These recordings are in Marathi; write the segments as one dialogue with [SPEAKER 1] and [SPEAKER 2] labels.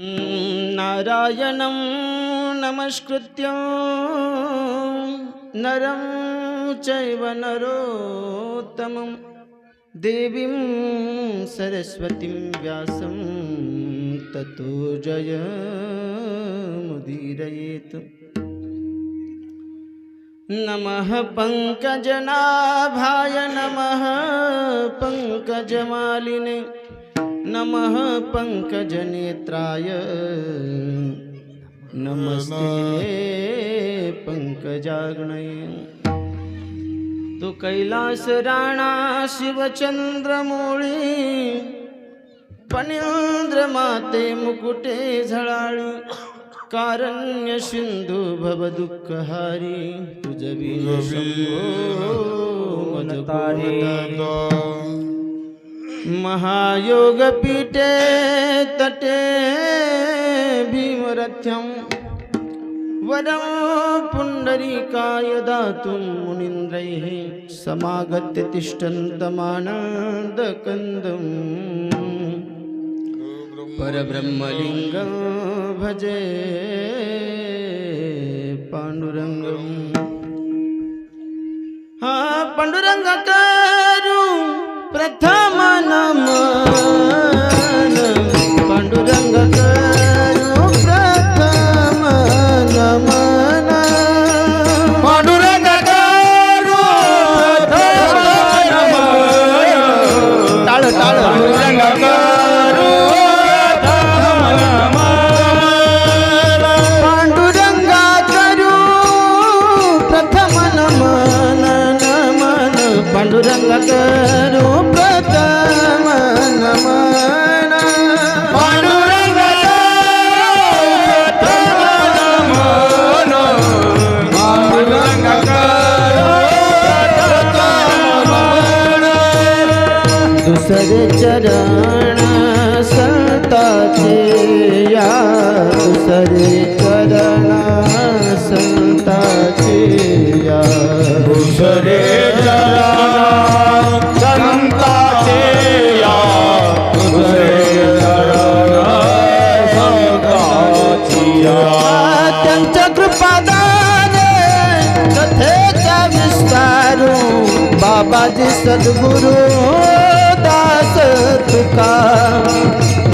[SPEAKER 1] नारायणं नमस्कृत्य नरं चैव नरोत्तमं देवीं सरस्वतीं व्यासं ततो जयमुदीरयेत्। नमः पंकजनाभाय नमः पंकजमालिने नमः पंकजनेत्राय नमस्ते पंकजाग्नये। तो कैलास राणा शिवचंद्रमौळी फणींद्र माते मुकुटे झळाळी कारण्य सिंधु भव दुःखहारी तुझ बिन शंभो मज तारी। महायोग पीठे तटे भीमरथ्यं वरं पुंडरीकाय दातुं मुनीन्द्रैः समागत्य तिष्ठन्तमानन्दकन्दं परब्रह्मलिङ्गं भजे पांडुरंगं। हा पांडुरंग करू प्रथम नमन पांडुरंग करू प्रथम नमन पांडुरंग करू प्रथम नमन टाळ टाळ पांडुरंग करू प्रथम नमन पांडुरंग करू प्रथम नमन नमन पांडुरंग करू प्रथम नमन पांडुरंग प्रथम नमन पांडुरंग प्रथम नमन। दुसरे चरण संताचे या दुसरे चरण संताचे या दुसरे संताचे या तुझे चरण संताची या। त्यांच्या कृपादाने कथेचा विस्तारू बाबाजी सद्गुरु दास तुका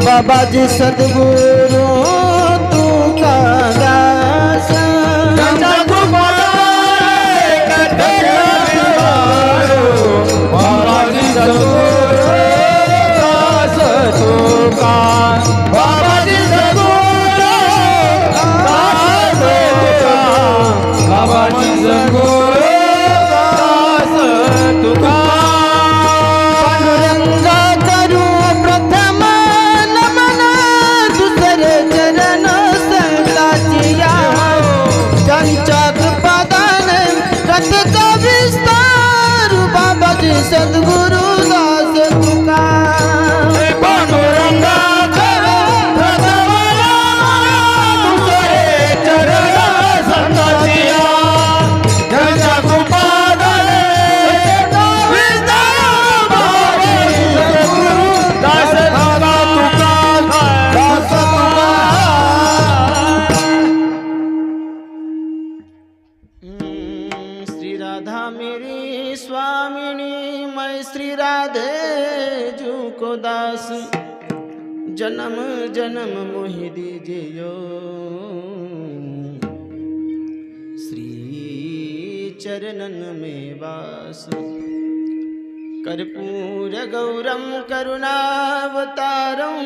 [SPEAKER 1] बाबाजी सद्गुरु तुका दास त्यांच्या कृपादाने कथेचा विस्तारू बाबाजी सद्गुरु दास तुका बाबाजी सद्गुरु दास तुका बाबाजी सद्गुरु दास तुका। पांडुरंग करू प्रथम नमन दुसरे चरण संताची या त्यांच्या कृपादाने कथेचा विस्तार बाबाजी सद्गुरु दास तुका। पांडुरंग करू प्रथम नमन दुसरे चरण संताची या त्यांच्या कृपादाने कथेचा विस्तार बाबाजी सद्गुरु दास तुका दास तुका। श्री राधा मेरी स्वामिनी मैं श्री राधे जू को दास जन्म जन्म मोहि दीजियो श्री चरणन में वास। कर्पूर गौरम करुणावतारं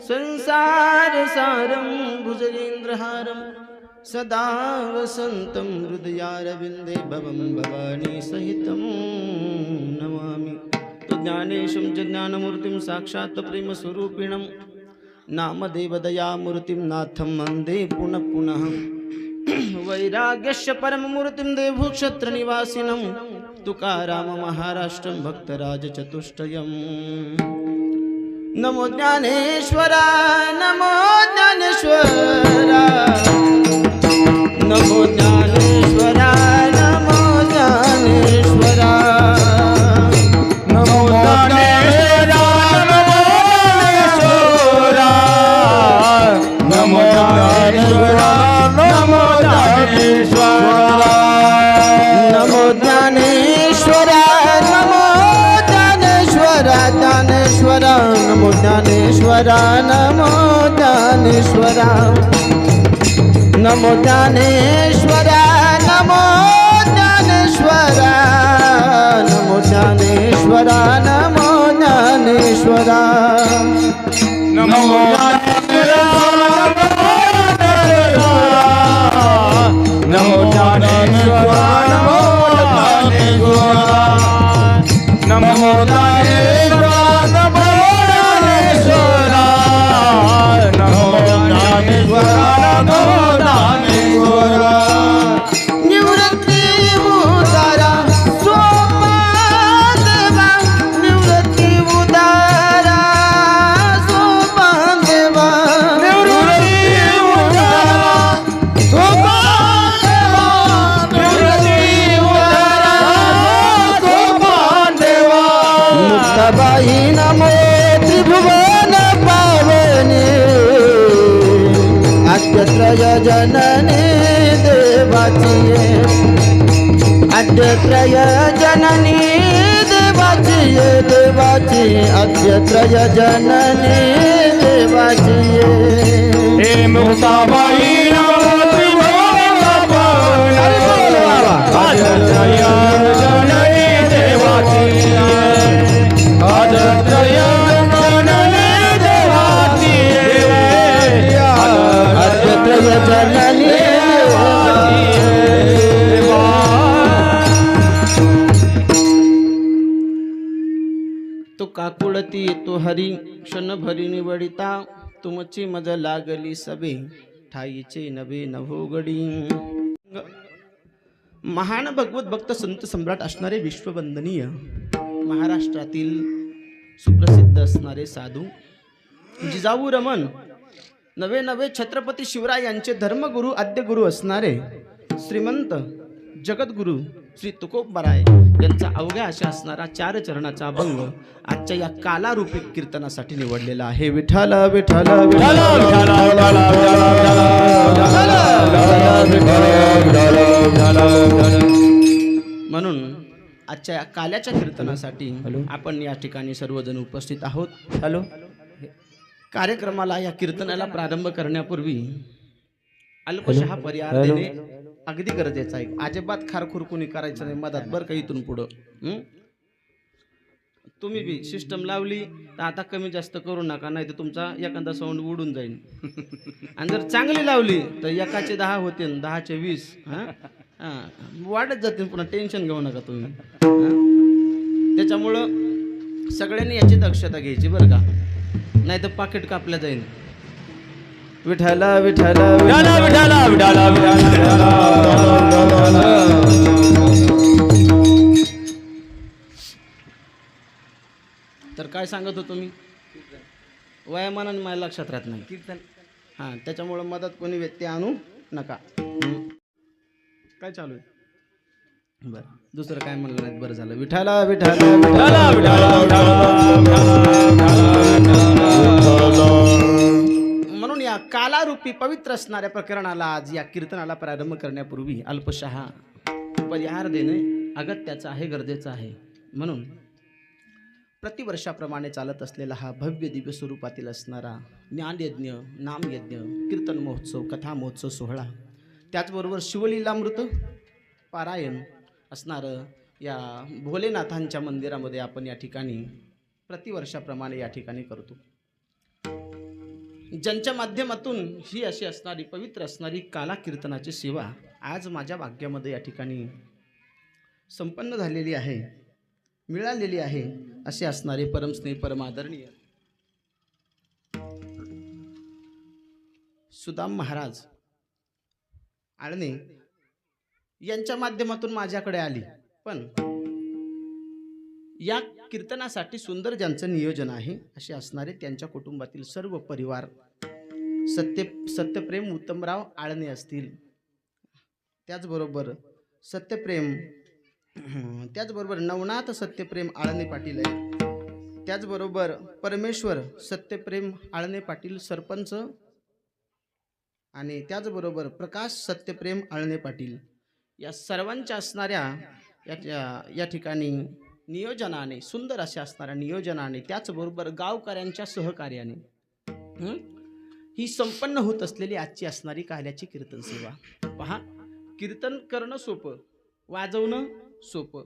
[SPEAKER 1] संसार सारं भुजगेन्द्रहारं सदा वसन्तं हृदयारविन्दे भवं भवानी सहितं नमामि। तो ज्ञानेशं च ज्ञानमूर्तिं साक्षात् प्रेमस्वरूपिणं नामदेवदयामूर्तिं नाथं वन्दे पुनः पुनः। वैराग्यस्य परममूर्तिं देवभूक्षत्रनिवासिनं तुकाराम महाराष्ट्रं भक्तराज चतुष्टयम्। नमो ज्ञानेश्वरा नमो ज्ञानेश्वरा नमो ज्ञानेश्वरा नमो ज्ञानेश्वरा नमो ज्ञानेश्वरा नमो ज्ञानेश्वरा ज्ञानेश्वरा नमो ज्ञानेश्वरा नमो ज्ञानेश्वरा नमो ज्ञानेश्वरा नमो ज्ञानेश्वरा नमो ज्ञानेश्वरा
[SPEAKER 2] नमो नमो ज्ञानेश्वरा नमो ज्ञानेश्वरा नमो ज्ञानेश्वरा नमो ज्ञानेश्वरा नमो ज्ञानेश्वरा नमो ज्ञानेश्वरा
[SPEAKER 1] निवृत्ती उदारा सोपादेवा निवृत्ती उदारा सोपादेवा
[SPEAKER 2] निवृत्ती उदारा सोपादेवा निवृत्ती उदारा सोपादेवा
[SPEAKER 1] मुक्ताबाई नमो त्रिभुवन पावने आद्यत्रय जननी देवाची आद्यत्रय जननी देवाची देवाची आद्यत्रय जननी देवाची
[SPEAKER 2] हे मुक्ताबाई नमो त्रिभुवन पावने आद्यत्रय जननी देवाची आद्यत्रय जननी देवाची
[SPEAKER 1] आद्यत्रय जननी तो काकुळती तो हरी क्षण भरी निवडिता तुमची मज लागली सबे ठाईचे नभे नभोगडी महान भगवत भक्त संत सम्राट असणारे विश्ववंदनीय महाराष्ट्रातील सुप्रसिद्ध असणारे साधू जिजाऊ रमण नवे नवे छत्रपती शिवराय यांचे धर्मगुरु आद्यगुरु असणारे श्रीमंत जगद्गुरु श्री तुकोबराय यांचा अवघ्या अशा असणारा 4 चरणाचा अभंग आजच्या या कालारूपी कीर्तनासाठी निवडलेला आहे. विठ्ठल विठ्ठल विठ्ठल म्हणून आजच्या या काल्याच्या कीर्तनासाठी आपण या ठिकाणी सर्वजण उपस्थित आहोत. हॅलो कार्यक्रमाला या कीर्तनाला प्रारंभ करण्यापूर्वी अल्पशः परिहार देणे अगदी गरजेचं आहे. अजिबात खारखुर कोणी करायचं नाही मधात बरं का इथून पुढं. तुम्ही बी सिस्टम लावली तर आता कमी जास्त करू नका, नाही तर तुमचा एखादा साऊंड उडून जाईल. आणि जर चांगली लावली तर 1चे 10 होते 10चे 20 वाढत जातील. पुन्हा टेन्शन घेऊ नका तुम्ही. त्याच्यामुळं सगळ्यांनी याची दक्षता घ्यायची बरं का, नाही तर पाकिट कापलं जाईल. विठ्ठल विठ्ठल तर काय सांगत होतो मी, वयामानाने मला लक्षात राहत नाही कीर्तन. हां त्याच्यामुळं मदत कोणी व्यत्यय आणू नका. काय चालू आहे बरं, दुसरं काय म्हणलं नाही बरं झालं. विठ्ठल विठ्ठल म्हणून या कालारूपी पवित्र असणाऱ्या प्रकरणाला आज या कीर्तनाला प्रारंभ करण्यापूर्वी अल्पशः परिहार देणे अगत्याचं आहे, गरजेचं आहे. म्हणून प्रतिवर्षाप्रमाणे चालत असलेला हा भव्य दिव्य स्वरूपातील असणारा ज्ञानयज्ञ, नामयज्ञ, कीर्तन महोत्सव, कथा महोत्सव सोहळा, त्याचबरोबर शिवलीलामृत पारायण असणारं या भोलेनाथांच्या मंदिरामध्ये आपण या ठिकाणी प्रतिवर्षाप्रमाणे या ठिकाणी करतो. ज्यांच्या माध्यमातून ही अशी असणारी पवित्र असणारी काला कीर्तनाची सेवा आज माझ्या भाग्यामध्ये या ठिकाणी संपन्न झालेली आहे, मिळालेली आहे. असे असणारे परमस्नेही परमादरणीय सुदाम महाराज आळणे यांच्या माध्यमातून माझ्याकडे आली. पण या कीर्तनासाठी सुंदर ज्यांचं नियोजन आहे असे असणारे त्यांच्या कुटुंबातील सर्व परिवार सत्यप्रेम उत्तमराव आळणे असतील, त्याचबरोबर त्याचबरोबर नवनाथ सत्यप्रेम आळणे पाटील आहे, त्याचबरोबर परमेश्वर सत्यप्रेम आळणे पाटील सरपंच, आणि त्याचबरोबर प्रकाश सत्यप्रेम आळणे पाटील या सर्वांच्या असणाऱ्या या ठिकाणी नियोजनाने, सुंदर अशा असणाऱ्या नियोजनाने, त्याचबरोबर गावकऱ्यांच्या सहकार्याने हं? ही संपन्न होत असलेली आजची असणारी काल्याची कीर्तन सेवा पहा. कीर्तन करणं सोपं, वाजवणं सोपं,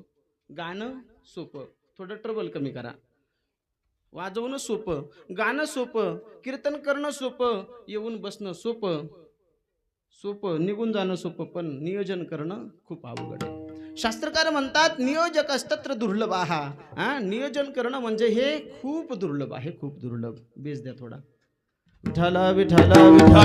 [SPEAKER 1] गाणं सोपं, थोडं ट्रबल कमी करा. वाजवणं सोपं, गाणं सोपं, कीर्तन करणं सोपं, येऊन बसणं सोपं, निघून जाणं सोपं, पण नियोजन करणं खूप अवघड आहे. शास्त्रकार म्हणतात नियोजक असतत्र दुर्लभ आहा. नियोजन करणं म्हणजे हे खूप दुर्लभ आहे, खूप दुर्लभ. बेस द्या थोडा. विठ्ठल विठ्ठल विठ्ठल.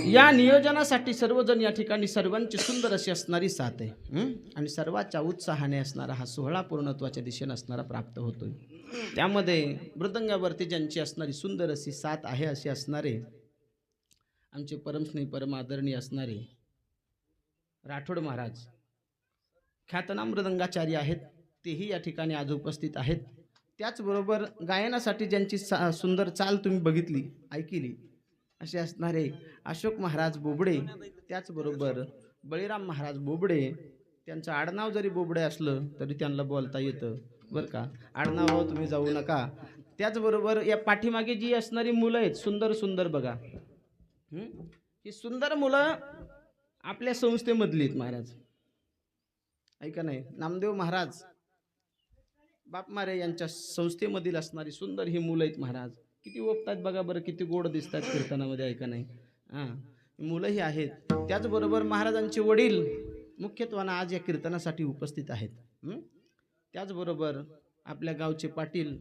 [SPEAKER 1] या नियोजनासाठी सर्वजण या ठिकाणी सर्वांची सुंदर अशी असणारी साथ आहे. आणि सर्वांच्या उत्साहाने असणारा हा सोहळा पूर्णत्वाच्या दिशेने असणारा प्राप्त होतोय. त्यामध्ये मृदंगावरती ज्यांची असणारी सुंदर अशी साथ आहे असे असणारे आमचे परमस्नेही परम आदरणीय असणारे राठोड महाराज, ख्यातनाम मृदंगाचार्य आहेत, तेही या ठिकाणी आज उपस्थित आहेत. त्याचबरोबर गायनासाठी ज्यांची सुंदर चाल तुम्ही बघितली, ऐकली, असे असणारे अशोक महाराज बोबडे, त्याचबरोबर बळीराम महाराज बोबडे. त्यांचं आडनाव जरी बोबडे असलं तरी त्यांना बोलता येतं बरं का, आडनावावर तुम्ही जाऊ नका. त्याचबरोबर या पाठीमागे जी असणारी मुलं आहेत सुंदर सुंदर बघा, ही सुंदर मुलं आपल्या संस्थेमधली आहेत महाराज, ऐका नाही. नामदेव महाराज बापमारे यांच्या संस्थेमधील असणारी सुंदर ही मुलं आहेत महाराज. किती ओपतात बघा बरं, किती गोड दिसतात कीर्तनामध्ये, ऐका नाही. मुलं ही आहेत. त्याचबरोबर महाराजांचे वडील मुख्यत्वानं आज या कीर्तनासाठी उपस्थित आहेत. त्याचबरोबर आपल्या गावचे पाटील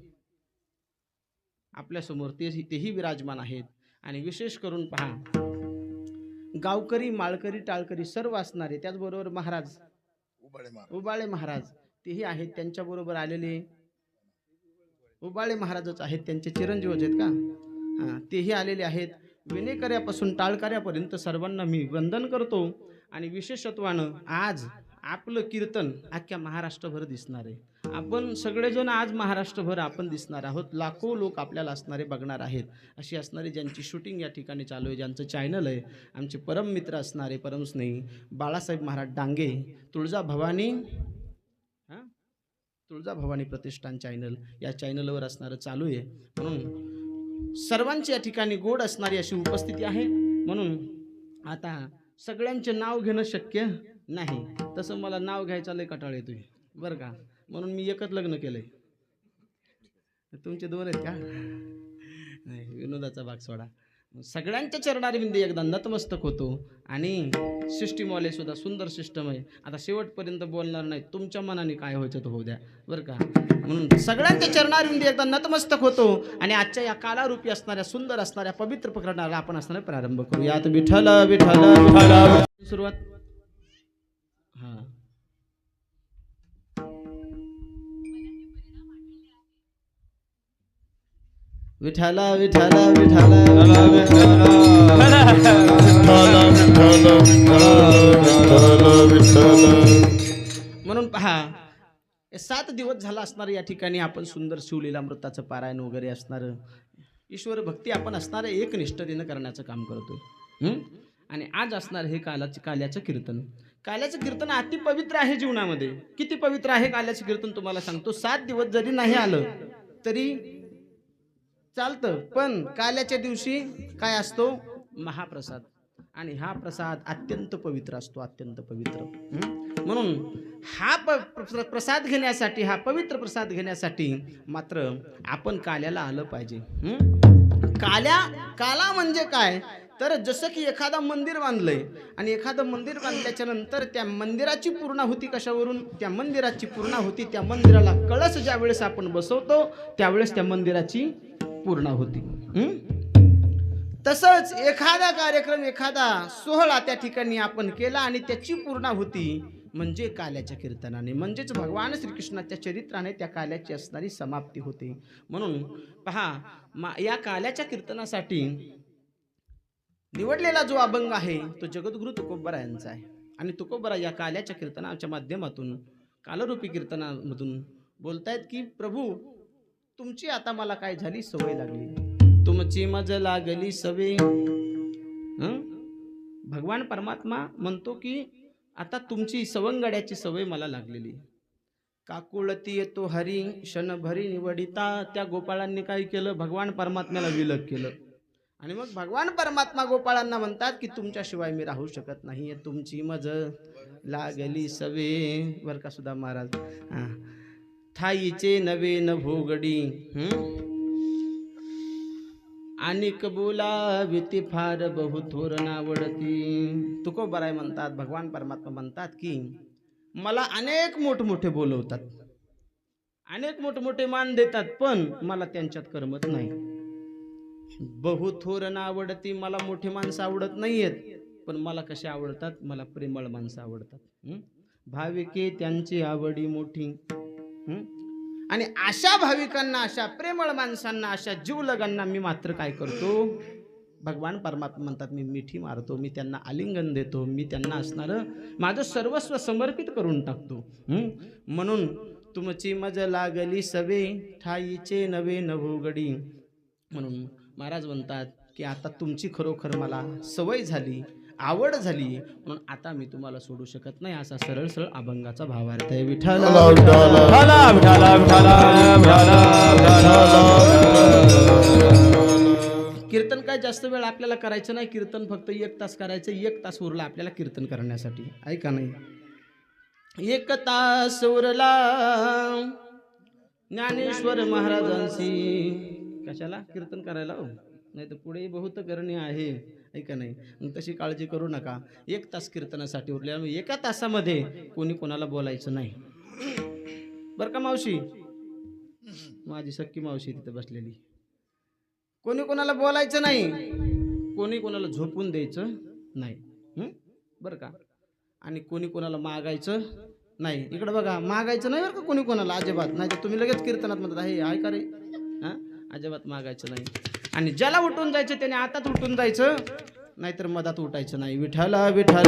[SPEAKER 1] आपल्यासमोर तेही विराजमान आहेत. आणि विशेष करून पहा, गावकरी, माळकरी, टाळकरी सर्व असणारे, त्याचबरोबर महाराज उबाळे महाराज तेही आहेत. त्यांच्याबरोबर आलेले उबाळे महाराजच आहेत, त्यांचे चिरंजीवच आहेत का, तेही आलेले आहेत. विनेकऱ्यापासून टाळकऱ्यापर्यंत सर्वांना मी वंदन करतो. आणि विशेषत्वानं आज आपलं कीर्तन अख्ख्या महाराष्ट्रभर दिसणार आहे. आपण सगळेजण आज महाराष्ट्रभर आपण दिसणार आहोत. लाखो लोक आपल्याला असणारे बघणार आहेत. अशी असणारी ज्यांची शूटिंग या ठिकाणी चालू आहे, ज्यांचं चॅनल आहे, आमचे परम मित्र असणारे परमस्नेही बाळासाहेब महाराज डांगे, तुळजा भवानी प्रतिष्ठान चॅनल, या चॅनलवर असणारं चालू आहे. म्हणून सर्वांची या ठिकाणी गोड असणारी अशी उपस्थिती आहे. म्हणून आता सगळ्यांचे नाव घेणं शक्य नाही, तसं मला नाव घ्यायचा लय कटाळ येतोय बरं का, म्हणून मी एकच लग्न केलंय. तुमचे दोन आहेत का, नाही, विनोदाचा भाग सोडा. सगळ्यांच्या चरणारविंदी एकदा नतमस्तक होतो. आणि सिस्टीमवाले सुद्धा सुंदर सिस्टम आहे. आता शेवटपर्यंत बोलणार नाही, तुमच्या मनाने काय व्हायचं तो होऊ द्या बरं का. म्हणून सगळ्यांच्या चरणारविंदी एकदा नतमस्तक होतो. आणि आजच्या या कालारूपी असणाऱ्या सुंदर असणाऱ्या पवित्र प्रकरणाला आपण असणारा प्रारंभ करूयात. विठ्ठल विठ्ठल विठ्ठल. सुरुवात. विठ्ठल विठ्ठल विठ्ठल म्हणून पहा, 7 दिवस झाला असणार या ठिकाणी आपण सुंदर शिवलीलामृताचं पारायण वगैरे असणारं ईश्वर भक्ती आपण असणारं एकनिष्ठतेनं करण्याचं काम करतोय. आणि आज असणार हे काल्याचं कीर्तन. काल्याचं कीर्तन अति पवित्र आहे जीवनामध्ये. किती पवित्र आहे काल्याचं कीर्तन तुम्हाला सांगतो. 7 दिवस जरी नाही आलं तरी चालतं, पण काल्याच्या दिवशी काय असतो, महाप्रसाद. आणि हा प्रसाद अत्यंत पवित्र असतो, अत्यंत पवित्र. म्हणून हा प्रसाद घेण्यासाठी, हा पवित्र प्रसाद घेण्यासाठी मात्र आपण काल्याला आलं पाहिजे. काला म्हणजे काय, तर जसं की एखादा मंदिर बांधलंय आणि एखादं मंदिर बांधल्याच्या नंतर त्या मंदिराची पूर्णाहुती कशावरून, त्या मंदिराची पूर्णाहुती, त्या मंदिराला कळस ज्या वेळेस आपण बसवतो त्यावेळेस त्या मंदिराची पूर्णाहुती. तसंच एखादा कार्यक्रम, एखादा सोहळा त्या ठिकाणी आपण केला आणि त्याची पूर्णाहुती म्हणजे काल्याच्या कीर्तनाने, म्हणजेच भगवान श्रीकृष्णाच्या चरित्राने त्या काल्याची असणारी समाप्ती होते. म्हणून पहा, या काल्याच्या कीर्तनासाठी निवडलेला जो अभंग आहे तो जगद्गुरु तुकोबरा यांचा आहे. आणि तुकोबरा या काल्याच्या कीर्तनाच्या माध्यमातून, कालरूपी कीर्तनामधून बोलतायत की प्रभू तुमची आता मला काय झाली सवय लागली, तुमची मज लागली सवय. भगवान परमात्मा म्हणतो की आता तुमची सवंगड्याची सवय मला लागलेली. काकुळती येतो हरी क्षणभरी निवडिता. त्या गोपाळांनी काय केलं, भगवान परमात्म्याला विलग केलं. आणि मग भगवान परमात्मा गोपाळांना म्हणतात की तुमच्याशिवाय मी राहू शकत नाही, तुमची मज लागली सवे. बर का सुद्धा महाराज, थाईचे नवे न भोगडी आणि बोलावी ती फार बहु थोर नावडती. तुकोबाराय म्हणतात, भगवान परमात्मा म्हणतात की मला अनेक मोठमोठे बोलवतात, अनेक मोठमोठे मान देतात, पण मला त्यांच्यात करमत नाही. बहु थोर नावडती, मला मोठे माणसं आवडत नाहीयेत, पण मला कसे आवडतात, मला प्रेमळ माणसं आवडतात. भाविके त्यांची आवडी मोठी. आणि अशा भाविकांना, अशा प्रेमळ माणसांना, अशा जीवलगांना मी मात्र काय करतो, भगवान परमात्मा म्हणतात मी मिठी मारतो, मी त्यांना आलिंगन देतो, मी त्यांना असणारं माझं सर्वस्व समर्पित करून टाकतो. म्हणून तुमची मज लागली सवे, ठाईचे नवे नभोगडी. म्हणून महाराज म्हणतात की आता तुमची खरोखर मला सवय झाली, आवड झाली, म्हणून आता मी तुम्हाला सोडू शकत नाही. असा सरळ सरळ अभंगाचा भावार्थ आहे. विठ्ठल कीर्तन काय जास्त वेळ आपल्याला करायचं नाही, कीर्तन फक्त 1 तास करायचं. 1 तास उरला आपल्याला कीर्तन करण्यासाठी, ऐका नाही. 1 तास उरला ज्ञानेश्वर महाराजांशी. कशाला कीर्तन करायला हो, नाही तर पुढे बहुत करणे आहे, ऐका नाही. मग तशी काळजी करू नका. 1 तास कीर्तनासाठी उरले. 1 तासामध्ये कोणी कोणाला बोलायचं नाही, बरं का मावशी, माझी सख्खी मावशी तिथे बसलेली. कोणी कोणाला बोलायचं नाही, कोणी कोणाला झोपून द्यायचं नाही, बरं का. आणि कोणी कोणाला मागायचं नाही. इकडे बघा, मागायचं नाही बरं का कोणी कोणाला, अजिबात नाही. तर तुम्ही लगेच कीर्तनात म्हणतात हे ऐका रे, अजिबात मागायचं नाही. आणि ज्याला उठून जायचं त्याने आताच उठून जायचं, नाहीतर मधात उठायचं नाही. विठ्ठला विठ्ठला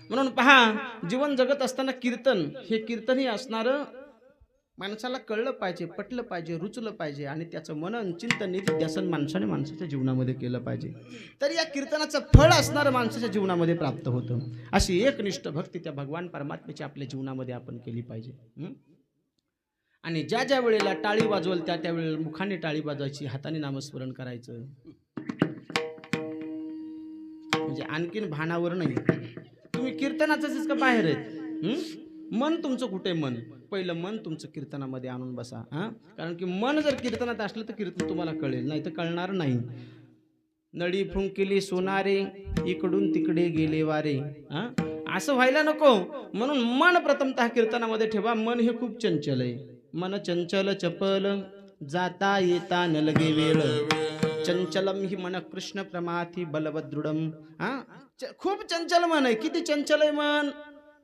[SPEAKER 1] म्हणून पहा, जीवन जगत असताना कीर्तन, हे कीर्तनही असणारं माणसाला कळलं पाहिजे, पटलं पाहिजे, रुचलं पाहिजे, आणि त्याचं मनन चिंतन निधिध्यासन माणसाने माणसाच्या जीवनामध्ये केलं पाहिजे. तर या कीर्तनाचं फळ असणारं माणसाच्या जीवनामध्ये प्राप्त होतं. अशी एकनिष्ठ भक्ती त्या भगवान परमात्म्याची आपल्या जीवनामध्ये आपण केली पाहिजे. आणि ज्या ज्या वेळेला टाळी वाजवल त्या त्यावेळेला मुखाने टाळी वाजवायची, हाताने नामस्मरण करायचं, म्हणजे आणखीन भानावर नाही. तुम्ही कीर्तनाचंच का बाहेर आहेत, मन तुमचं कुठे, मन पहिलं मन तुमचं कीर्तनामध्ये आणून बसा. कारण की मन जर कीर्तनात असलं तर कीर्तन तुम्हाला कळेल, नाही तर कळणार नाही. नळी फुंकिली सोनारे, इकडून तिकडे गेले वारे, असं व्हायला नको. म्हणून मन प्रथमतः कीर्तनामध्ये ठेवा. मन हे खूप चंचल आहे. मन चंचल चपल, जाता येता न लगे वेळ, चंचलम ही मन कृष्ण प्रमाथी बलवदृढम. खूप चंचल मन आहे. किती चंचल आहे मन.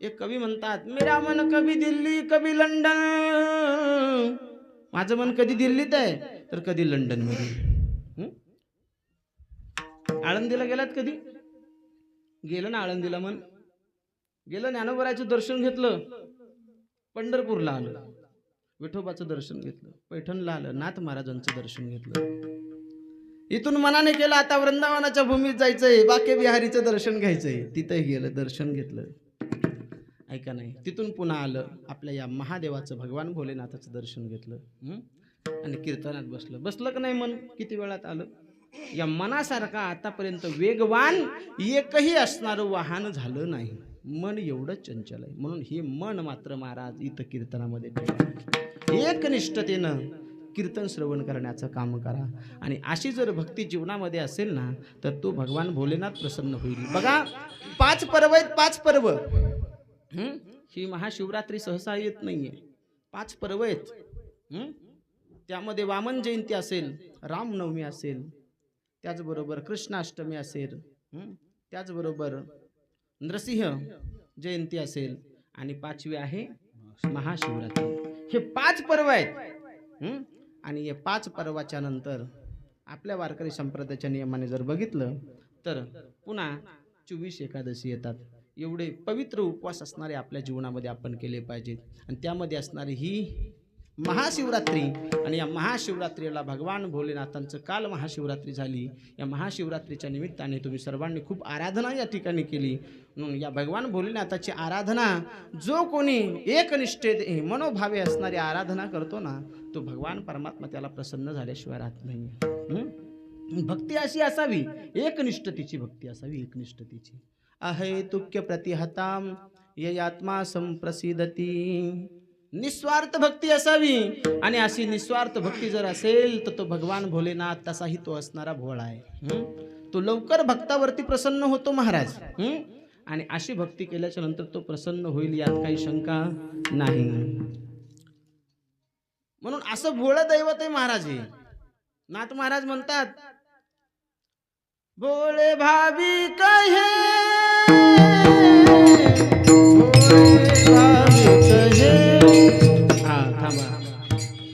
[SPEAKER 1] एक कवी म्हणतात, मेरा मन कभी दिल्ली कभी लंडन. माझं मन कधी दिल्लीत आहे तर कधी लंडन मध्ये. आळंदीला गेलात कधी? गेलं ना आळंदीला मन? गेलं, ज्ञानोबराचं दर्शन घेतलं, पंढरपूरला आलं, विठोबाचं दर्शन घेतलं, पैठणला आलं, नाथ महाराजांचं दर्शन घेतलं. इथून मनाने केलं आता वृंदावनाच्या भूमीत जायचंय, बाके बिहारीचं दर्शन घ्यायचंय, तिथं गेलं, दर्शन घेतलं, ऐका नाही. तिथून पुन्हा आलं, आपल्या या महादेवाचं भगवान भोलेनाथाचं दर्शन घेतलं, आणि कीर्तनात बसलं का नाही मन? किती वेळात आलं? या मनासारखा आतापर्यंत वेगवान एकही असणारं वाहन झालं नाही. मन एवढं चंचल आहे. म्हणून हे मन मात्र महाराज इथं कीर्तनामध्ये ठेवा. एकनिष्ठतेनं कीर्तन श्रवण करण्याचं काम करा. आणि अशी जर भक्ती जीवनामध्ये असेल ना, तर तो भगवान भोलेनाथ प्रसन्न होईल. बघा, 5 पर्व आहेत, 5 पर्व. ही महाशिवरात्री सहसा येत नाहीये. 5 पर्व आहेत. त्यामध्ये वामन जयंती असेल, रामनवमी असेल, त्याचबरोबर कृष्णाष्टमी असेल, त्याचबरोबर नृसिंह जयंती असेल, आणि 5वी आहे महाशिवरात्री. हे 5 पर्व आहेत. आणि या 5 पर्वाच्या नंतर आपल्या वारकरी संप्रदायाच्या नियमाने जर बघितलं तर पुन्हा 24 एकादशी येतात. एवढे पवित्र उपवास असणारे आपल्या जीवनामध्ये आपण केले पाहिजेत. आणि त्यामध्ये असणारी ही महाशिवरात्री, आणि या महाशिवरात्रीला भगवान भोलेनाथांचं काल महाशिवरात्री झाली. या महाशिवरात्रीच्या निमित्ताने तुम्ही सर्वांनी खूप आराधना या ठिकाणी केली. म्हणून या भगवान भोलेनाथाची आराधना जो कोणी एकनिष्ठे मनोभावे असणारी आराधना करतो ना, तो भगवान परमात्मा त्याला प्रसन्न झाल्याशिवाय राहत नाही. भक्ती अशी असावी, एकनिष्ठतेची भक्ती असावी, एकनिष्ठतेची. अहेतुक्य प्रतिहताम ययात्मा संप्रसिद्धती. निस्वार्थ भक्ती असावी, आणि अशी निस्वार्थ भक्ती जर असेल तर तो भगवान भोलेनाथ तसाही तो असणारा भोळा आहे. तो लवकर भक्तावरती प्रसन्न होतो महाराज. आणि अशी भक्ती केल्याच्या नंतर तो प्रसन्न होईल, यात काही शंका नाही. म्हणून असं भोळं दैवत आहे महाराज. हे नाथ महाराज म्हणतात, भोळे भावी कहे,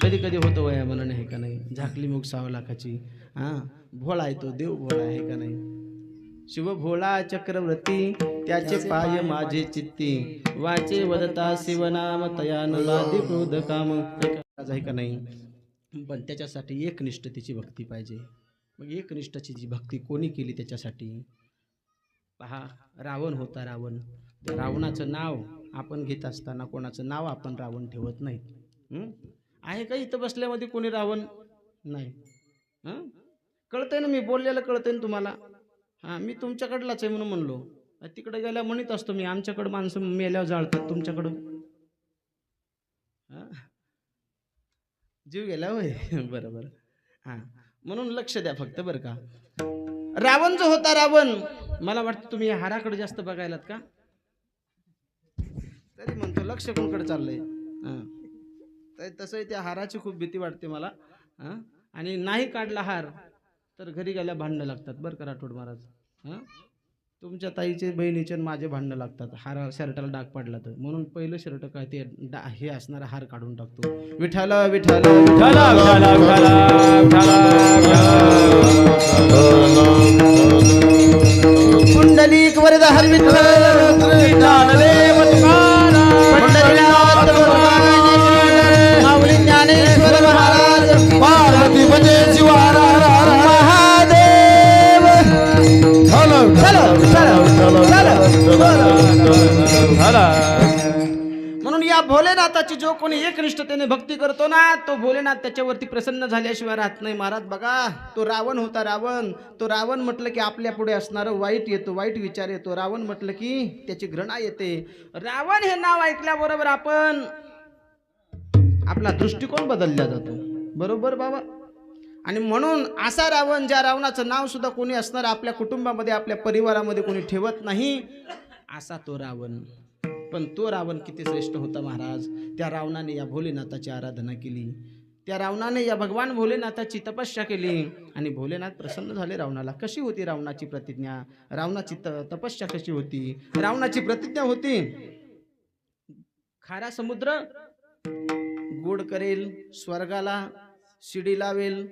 [SPEAKER 1] कधी कधी होतं वया म्हणून, आहे का नाही. झाकली मुख 6 लाखाची. भोळा आहे तो, देव भोळा आहे का नाही. शिव भोळा चक्रवर्ती, त्याचे पाय माझे चित्ती, वाचे वदता शिवनाम तयान लादी क्रोध काम, आहे का नाही. पण त्याच्यासाठी एकनिष्ठतेची भक्ती पाहिजे. मग एकनिष्ठतेची जी भक्ती कोणी केली त्याच्यासाठी पहा. रावण होता. रावण, त्या रावणाचं नाव आपण घेत असताना कोणाचं नाव आपण रावण ठेवत नाही. आहे का इथं बसल्यामध्ये कोणी रावण नाही? कळतंय ना, मी बोललेलं कळतंय ना तुम्हाला. मी तुमच्याकडलाच आहे म्हणून म्हणलो. तिकडे गेल्या म्हणत असतो मी, आमच्याकडं माणसं मेल्यावर जाळतात, तुमच्याकडं जीव गेला होय. बरोबर. म्हणून लक्ष द्या फक्त बरं का. रावण जो होता, रावण, मला वाटतं तुम्ही हाराकडे जास्त बघायलात का, तरी म्हणतो लक्ष कोणकडे चाललंय. तसंही त्या हाराची खूप भीती वाटते मला. आणि नाही काढला हार तर घरी गेल्या भांडणं लागतात बरं का राठोड महाराज. तुमच्या ताईचे बहिणीचे माझे भांडणं लागतात हार शर्टाला डाग पडला तर. म्हणून पहिलं शर्ट काय ते हे असणारा हार काढून टाकतो. विठ्ठल विठ्ठल कुंडलिक वरद हर विठ्ठल माऊली ज्ञानेश्वर महाराज पार्वती म्हणजे म्हणून या भोलेनाथाची जो कोणी एकनिष्ठतेने भक्ती करतो ना, तो भोलेनाथ त्याच्यावरती प्रसन्न झाल्याशिवाय राहत नाही महाराज. बघा, तो रावण होता. रावण, तो रावण म्हटलं की आपल्या पुढे असणारं वाईट येतो, वाईट विचार येतो. रावण म्हटलं की त्याची घृणा येते. रावण हे नाव ऐकल्याबरोबर आपण आपला दृष्टिकोन बदलला जातो. बरोबर बाबा. आणि म्हणून असा रावण, ज्या रावणाचं नाव सुद्धा कोणी असणार आपल्या कुटुंबामध्ये, आपल्या परिवारामध्ये कोणी ठेवत नाही, असा तो रावण. पण तो रावण किती श्रेष्ठ होता महाराज. त्या रावणाने या भोलेनाथाची आराधना केली. त्या रावणाने या भगवान भोलेनाथाची तपस्या केली आणि भोलेनाथ प्रसन्न झाले रावणाला. कशी होती रावणाची प्रतिज्ञा, रावणाची तपस्या कशी होती. रावणाची प्रतिज्ञा होती, खारा समुद्र गोड करेल, स्वर्गाला शिडी लावेल,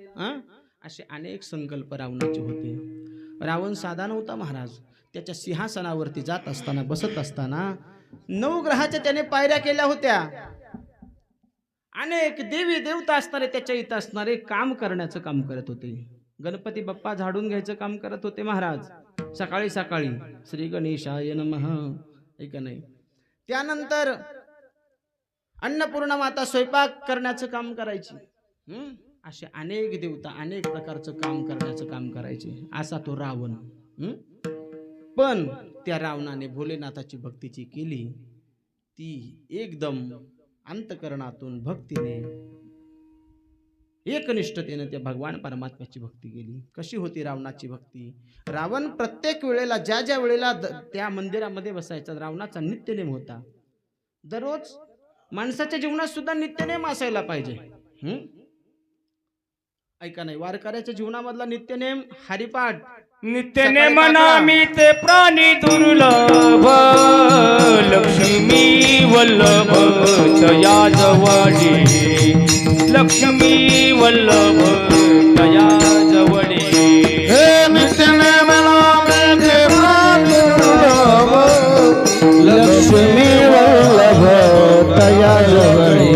[SPEAKER 1] असे अनेक संकल्प रावणाचे होते. रावण साधा नव्हता महाराज. त्याच्या सिंहासनावरती जात असताना, बसत असताना 9 ग्रहाच्या त्याने पायऱ्या केल्या होत्या. अनेक देवी देवता असणारे त्याच्या इथं असणारे काम करण्याचं काम करत होते. गणपती बाप्पा झाडून घ्यायचं काम करत होते महाराज. सकाळी सकाळी श्री गणेशाय नमः, ऐका नाही. त्यानंतर अन्नपूर्णा माता स्वयंपाक करण्याचं काम करायची. असे अनेक देवता अनेक प्रकारचं काम करण्याचं काम करायचे. असा तो रावण. पण त्या रावणाने भोलेनाथाची भक्तीची केली, ती एकदम अंतकरणातून भक्तीने एकनिष्ठतेने त्या भगवान परमात्म्याची भक्ती केली. कशी होती रावणाची भक्ती. रावण प्रत्येक वेळेला ज्या ज्या वेळेला त्या मंदिरामध्ये बसायचा, रावणाचा नित्यनेम होता. दररोज माणसाच्या जीवनात सुद्धा नित्यनेम असायला पाहिजे. ऐका नाही, वारकऱ्याच्या जीवनामधला नित्यनेम हरिपाठ.
[SPEAKER 2] नित्यनेम नामी ते प्राणी दुर्लभ, लक्ष्मी वल्लभ तया जवळी, लक्ष्मी वल्लभ तया जवळी. हे नित्यनेम नामी ते प्राणी दुर्लभ, लक्ष्मी वल्लभ तया जवळी.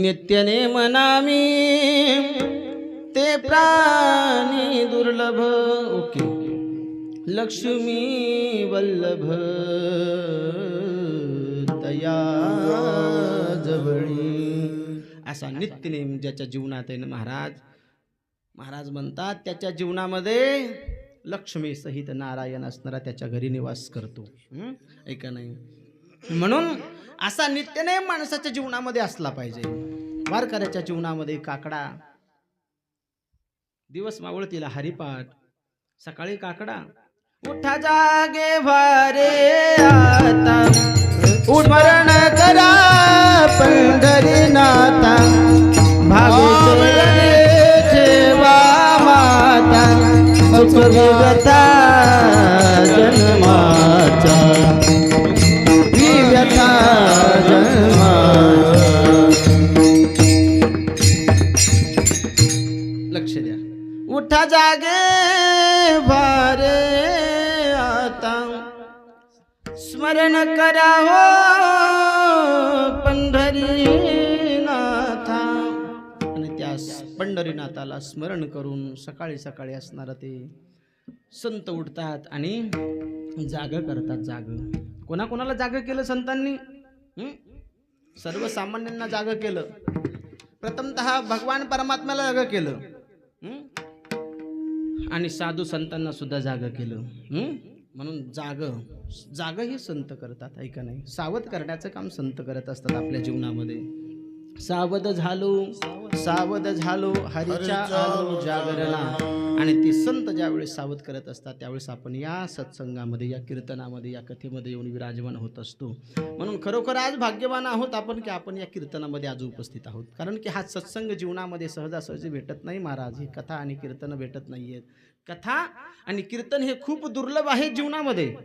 [SPEAKER 1] नित्यने मनामी ते प्राणी दुर्लभ. ओके. लक्ष्मी वल्लभ तया जवळी. असा नित्यनेम ज्याच्या जीवनात आहे ना महाराज म्हणतात त्याच्या जीवनामध्ये लक्ष्मी सहित नारायण असणारा त्याच्या घरी निवास करतो. ऐका नाही. म्हणून असा नित्यनेम माणसाच्या जीवनामध्ये असला पाहिजे. वारकऱ्याच्या जीवनामध्ये काकडा, दिवस मावळतीला हरिपाठ, सकाळी काकडा. उठा जागे वारे आता, स्मरण करा पंढरीनाथा, भागवते ठेवा माता, सुख व्यथा जन्माचा, व्यथा जन्माचा. लक्ष द्या. उठा जागे वारे आता, स्मरण करा हो पंढरीनाथा. आणि त्या पंढरीनाथाला स्मरण करून सकाळी सकाळी असणारा ते संत उठतात आणि जाग करतात. जाग कोणाकोणाला जाग केलं संतांनी? सर्वसामान्यांना जाग केलं. प्रथमतः भगवान परमात्म्याला जाग केलं आणि साधू संतांना सुद्धा जाग केलं. म्हणून जाग हे संत करतात. ऐका नाही. सावध करण्याचं काम संत करत असतात आपल्या जीवनामध्ये. सावध झालो हरीच्या आलो जागरणा. आणि ते संत ज्यावेळेस सावध करत असतात त्यावेळेस आपण या सत्संगामध्ये, या कीर्तनामध्ये, या कथेमध्ये येऊन विराजमान होत असतो. म्हणून खरोखर आज भाग्यवान आहोत आपण की आपण या कीर्तनामध्ये आज उपस्थित आहोत. कारण की हा सत्संग जीवनामध्ये सहजासहजी भेटत नाही महाराज. ही कथा आणि कीर्तन भेटत नाहीयेत. कथा आणि कीर्तन हे खूप दुर्लभ आहे जीवनामध्ये.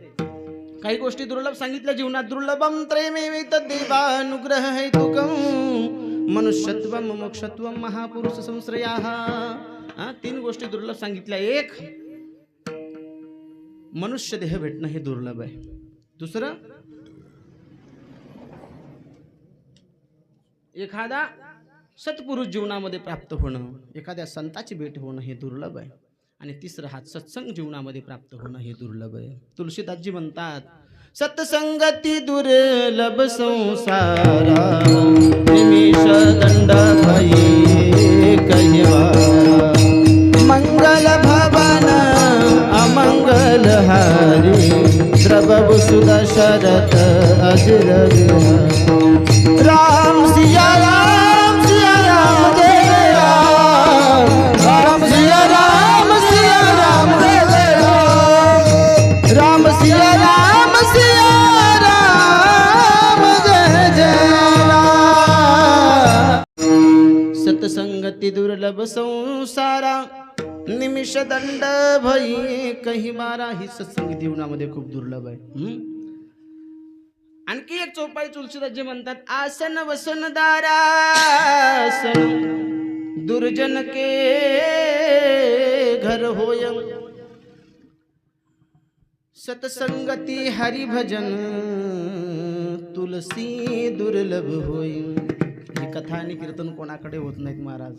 [SPEAKER 1] काही गोष्टी दुर्लभ सांगितल्या जीवनात. दुर्लभम त्रयमेव देवानुग्रह हेतुकम मनुष्यत्वम मोक्षत्वम महापुरुष संश्रयाः. 3 गोष्टी दुर्लभ सांगितल्या. एक, मनुष्य देह भेटणं हे दुर्लभ आहे. दुसरं, एखादा सत्पुरुष जीवनामध्ये प्राप्त होणं, एखाद्या संताची भेट होणं हे दुर्लभ आहे. आणि तिसरं, हा सत्संग जीवनामध्ये प्राप्त होणं हे दुर्लभ आहे. तुलसीदासजी म्हणतात, सत्संगती दुर्लभ संसारा, निमिष दंड भये कहिवारा, मंगल भवन अमंगल हारी, द्रवभु सुधा शरत अजर राम सिया राम जय राम, राम सिया राम जय राम, राम सिया राम जय जय राम. सत्संगती दुर्लभ संसारा, निमिष दंड भई कही मारा. ही सत्संग जीवनामध्ये खूप दुर्लभ आहे. आणखी एक चौपाई तुलसीदासजी म्हणतात, आसन वसन दारासन, दुर्जन के घर होय, सत्संगती हरिभजन तुलसी दुर्लभ होय. ही कथा आणि कीर्तन कोणाकडे होत नाहीत महाराज.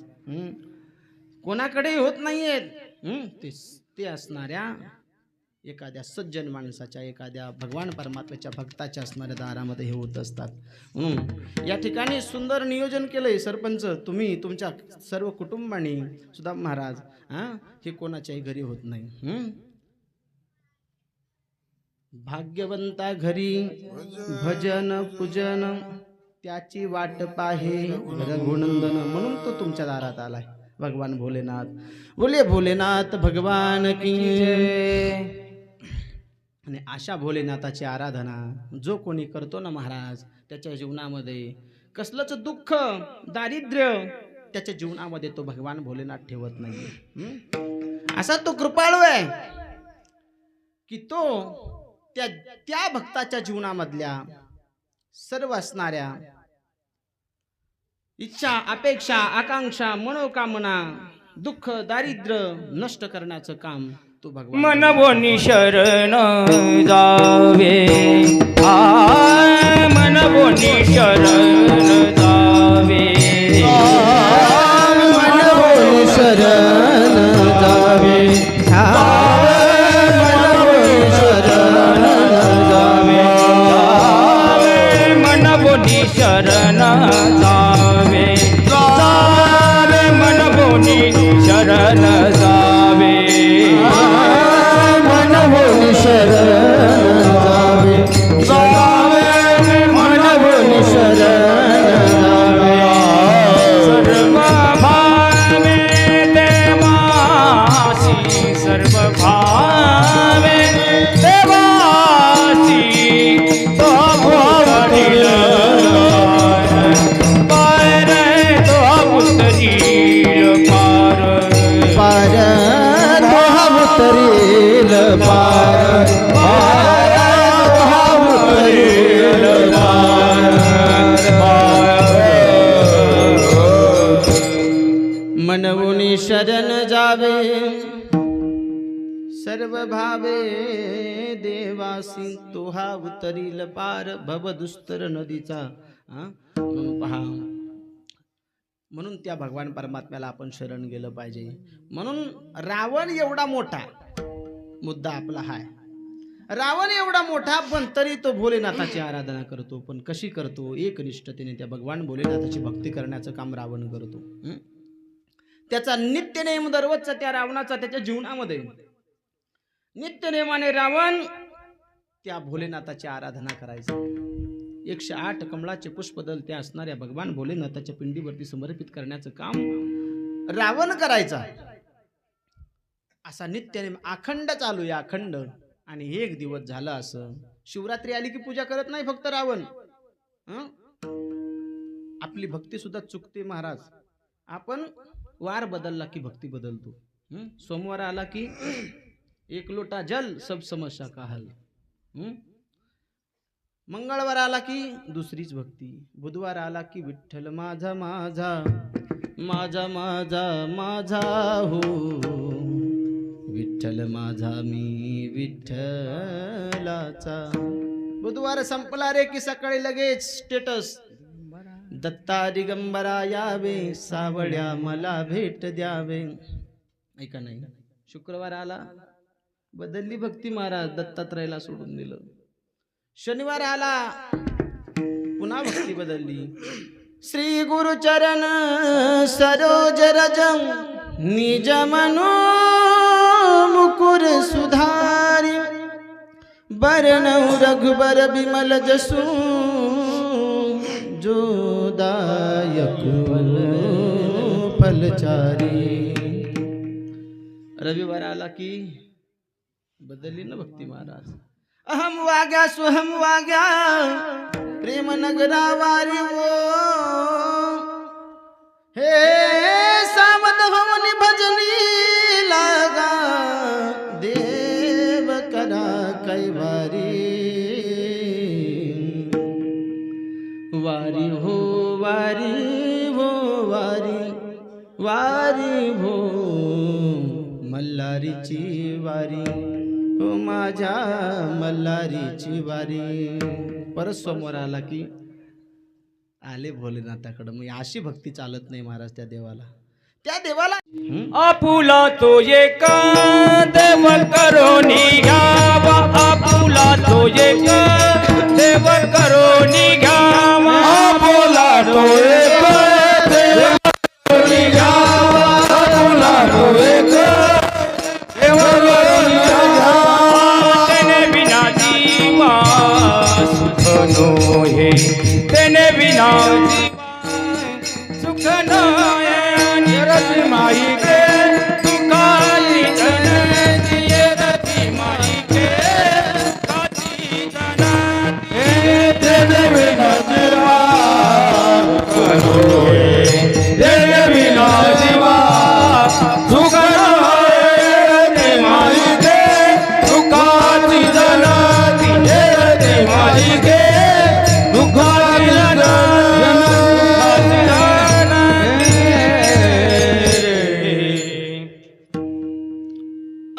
[SPEAKER 1] कोणाकडे होत नाहीयेत. ते असणाऱ्या एखाद्या सज्जन माणसाच्या, एखाद्या भगवान परमात्म्याच्या भक्ताच्या असणाऱ्या दारामध्ये हे होत असतात. म्हणून या ठिकाणी सुंदर नियोजन केलंय सरपंच, तुम्ही तुमच्या सर्व कुटुंबाने सुद्धा महाराज. हे कोणाच्याही घरी होत नाही. भाग्यवंता घरी भजन पूजन त्याची वाट पाहे रघुनंदन. म्हणून तो तुमच्या दारात आलाय भगवान भोलेनाथ. बोले भोलेनाथ भगवान की जय. आणि अशा भोलेनाथाची आराधना जो कोणी करतो ना महाराज, त्याच्या जीवनामध्ये कसलंच दुःख दारिद्र्य त्याच्या जीवनामध्ये तो भगवान भोलेनाथ ठेवत नाही. असा तो कृपाळू आहे की तो त्या भक्ताच्या जीवनामधल्या सर्व असणाऱ्या इच्छा, अपेक्षा, आकांक्षा, मनोकामना, दुःख, दारिद्र्य नष्ट करण्याचं काम तो भगवान.
[SPEAKER 2] मनवोनी शरण जावे, मनवोनी शरण जावे, शरण जावे जावे मनभुनी शरण जावे
[SPEAKER 1] मनभुनी शरण जावे जावे मनभुनी शरण जावे
[SPEAKER 2] सर्व भावे देवासी सर्व भावे देवासी तो भवतील पार तो उतरील पार
[SPEAKER 1] पार उतरील पार उतरील मनवुनी शरण जावे सर्व भावे देवासी तोहा उतरील पार भवदुस्तर नदीचा पहा. म्हणून त्या भगवान परमात्म्याला आपण शरण गेलं पाहिजे. म्हणून रावण एवढा मोठा मुद्दा आपला हाय. रावण एवढा मोठा पण तरी तो भोलेनाथाची आराधना करतो. पण कशी करतो? एकनिष्ठतेने त्या भगवान भोलेनाथाची भक्ती करण्याचं काम रावण करतो. त्याचा नित्य नेम दररोजचा त्या रावणाचा त्याच्या जीवनामध्ये नित्य नेमाने रावण त्या भोलेनाथाची आराधना करायचा. 108 कमळाचे पुष्पदल त्या असणाऱ्या भगवान भोलेनाथाच्या पिंडीवरती समर्पित करण्याचं काम रावण करायचा. असा नित्यनेम अखंड चालू आहे, अखंड. आणि एक दिवस झाला असं, शिवरात्री आली की पूजा करत नाही फक्त रावण. आपली भक्ती सुद्धा चुकते महाराज. आपण वार बदलला की भक्ती बदलतो. सोमवार आला की एक लोटा जल सब समस्या का हल. मंगळवार आला की दुसरीच भक्ती. बुधवार आला की विठ्ठल माझा माझा माझा माझा माझा हो विठ्ठल माझा मी विठ्ठलाचा. बुधवार संपला रे की सकाळी लगेच स्टेटस दत्ता दिगंबरा यावे सावळ्या मला भेट द्यावे. ऐका नाही. शुक्रवार आला बदलली भक्ती महाराज, दत्तात्रयाला सोडून दिलं. शनिवार आला पुन्हा भक्ती बदलली. श्री गुरुचरण सरोज रज निज मनो मुकुर सुधारी बरनऊ रघुबर बिमल जसू जोदायक फलचारी. रविवार आला की बदलली ना भक्ती महाराज. अहम वाग्या स्वहम वाग्या प्रेम नगरा वारी वो हे सावध होनी भजनी लागा देव करा कैवारी. वारी हो वारी हो वारी वारी हो मल्हारीची वारी हो माझ्या मल्हारीची वारी. परत सोमवार आला की आले भोलेनाथाकडे. मग अशी भक्ती चालत नाही महाराज. त्या देवाला
[SPEAKER 2] आपुला तो एक देव करोनी घ्यावा. आपुला तो एक देव करोनी घ्यावा. आपुला तो एक देव करोनी घ्यावा. आपुला तो एक देव करोनी घ्यावा. तेने बिना जीवा सुख नोहे. तेने बिना जीवा सुख नोहे. रति माई के तुकाई जन दिए. रति माई के तुकाई जन तेरे बिना जीवा करोए. तेरे बिना जीवा सुख नोए. रति माई के तुकाई जन दिए. रति माई के तुकाई जन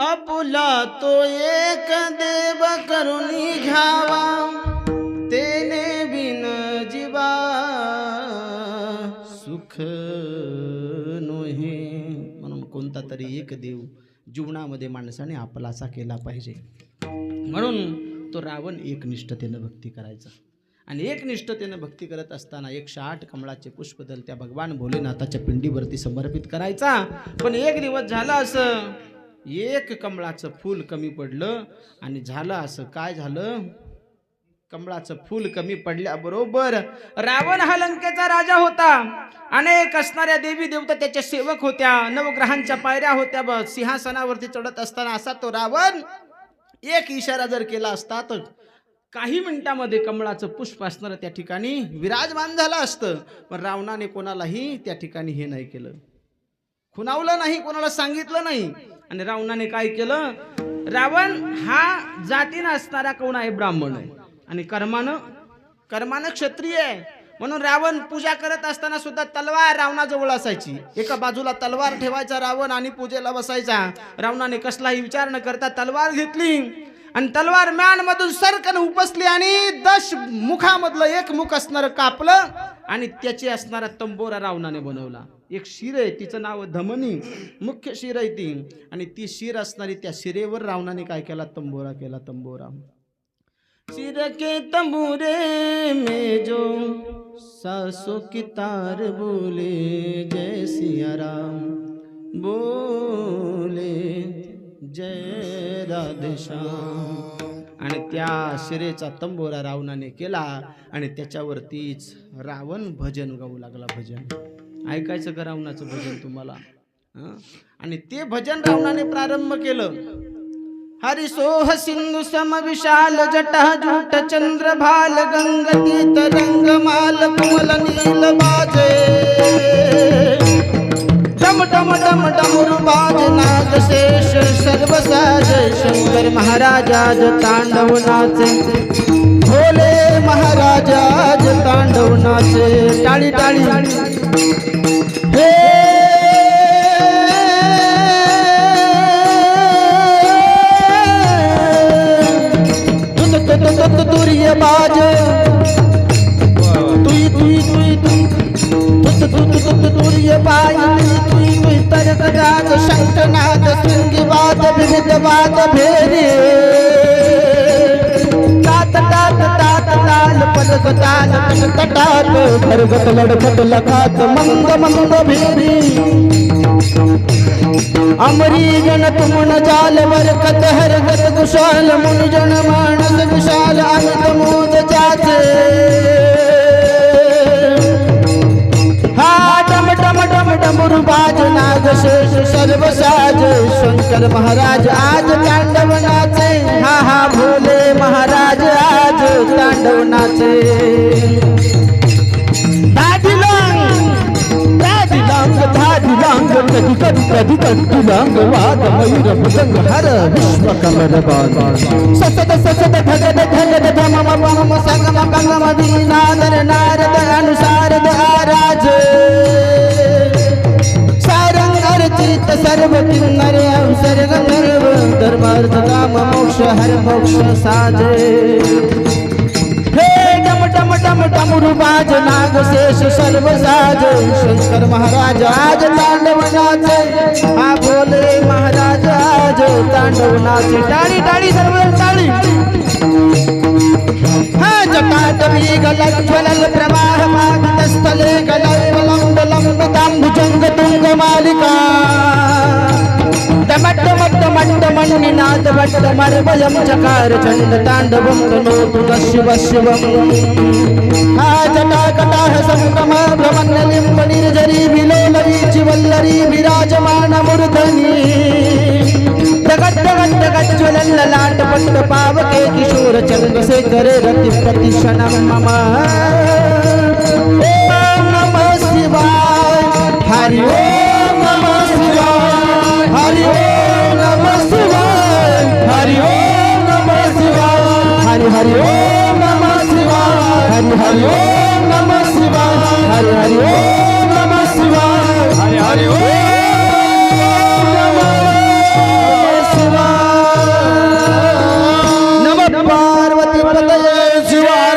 [SPEAKER 1] आपुला तो एक देव करुणी घ्यावा. तेने बिन जीवा सुख नोहे. म्हणून कोणता तरी एक देव जीवनामध्ये माणसाने आपलासा केला पाहिजे. म्हणून तो रावण एकनिष्ठतेनं भक्ती करायचा. आणि एक निष्ठतेनं भक्ती करत असताना 108 कमळाचे पुष्पदल त्या भगवान भोलेनाथाच्या पिंडीवरती समर्पित करायचा. पण एक दिवस झालं असं, एक कमळाचं फूल कमी पडलं आणि झालं असं, काय झालं, कमळाचं फूल कमी पडल्याबरोबर रावण हा लंकेचा राजा होता. अनेक असणाऱ्या देवी देवता त्याच्या सेवक होत्या, नवग्रहांच्या पायऱ्या होत्या, सिंहासनावरती चढत असताना असा तो रावण एक इशारा जर केला असता तर काही मिनिटांमध्ये कमळाचं पुष्प असणारं त्या ठिकाणी विराजमान झालं असतं. पण रावणाने कोणालाही त्या ठिकाणी हे नाही केलं, खुणावलं नाही, कोणाला सांगितलं नाही. आणि रावणाने काय केलं, रावण हा जातीनं असणारा कोण आहे, ब्राह्मण आहे आणि कर्मानं क्षत्रिय आहे. म्हणून रावण पूजा करत असताना सुद्धा तलवार रावणाजवळ असायची. एका बाजूला तलवार ठेवायचा रावण आणि पूजेला बसायचा. रावणाने कसलाही विचार न करता तलवार घेतली आणि तलवार म्यानमधून सरकन उपसली आणि 10 मुखामधलं एक मुख असणारं कापलं आणि त्याची असणारा तंबोरा रावणाने बनवला. एक शिर आहे, तिचं नाव धमनी, मुख्य शिर आहे ती. आणि ती शिर असणारी त्या शिरेवर रावणाने काय केला, तंबोरा केला. तंबोरा सिर के तंबूरे में जो सासों की तार बोले, जय सिया राम बोले, जय राधे श्याम. आणि त्या शिरेचा तंबोरा रावणाने केला आणि त्याच्यावरतीच रावण भजन गाऊ लागला. भजन ऐकायचं का रावणाचं भजन तुम्हाला? आणि ते भजन रावणाने प्रारंभ केलं. हरिसोह सिंधु सम विशाल जटा जूट चंद्र भाल गंगती तरंग माल कुमल नील बाजे, डम डम डम डमरु बाज नाग शेष सर्व साज, शंकर महाराज तांडव नाचे, भोले महाराज तांडव नाचे. टाळी टाळी हे तुरिय बाज, तुई तुई तुई तुरिय बाज, तुई तुई तरक राज शंखनाद शृंगिवाद विविधवाद भेरे, तात तात तात ताल पदक ताल तटात भरगत लडखट लखात मंद मंद भेरी, अमरी जन तुमन जाल बरकत हरगत कुशाल, मुन जन मानस विशाल अमित मोद जाचे. हा डम डम डम डमरु बाज नाग शेष सर्व साज, शंकर महाराज आज तांडव नाचे. हा हा भोले महाराज आज तांडव नाचे. धाडिलांग कधी कधी कधी कंटिलांग वाद मयूर मृदंग हर विश्व कमर बाल, ससद ससद धगद धगद धमम पमम संगम कंगम दीनादर नारद अनुसारद आराज, सारंग अर्चित सर्व किन्नर अवसर गंधर्व, धर्मार्थ काम मोक्ष हर मोक्ष साजे. डम डम डमरु बाज नाग शेष सर्व साज, शंकर महाराज आज तांडव नाचे. हा भोले महाराज आज तांडव नाचे. टाळी टाळी सर्व टाळी. हा जटाटवी गलत ज्वलल प्रवाह मागतस्थले गलव लंब लंब तांबुजंग तुंग मालिका, डमट मट्ट मट्ट मण्डिनाद वट्ट मर्वयं चकार चंड तांडवं तनोतु शिव शिवम्. हा जटा कटाह संगम भ्रमण्यलिम्ब निर्झरी विलोलरी चिवल्लरी विराजमान मूर्धनि, जगत जगत जगत ज्वलन ललाट पट्ट पावके किशोर चंग से करे रति प्रतिशनम मम. ओम नमः शिवाय, हरि ओम नमः शिवाय, हरि ओम नमः शिवाय, हरि ओम नमः शिवाय, हरि हरि ओम नमः शिवाय, हरि हरि ओम नमः शिवाय, हरि हरि ओम नमः शिवाय, हरि हरि ओम नमः शिवाय. नमः पार्वती पतये शिवाय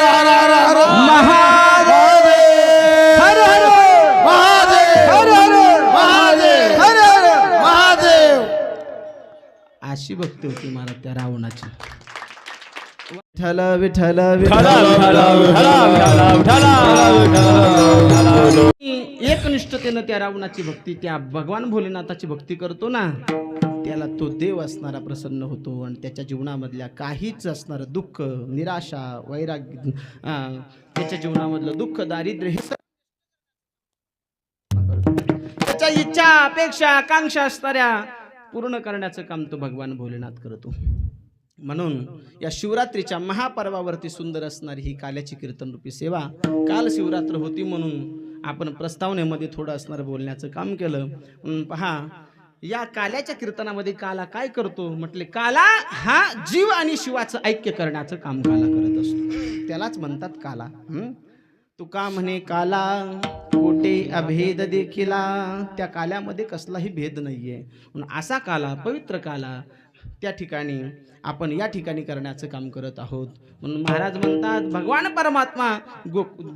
[SPEAKER 1] महादेव, हर हर महादेव, हर हर महादेव, हर हर महादेव. अशी भक्ती होती मला त्या रावणाची. विठ्ठल
[SPEAKER 2] विठ्ठला विठ्ठला विठ्ठला विठ्ठला विठ्ठला विठ्ठला.
[SPEAKER 1] एकनिष्ठतेनं त्या रावणाची भक्ती, त्या भगवान भोलेनाथाची भक्ती करतो ना, त्याला तो देव असणारा प्रसन्न होतो आणि त्याच्या जीवनामधल्या काहीच असणारं दुःख, निराशा, वैराग्य, त्याच्या जीवनामधलं दुःख, दारिद्र्य हे त्याच्या इच्छा, अपेक्षा, आकांक्षा असणाऱ्या पूर्ण करण्याचं काम तो भगवान भोलेनाथ करतो. म्हणून या शिवरात्रीच्या महापर्वावरती सुंदर असणारी ही काल्याची कीर्तन रूपी सेवा, काल शिवरात्र होती म्हणून आपण प्रस्तावनेमध्ये थोडं असणार बोलण्याचं काम केलं. म्हणून पहा, या काल्याच्या कीर्तनामध्ये काला काय करतो म्हटले, काला हा जीव आणि शिवाचं ऐक्य करण्याचं काम काला करत असतो, त्यालाच म्हणतात काला. तुका म्हणे काला कोटे अभेद देखिला, त्या काल्यामध्ये कसलाही भेद नाहीये. म्हणून असा काला, पवित्र काला त्या ठिकाणी आपण या ठिकाणी करण्याचं काम करत आहोत. म्हणून महाराज म्हणतात, भगवान परमात्मा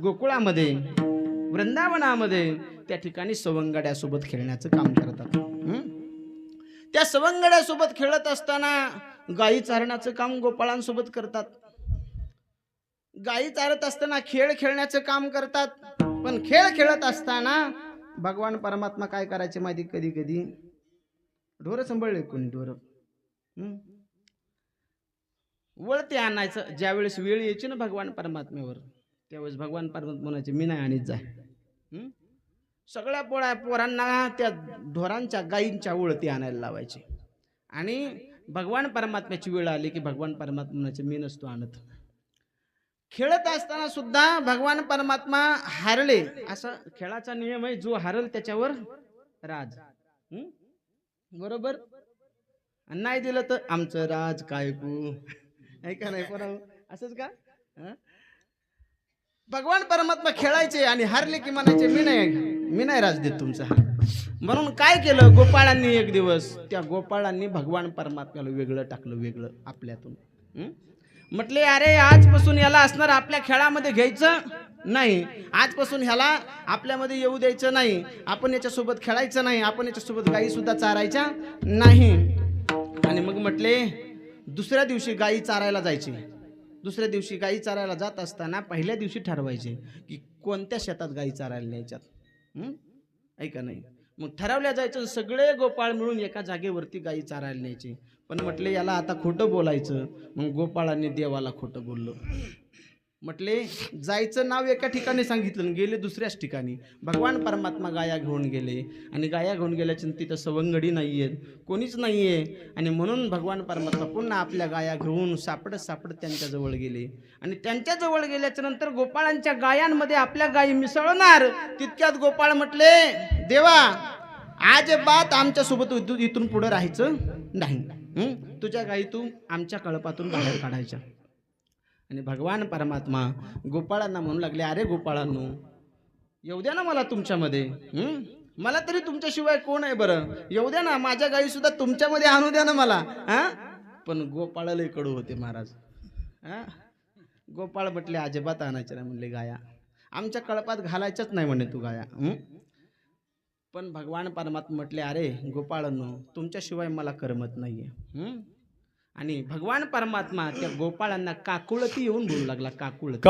[SPEAKER 1] गोकुळामध्ये, वृंदावनामध्ये त्या ठिकाणी सवंगड्यासोबत खेळण्याचं काम करतात. त्या सवंगड्यासोबत खेळत असताना गायी चारण्याचं काम गोपाळांसोबत करतात. गायी चारत असताना खेळ खेळण्याचं काम करतात. पण खेळ खेळत असताना भगवान परमात्मा काय करायचे माहिती, कधी कधी ढोरं सांभाळले कोणी ढोरं, वळते आणायचं. ज्यावेळेस वेळ यायची ना भगवान परमात्म्यावर, त्यावेळेस भगवान परमात्मा म्हणायचे, मी नाही आणीत जाय. सगळ्या पोरांना त्या ढोरांच्या, गायींच्या वळती आणायला लावायचे. आणि भगवान परमात्म्याची वेळ आली की भगवान परमात्मा म्हणायचे, मी नसतो आणत. खेळत असताना सुद्धा भगवान परमात्मा हारले, असा खेळाचा नियम आहे, जो हारल त्याच्यावर राज. बरोबर, नाही दिलं तर आमचं राज काय कू, ऐका नाही पोराव, असंच का. भगवान परमात्मा खेळायचे आणि हारले की म्हणायचे, मी नाही राज देत तुमचा. म्हणून काय केलं गोपाळांनी, एक दिवस त्या गोपाळांनी भगवान परमात्म्याला वेगळं टाकलं, वेगळं आपल्यातून. म्हटले, अरे आजपासून याला असणार आपल्या खेळामध्ये घ्यायचं नाही, आजपासून ह्याला आपल्यामध्ये येऊ द्यायचं नाही, आपण याच्यासोबत खेळायचं नाही, आपण याच्यासोबत गायी सुद्धा चारायच्या नाही. आणि मग म्हटले, दुसऱ्या दिवशी गायी चारायला जायची. दुसऱ्या दिवशी गायी चारायला जात असताना पहिल्या दिवशी ठरवायचे की कोणत्या शेतात गायी चारायला न्यायच्यात. ऐका नाही, मग ठरवल्या जायचं, सगळे गोपाळ मिळून एका जागेवरती गायी चारायला न्यायचे. पण म्हटले याला आता खोटं बोलायचं. मग गोपाळांनी देवाला खोटं बोललं. म्हटले जायचं नाव एका ठिकाणी सांगितलं, गेले दुसऱ्याच ठिकाणी. भगवान परमात्मा गाया घेऊन गेले आणि गाया घेऊन गेल्याच्या तिथं सवंगडी नाही आहेत, कोणीच नाही आहे. आणि म्हणून भगवान परमात्मा पुन्हा आपल्या गाया घेऊन सापडत त्यांच्याजवळ गेले. आणि त्यांच्याजवळ गेल्याच्या नंतर गोपाळांच्या गायांमध्ये आपल्या गायी मिसळणार. तितक्यात गोपाळ म्हटले, देवा आज बात आमच्यासोबत इथून पुढे राहायचं नाही, तुझ्या गायी तू आमच्या कळपातून बाहेर काढायच्या. आणि भगवान परमात्मा गोपाळांना म्हणू लागले, अरे गोपाळांनो, येऊ द्या ना मला तुमच्यामध्ये, मला तरी तुमच्याशिवाय कोण आहे बरं, येऊ द्या ना, माझ्या गायी सुद्धा तुमच्यामध्ये आणू द्या ना मला. पण गोपाळाला कडू होते महाराज. गोपाळ म्हटले, अजिबात आणायचे नाही म्हणले गाया, आमच्या कळपात घालायच्याच नाही म्हणे तू गाया. पण भगवान परमात्मा म्हटले, अरे गोपाळांनो, तुमच्याशिवाय मला करमत नाहीये. आणि भगवान परमात्मा त्या गोपाळांना काकुळती येऊन बोलू लागला, काकुळती.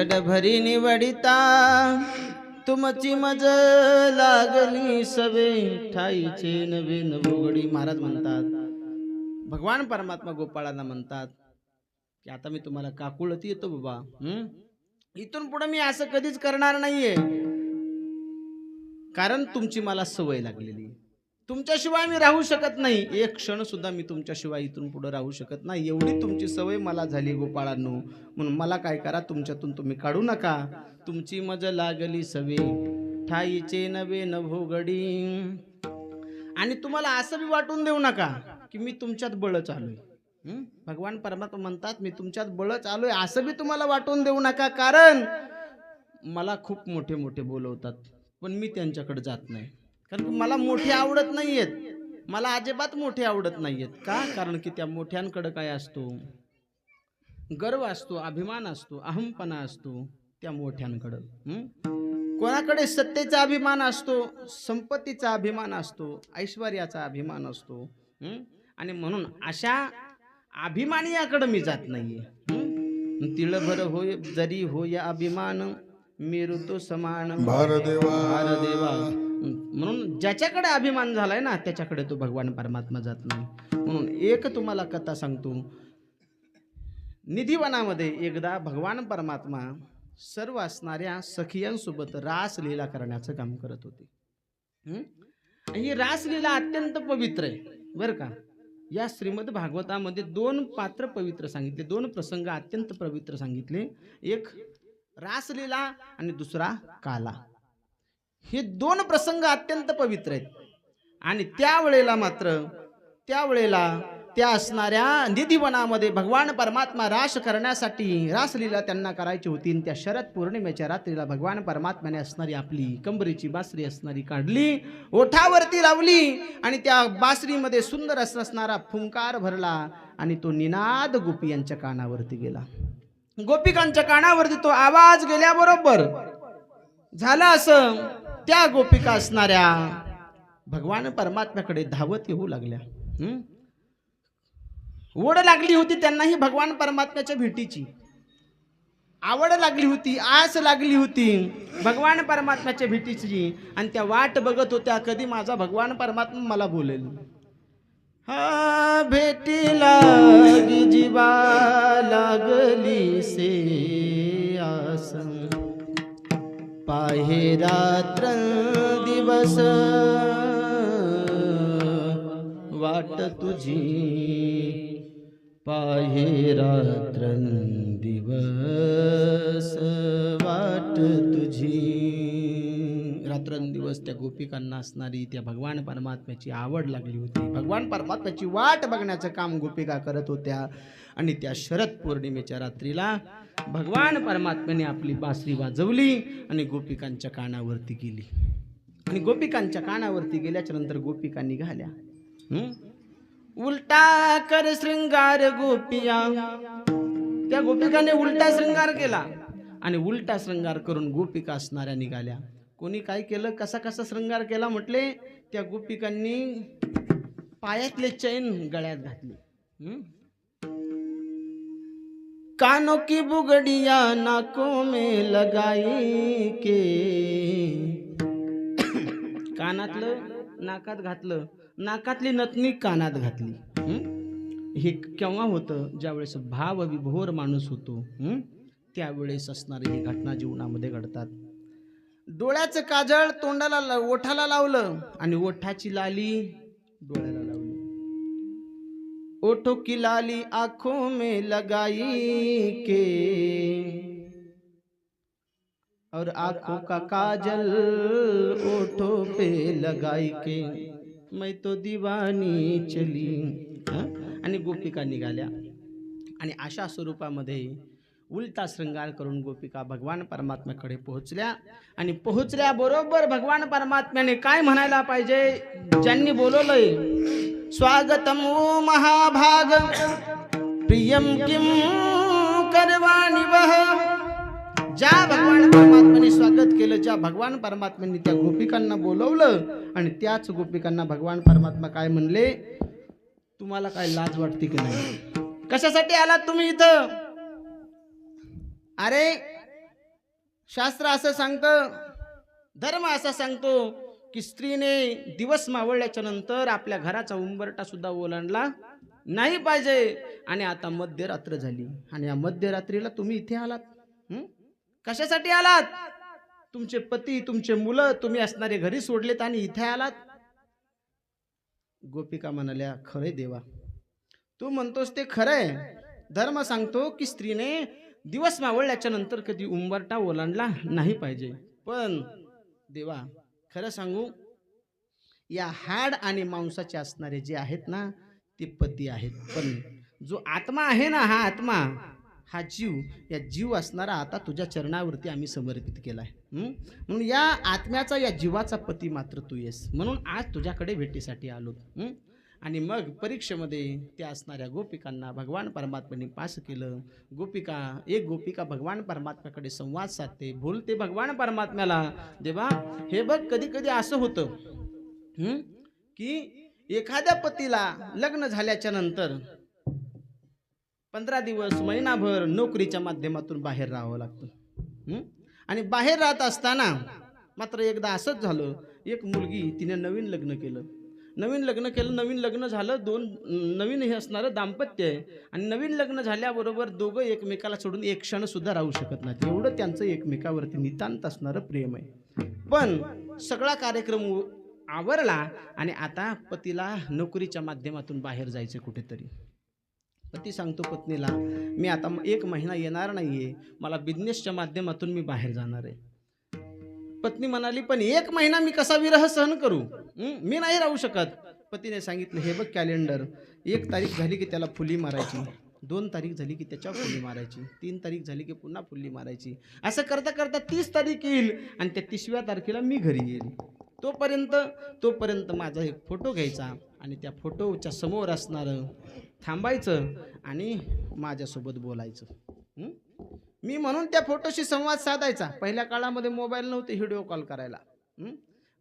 [SPEAKER 1] जग भरी निवडिता तुमची मज लागली सवे ठाईचे नवीन भोगडी. महाराज म्हणतात, भगवान परमात्मा गोपाळांना म्हणतात की आता मी तुम्हाला काकुळती येतो बाबा, इथून पुढे मी असं कधीच करणार नाहीये, कारण तुमची मला सवय लागलेली. तुमच्याशिवाय मी राहू शकत नाही, एक क्षण सुद्धा मी तुमच्याशिवाय इथून पुढे राहू शकत नाही. एवढी तुमची सवय मला झाली गोपाळांनो. म्हणून मला काय करा, तुमच्यातून तुम्ही काढू नका. तुमची मज लागली सवे ठाईचे नवे नभोगडी. आणि तुम्हाला असं बी वाटून देऊ नका की मी तुमच्यात बळच आलोय. भगवान परमात्मा म्हणतात मी तुमच्यात बळच आलोय असं बी तुम्हाला वाटून देऊ नका. कारण मला खूप मोठे मोठे बोलवतात पण मी त्यांच्याकडे जात नाही, कारण की मला मोठे आवडत नाहीयेत. मला अजिबात मोठे आवडत नाहीयेत. का? कारण की त्या मोठ्यांकडे काय असतो, गर्व असतो, अभिमान असतो, अहमपणा असतो त्या मोठ्यांकडं. कोणाकडे सत्तेचा अभिमान असतो, संपत्तीचा अभिमान असतो, ऐश्वर्याचा अभिमान असतो. आणि म्हणून अशा अभिमानियाकडे मी जात नाहीये. तिळभर होय जरी होय अभिमान मेरू तो समान भारदेवा. म्हणून ज्याच्याकडे अभिमान झालाय ना त्याच्याकडे तो भगवान परमात्मा जात नाही. म्हणून एक तुम्हाला कथा सांगतो. निधिवनामध्ये एकदा भगवान परमात्मा सर्व असणाऱ्या सखियांसोबत रासलीला करण्याचं काम करत होते. ही रासलीला अत्यंत पवित्र आहे बर का. या श्रीमद भागवतामध्ये दोन पात्र पवित्र सांगितले, दोन प्रसंग अत्यंत पवित्र सांगितले. एक रासलीला आणि दुसरा काला. हे दोन प्रसंग अत्यंत पवित्र आहेत. आणि त्यावेळेला त्या असणाऱ्या निधिवनामध्ये भगवान परमात्मा रास करण्यासाठी रासलीला त्यांना करायची होती. त्या शरद पौर्णिमेच्या रात्रीला भगवान परमात्म्याने असणारी आपली कंबरीची बासरी असणारी काढली, ओठावरती लावली आणि त्या बासरीमध्ये सुंदर असणारा फुंकार भरला आणि तो निनाद गोपी यांच्या कानावरती गेला. गोपिकांच्या कानावरती तो आवाज गेल्याबरोबर झालं असं, त्या गोपिका असणाऱ्या भगवान परमात्म्याकडे धावत येऊ लागल्या. ओढ लागली होती त्यांनाही भगवान परमात्म्याच्या भेटीची. आवड लागली होती, आस लागली होती भगवान परमात्म्याच्या भेटीची. आणि त्या वाट बघत होत्या कधी माझा भगवान परमात्मा मला बोलेल. हा भेटीला जीवा लागली से आस पाहे रात्र दिवस वाट तुझी पाहे रात्र दिवस वाट तुझी. रात्रंदिवस त्या गोपिकांना असणारी त्या भगवान परमात्म्याची आवड लागली होती. भगवान परमात्म्याची वाट बघण्याचं काम गोपिका करत होत्या. आणि त्या शरद पौर्णिमेच्या रात्रीला भगवान परमात्म्याने आपली बासरी वाजवली आणि गोपिकांच्या कानावरती गेली. आणि गोपिकांच्या कानावरती गेल्याच्या नंतर गोपिका निघाल्या. उलटा कर श्रृंगार गोपिया. त्या गोपिकाने उलटा श्रृंगार केला आणि उलटा श्रृंगार करून गोपिका असणाऱ्या निघाल्या. कोणी काय केलं, कसा कसा श्रृंगार केला म्हटले, त्या गोपिकांनी पायातले चैन गळ्यात घातले, कानों की बुगड़िया नाकों में लगाई के. कानातलं नाकात घातलं, नाकातली नथनी कानात घातली. हे केव्हा होतं, ज्यावेळेस भाव विभोर माणूस होतो त्यावेळेस असणारी ही घटना जीवनामध्ये घडतात. डोळ्याचं काजळ तोंडाला ओठाला लावलं आणि ओठाची लाली डोळ्याला लावली. ओठों की लाली आंखों में लगाई के और आंखों का काजल ओठों पे लगाई के मैं तो दीवानी चली. आणि गोपिका निघाल्या. आणि अशा स्वरूपामध्ये उलटा श्रृंगार करून गोपिका भगवान परमात्म्याकडे पोहोचल्या. आणि पोहोचल्या बरोबर भगवान परमात्म्याने काय म्हणायला पाहिजे, ज्यांनी बोलवलंय, स्वागतम ओ महाभाग प्रियम किम करवाणी वह. ज्या भगवान परमात्म्याने स्वागत केलं, ज्या भगवान परमात्म्याने त्या गोपिकांना बोलवलं आणि त्याच गोपिकांना भगवान परमात्मा काय म्हणले, तुम्हाला काय लाज वाटते की नाही, कशासाठी आलात तुम्ही इथं. अरे शास्त्र असं सांगतं, धर्म असा सांगतो की स्त्रीने दिवस मावळल्याच्या नंतर आपल्या घराचा उंबरटा सुद्धा ओलांडला नाही पाहिजे. आणि आता मध्यरात्र झाली आणि या मध्यरात्रीला तुम्ही इथे आलात. कशासाठी आलात? तुमचे पती, तुमचे मुलं, तुम्ही असणारे घरी सोडलेत आणि इथे आलात. गोपिका म्हणाल्या, खरे देवा, तू म्हणतोस ते खरंय. धर्म सांगतो की स्त्रीने दिवस मावळल्याच्या नंतर कधी उंबरटा ओलांडला नाही पाहिजे. पण देवा, खरं सांगू, या हाड आणि मांसाचे असणारे जे आहेत ना, ते पती आहेत. पण जो आत्मा आहे ना, हा आत्मा, हा जीव, या जीव असणारा आता तुझ्या चरणावरती आम्ही समर्पित केलाय. म्हणून या आत्म्याचा, या जीवाचा पती मात्र तू येस. म्हणून आज तुझ्याकडे भेटीसाठी आलो. आणि मग परीक्षेमध्ये त्या असणाऱ्या गोपिकांना भगवान परमात्म्याने पास केलं. एक गोपिका भगवान परमात्म्याकडे संवाद साधते, बोलते भगवान परमात्म्याला, देवा हे बघ, कधी कधी असं होतं की एखाद्या पतीला लग्न झाल्याच्या नंतर 15 दिवस, महिनाभर नोकरीच्या माध्यमातून बाहेर राहावं लागतं. आणि बाहेर राहत असताना मात्र एकदा असंच झालं, एक मुलगी, तिने नवीन लग्न केलं, नवीन लग्न झालं, नवीन हे असणारं दाम्पत्य आहे. आणि नवीन लग्न झाल्याबरोबर दोघं एकमेकाला सोडून एक क्षण सुद्धा राहू शकत नाहीत. एवढं त्यांचं एकमेकावरती नितांत असणारं प्रेम आहे. पण सगळा कार्यक्रम आवरला आणि आता पतीला नोकरीच्या माध्यमातून बाहेर जायचं कुठेतरी. पती सांगतो पत्नीला, मी आता 1 महिना येणार नाहीये, मला बिझनेसच्या माध्यमातून मी बाहेर जाणार आहे. पत्नी म्हणाली, पण 1 महिना मी कसा विरह सहन करू, मी नाही राहू शकत. पतीने सांगितलं, हे बघ कॅलेंडर, 1 तारीख झाली की त्याला फुली मारायची, 2 तारीख झाली की त्याच्यावर फुली मारायची, 3 तारीख झाली की पुन्हा फुली मारायची. असं करता करता 30 तारीख येईल आणि त्या 30व्या तारखेला मी घरी येईल. तोपर्यंत माझा एक फोटो घ्यायचा आणि त्या फोटोच्या समोर असणारं थांबायचं आणि माझ्यासोबत बोलायचं. मी म्हणून त्या फोटोशी संवाद साधायचा. पहिल्या काळामध्ये मोबाईल नव्हते व्हिडिओ कॉल करायला,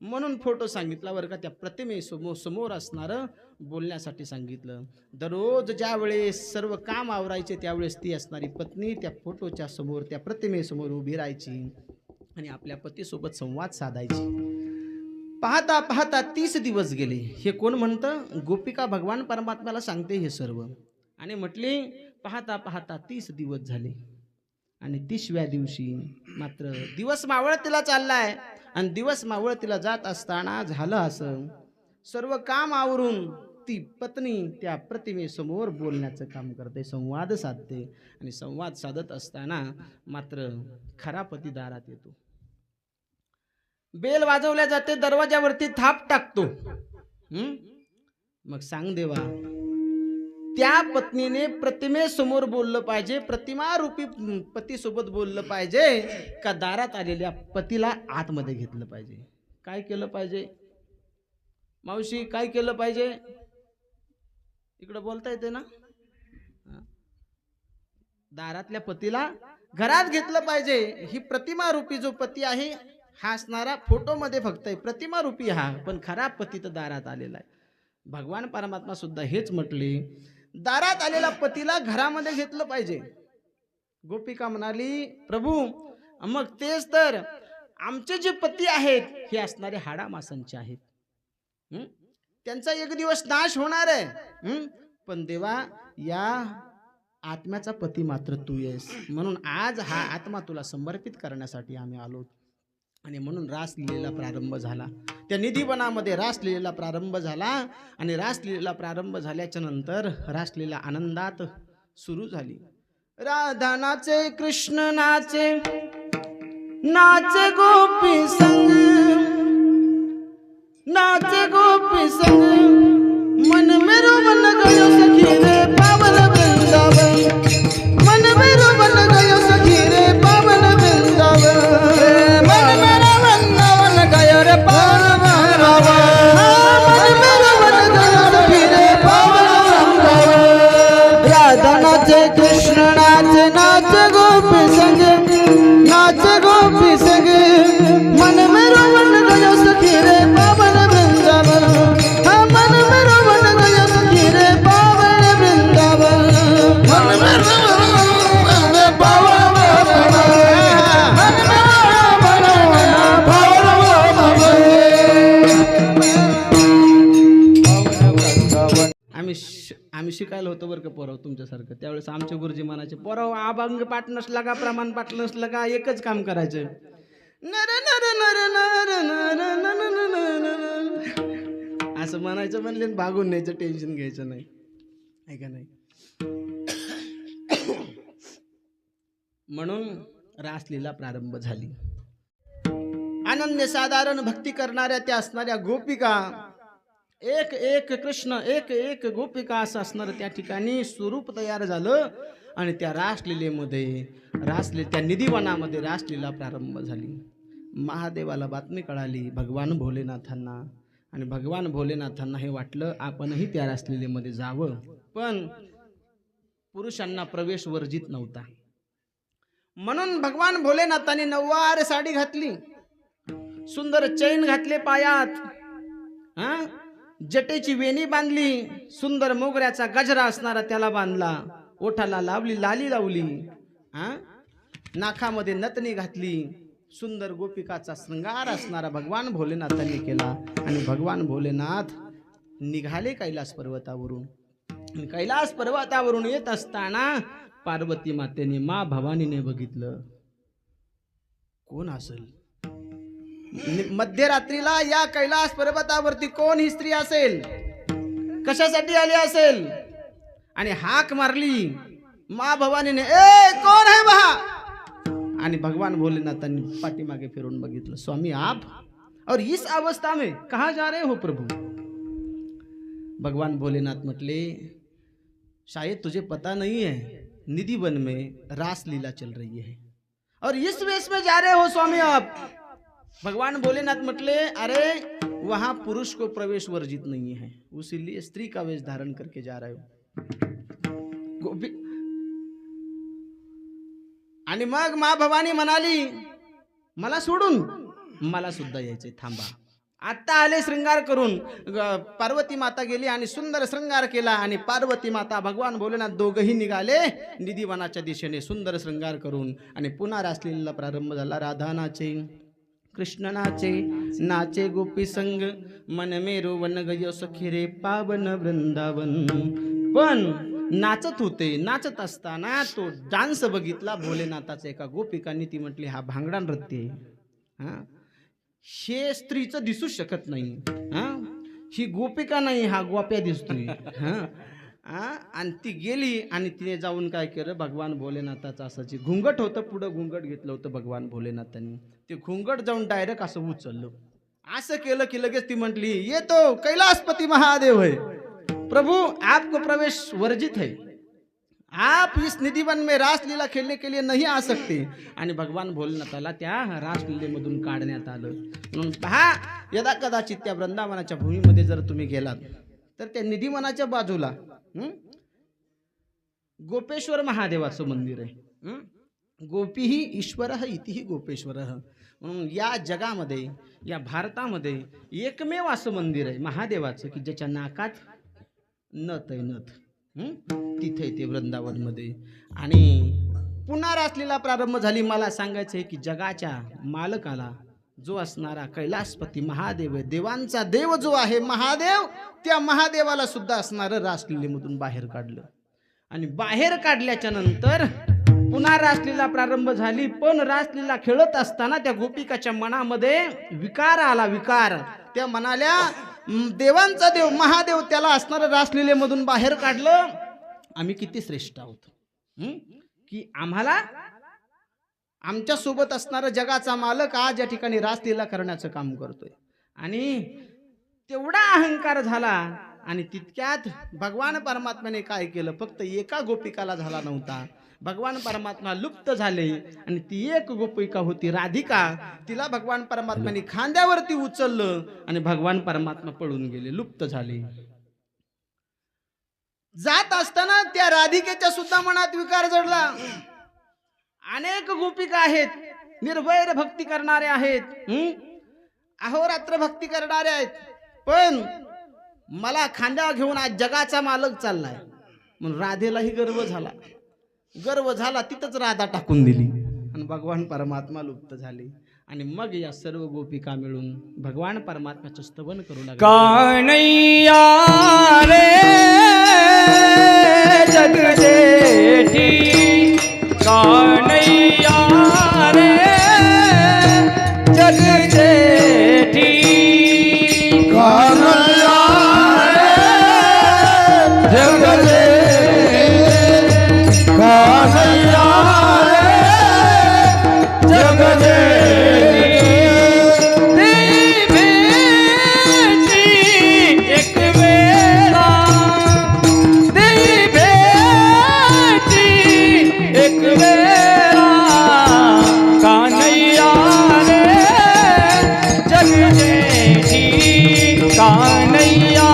[SPEAKER 1] म्हणून फोटो सांगितला बरं का. त्या प्रतिमे समोर असणारं बोलण्यासाठी सांगितलं. दररोज ज्या वेळेस सर्व काम आवरायचे त्यावेळेस ती असणारी पत्नी त्या फोटोच्या समोर, त्या प्रतिमेसमोर उभी राहायची आणि आपल्या पतीसोबत संवाद साधायची. पाहता पाहता 30 दिवस गेले. हे कोण म्हणतं? गोपिका भगवान परमात्म्याला सांगते हे सर्व. आणि म्हटली, पाहता पाहता 30 दिवस झाले आणि 30व्या दिवशी मात्र दिवस मावळतीला चाललाय. आणि दिवस मावळतीला जात असताना झालं असं, सर्व काम आवरून ती पत्नी त्या प्रतिमेसमोर बोलण्याचं काम करते, संवाद साधते. आणि संवाद साधत असताना मात्र खरा पती दारात येतो. बेल वाजवल्या जाते, दरवाजावरती थाप टाकतो. मग सांग देवा, त्या पत्नीने प्रतिमेसमोर बोललं पाहिजे, प्रतिमा रूपी पतीसोबत बोललं पाहिजे, का दारात आलेल्या पतीला आतमध्ये घेतलं पाहिजे? काय केलं पाहिजे मावशी? काय केलं पाहिजे? इकडं बोलता येते ना? दारातल्या पतीला घरात घेतलं पाहिजे. ही प्रतिमा रूपी जो पती आहे हा असणारा फोटोमध्ये फक्त आहे, प्रतिमा रूपी हा, पण खरा पती तर दारात आलेला आहे. भगवान परमात्मा सुद्धा हेच म्हटले, दारात आलेला पतीला घरामध्ये घेतलं पाहिजे. गोपिका म्हणाली, प्रभू मग तेच तर, आमचे जे पती आहेत हे असणारे हाडामासांचे आहेत, त्यांचा एक दिवस नाश होणार आहे. पण देवा, या आत्म्याचा पती मात्र तू आहेस. म्हणून आज हा आत्मा तुला समर्पित करण्यासाठी आम्ही आलो. आणि म्हणून रासलीलेला प्रारंभ झाला. त्या निधीवनामध्ये रासलीलेला प्रारंभ झाला. आणि रासलीलेला प्रारंभ झाल्याच्या नंतर रासलीला आनंदात सुरू झाली. राधा नाचे, कृष्ण नाचे, नाचे गोपी संग, नाचे गोपी संग, मन में रोवन गयो सखी रे पावन वृंदावन, मन में रोवन गयो सखी रे पावन वृंदावन, मन में रोवन गयो रे पावन वृंदावन, मन में रोवन गयो सखी रे पावन वृंदावन. राधा नाचे, कृष्ण नाचे, नाचे गोपी संग, नाचे गोपी संग, मन में रोवन गयो सखी रे पावन वृंदावन, मन में रोवन गयो सखी रे पावन आम्ही शिकायला होतो बरं का पोराव तुमच्यासारखं. त्यावेळेस आमचे गुरुजी म्हणायचे, पोराव अभंग पाठ नसला का प्रमाण पाठ नसलं का एकच काम करायचं, नर नर नर नर नर नर नर नर असं म्हणायचं. म्हणले भागून न्यायचं, टेन्शन घ्यायचं नाही, आहे का नाही. म्हणून रासलीला प्रारंभ झाली. अनन्य साधारण भक्ती करणाऱ्या त्या असणाऱ्या गोपिका, एक एक कृष्ण एक एक गोपिका असं असणार त्या ठिकाणी स्वरूप तयार झालं. आणि त्या रासलीलेमध्ये त्या निधिवनामध्ये रासलीला प्रारंभ झाली. महादेवाला बातमी कळाली भगवान भोलेनाथांना. आणि भगवान भोलेनाथांना हे वाटलं आपणही त्या रासलीलेमध्ये जावं, पण पुरुषांना प्रवेश वर्जित नव्हता. म्हणून भगवान भोलेनाथांनी नऊवार साडी घातली, सुंदर चैन घातले पायात, जटेची वेणी बांधली, सुंदर मोगऱ्याचा गजरा असणारा त्याला बांधला, ओठाला लावली लाली लावली, नाकामध्ये नथनी घातली, सुंदर गोपिकाचा श्रृंगार असणारा भगवान भोलेनाथांनी केला. आणि भगवान भोलेनाथ निघाले कैलास पर्वतावरून. कैलास पर्वतावरून येत असताना पार्वती मातेने, मा भवानीने बघितलं. कोण असेल मध्यरात्रीला या कैलास पर्वतावरती? कोण ही स्त्री असेल? कशासाठी आली असेल? आणि हाक मारली मा भवानीने, ए कोण है वहां? आणि भगवान भोलेनाथांनी पाठीमागे फिरून बघितलं. स्वामी आप और इस अवस्था में कहां जा रहे हो प्रभु? भगवान भोलेनाथ म्हटले, शायद तुझे पता नहीं है, निधिवन में रासलीला चल रही है और इस वेश में जा रहे हो स्वामी आप. भगवान भोलेनाथ म्हटले, अरे वहां पुरुष को प्रवेश वर्जित नहीं है, उसीलिए स्त्री का वेश धारण करके जा रहे हो. आणि मग माँ भवानी म्हणाली, मला सोडून मला सुद्धा यायचंय, थांबा. आता आले श्रृंगार करून. पार्वती माता गेली आणि सुंदर श्रृंगार केला. आणि पार्वती माता भगवान भोलेनाथ दोघही निघाले निधिवनाच्या दिशेने सुंदर श्रृंगार करून. आणि पुन्हा रासलीला प्रारंभ झाला. राधा नाचे, कृष्ण नाचे, नाचे गोपी संग, मन मेरो वन गयो सखी रे पावन वृंदावन. पण नाचत होते. नाचत असताना तो डान्स बघितला भोलेनाथाचा एका गोपिकांनी. ती म्हटली, हा भांगडा नृत्य आहे, हे स्त्रीचं दिसू शकत नाही, ही गोपिका नाही, हा गोप्या दिसतोय. आणि ती गेली आणि तिने जाऊन काय केलं, भगवान भोलेनाथाचं असायची घुंगट होतं, पुढं घुंगट घेतलं होतं भगवान भोलेनाथांनी. ते घुंगट जाऊन डायरेक्ट असं उचललं. असं केलं की लगेच ती म्हटली, ये तो कैलाशपति महादेव है प्रभु, आपको प्रवेश वर्जित है, आप इस निधिवन में रासलीला खेलने के लिए नहीं आ सकते. आणि भगवान भोलेनाथाला त्या रासलीलेमधून काढण्यात आलं. म्हणून पहा, यदा कदाचित त्या वृंदावनाच्या भूमीमध्ये जर तुम्ही गेलात तर त्या निधिवनाच्या बाजूला गोपेश्वर महादेवाचं मंदिर आहे. गोपी ही ईश्वर इतिही गोपेश्वर. म्हणून या जगामध्ये, या भारतामध्ये एकमेव असं मंदिर आहे महादेवाचं की ज्याच्या नाकात नथ आहे, नथ. तिथे ते वृंदावन मध्ये. आणि पुन्हा रासलीला प्रारंभ झाली. मला सांगायचं आहे की जगाच्या मालकाला जो असणारा कैलाशपती महादेव आहे, देवांचा देव जो आहे महादेव, त्या महादेवाला सुद्धा असणारं रासलीलेमधून बाहेर काढलं. आणि बाहेर काढल्याच्या नंतर पुन्हा रासलीला प्रारंभ झाली. पण रासलीला खेळत असताना त्या गोपिकाच्या मनामध्ये विकार आला. विकार. त्या म्हणाल्या, देवांचा देव महादेव त्याला असणारं रासलीलेमधून बाहेर काढलं, आम्ही किती श्रेष्ठ आहोत की आम्हाला आमच्या सोबत असणारा जगाचा मालक आज या ठिकाणी रासलीला करण्याचं काम करतोय. आणि तेवढा अहंकार झाला. आणि तितक्यात भगवान परमात्म्याने काय केलं, फक्त एका गोपिकाला झाला नव्हता, भगवान परमात्मा लुप्त झाले. आणि ती एक गोपिका होती राधिका, तिला भगवान परमात्म्याने खांद्यावरती उचललं आणि भगवान परमात्मा पळून गेले, लुप्त झाले. जात असताना त्या राधिकेच्या सुद्धा मनात विकार जडला. अनेक गोपिका आहेत, निर्भय भक्ती करणारे आहेत, अहोरात्र भक्ती करणारे आहेत, पण मला खांद्यावर घेऊन आज जगाचा मालक चाललाय. म्हणून राधेलाही गर्व झाला. गर्व झाला, तिथंच राधा टाकून दिली आणि भगवान परमात्मा लुप्त झाले. आणि मग या सर्व गोपिका मिळून भगवान परमात्म्याचं स्तवन करू लागले.
[SPEAKER 2] कान्हैया रे जग जेठी कान्हैया रे जग जेठी
[SPEAKER 3] कान्हैया रे जग जेठी कान्हैया रे जग
[SPEAKER 2] कान्हैया रे जग जेठी
[SPEAKER 1] कान्हैया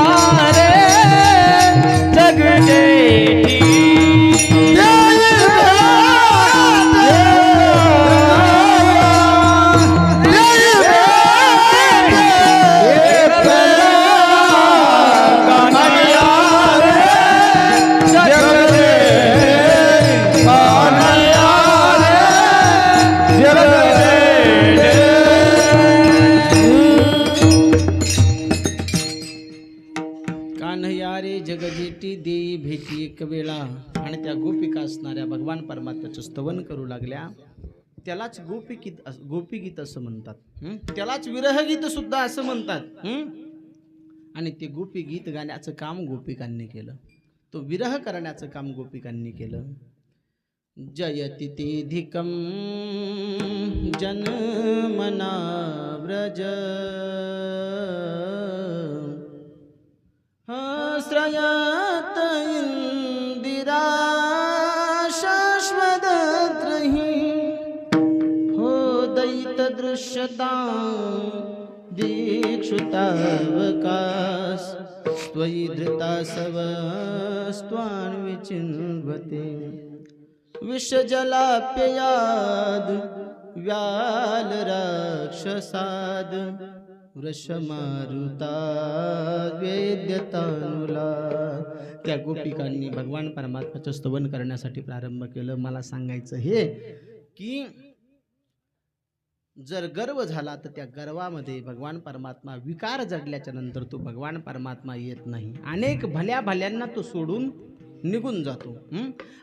[SPEAKER 1] रे जगजेटी देई भेटी एक वेळा. आणि त्या गोपिका असणाऱ्या भगवान परमात्म्याचं स्तवन करू लागल्या. त्यालाच गोपीगीत असं म्हणतात. त्यालाच विरहगीत सुद्धा असं म्हणतात. आणि ते गोपीगीत गाण्याचं काम गोपिकांनी केलं. तो विरह करण्याचं काम गोपिकांनी केलं. जयति तेधिकं जनमना व्रज श्रयत इंदिरा शाश्वतत्रहि हो दैत दृश्यता दीक्षुतावकाश त्वयि धृता सवस्त्वान् विचिन्वते विषजलाप्ययाद व्याल राक्षसाद वृषमारुता वेद्यतानुला. त्या गोपिकांनी भगवान परमात्म्याचं स्तवन करण्यासाठी प्रारंभ केलं. मला सांगायचं हे की जर गर्व झाला तर त्या गर्वामध्ये भगवान परमात्मा विकार जडल्याच्या नंतर तो भगवान परमात्मा येत नाही. अनेक भल्या भल्यांना तो सोडून निघून जातो.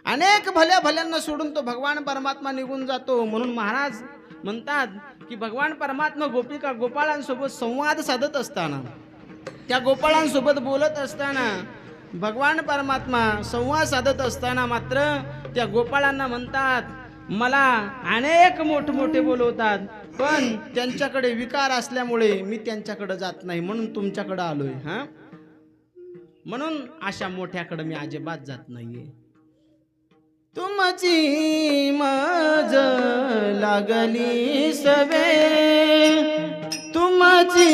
[SPEAKER 1] अनेक भल्या भल्यांना सोडून तो भगवान परमात्मा निघून जातो. म्हणून महाराज म्हणतात की भगवान परमात्मा गोपिका गोपाळांसोबत संवाद साधत असताना, त्या गोपाळांसोबत बोलत असताना, भगवान परमात्मा संवाद साधत असताना मात्र त्या गोपाळांना म्हणतात मला अनेक मोठमोठे बोलवतात पण त्यांच्याकडे विकार असल्यामुळे मी त्यांच्याकडे जात नाही, म्हणून तुमच्याकडे आलोय. म्हणून अशा मोठ्याकडे मी अजिबात जात नाहीये. तुमची मज लागली सवे, तुमची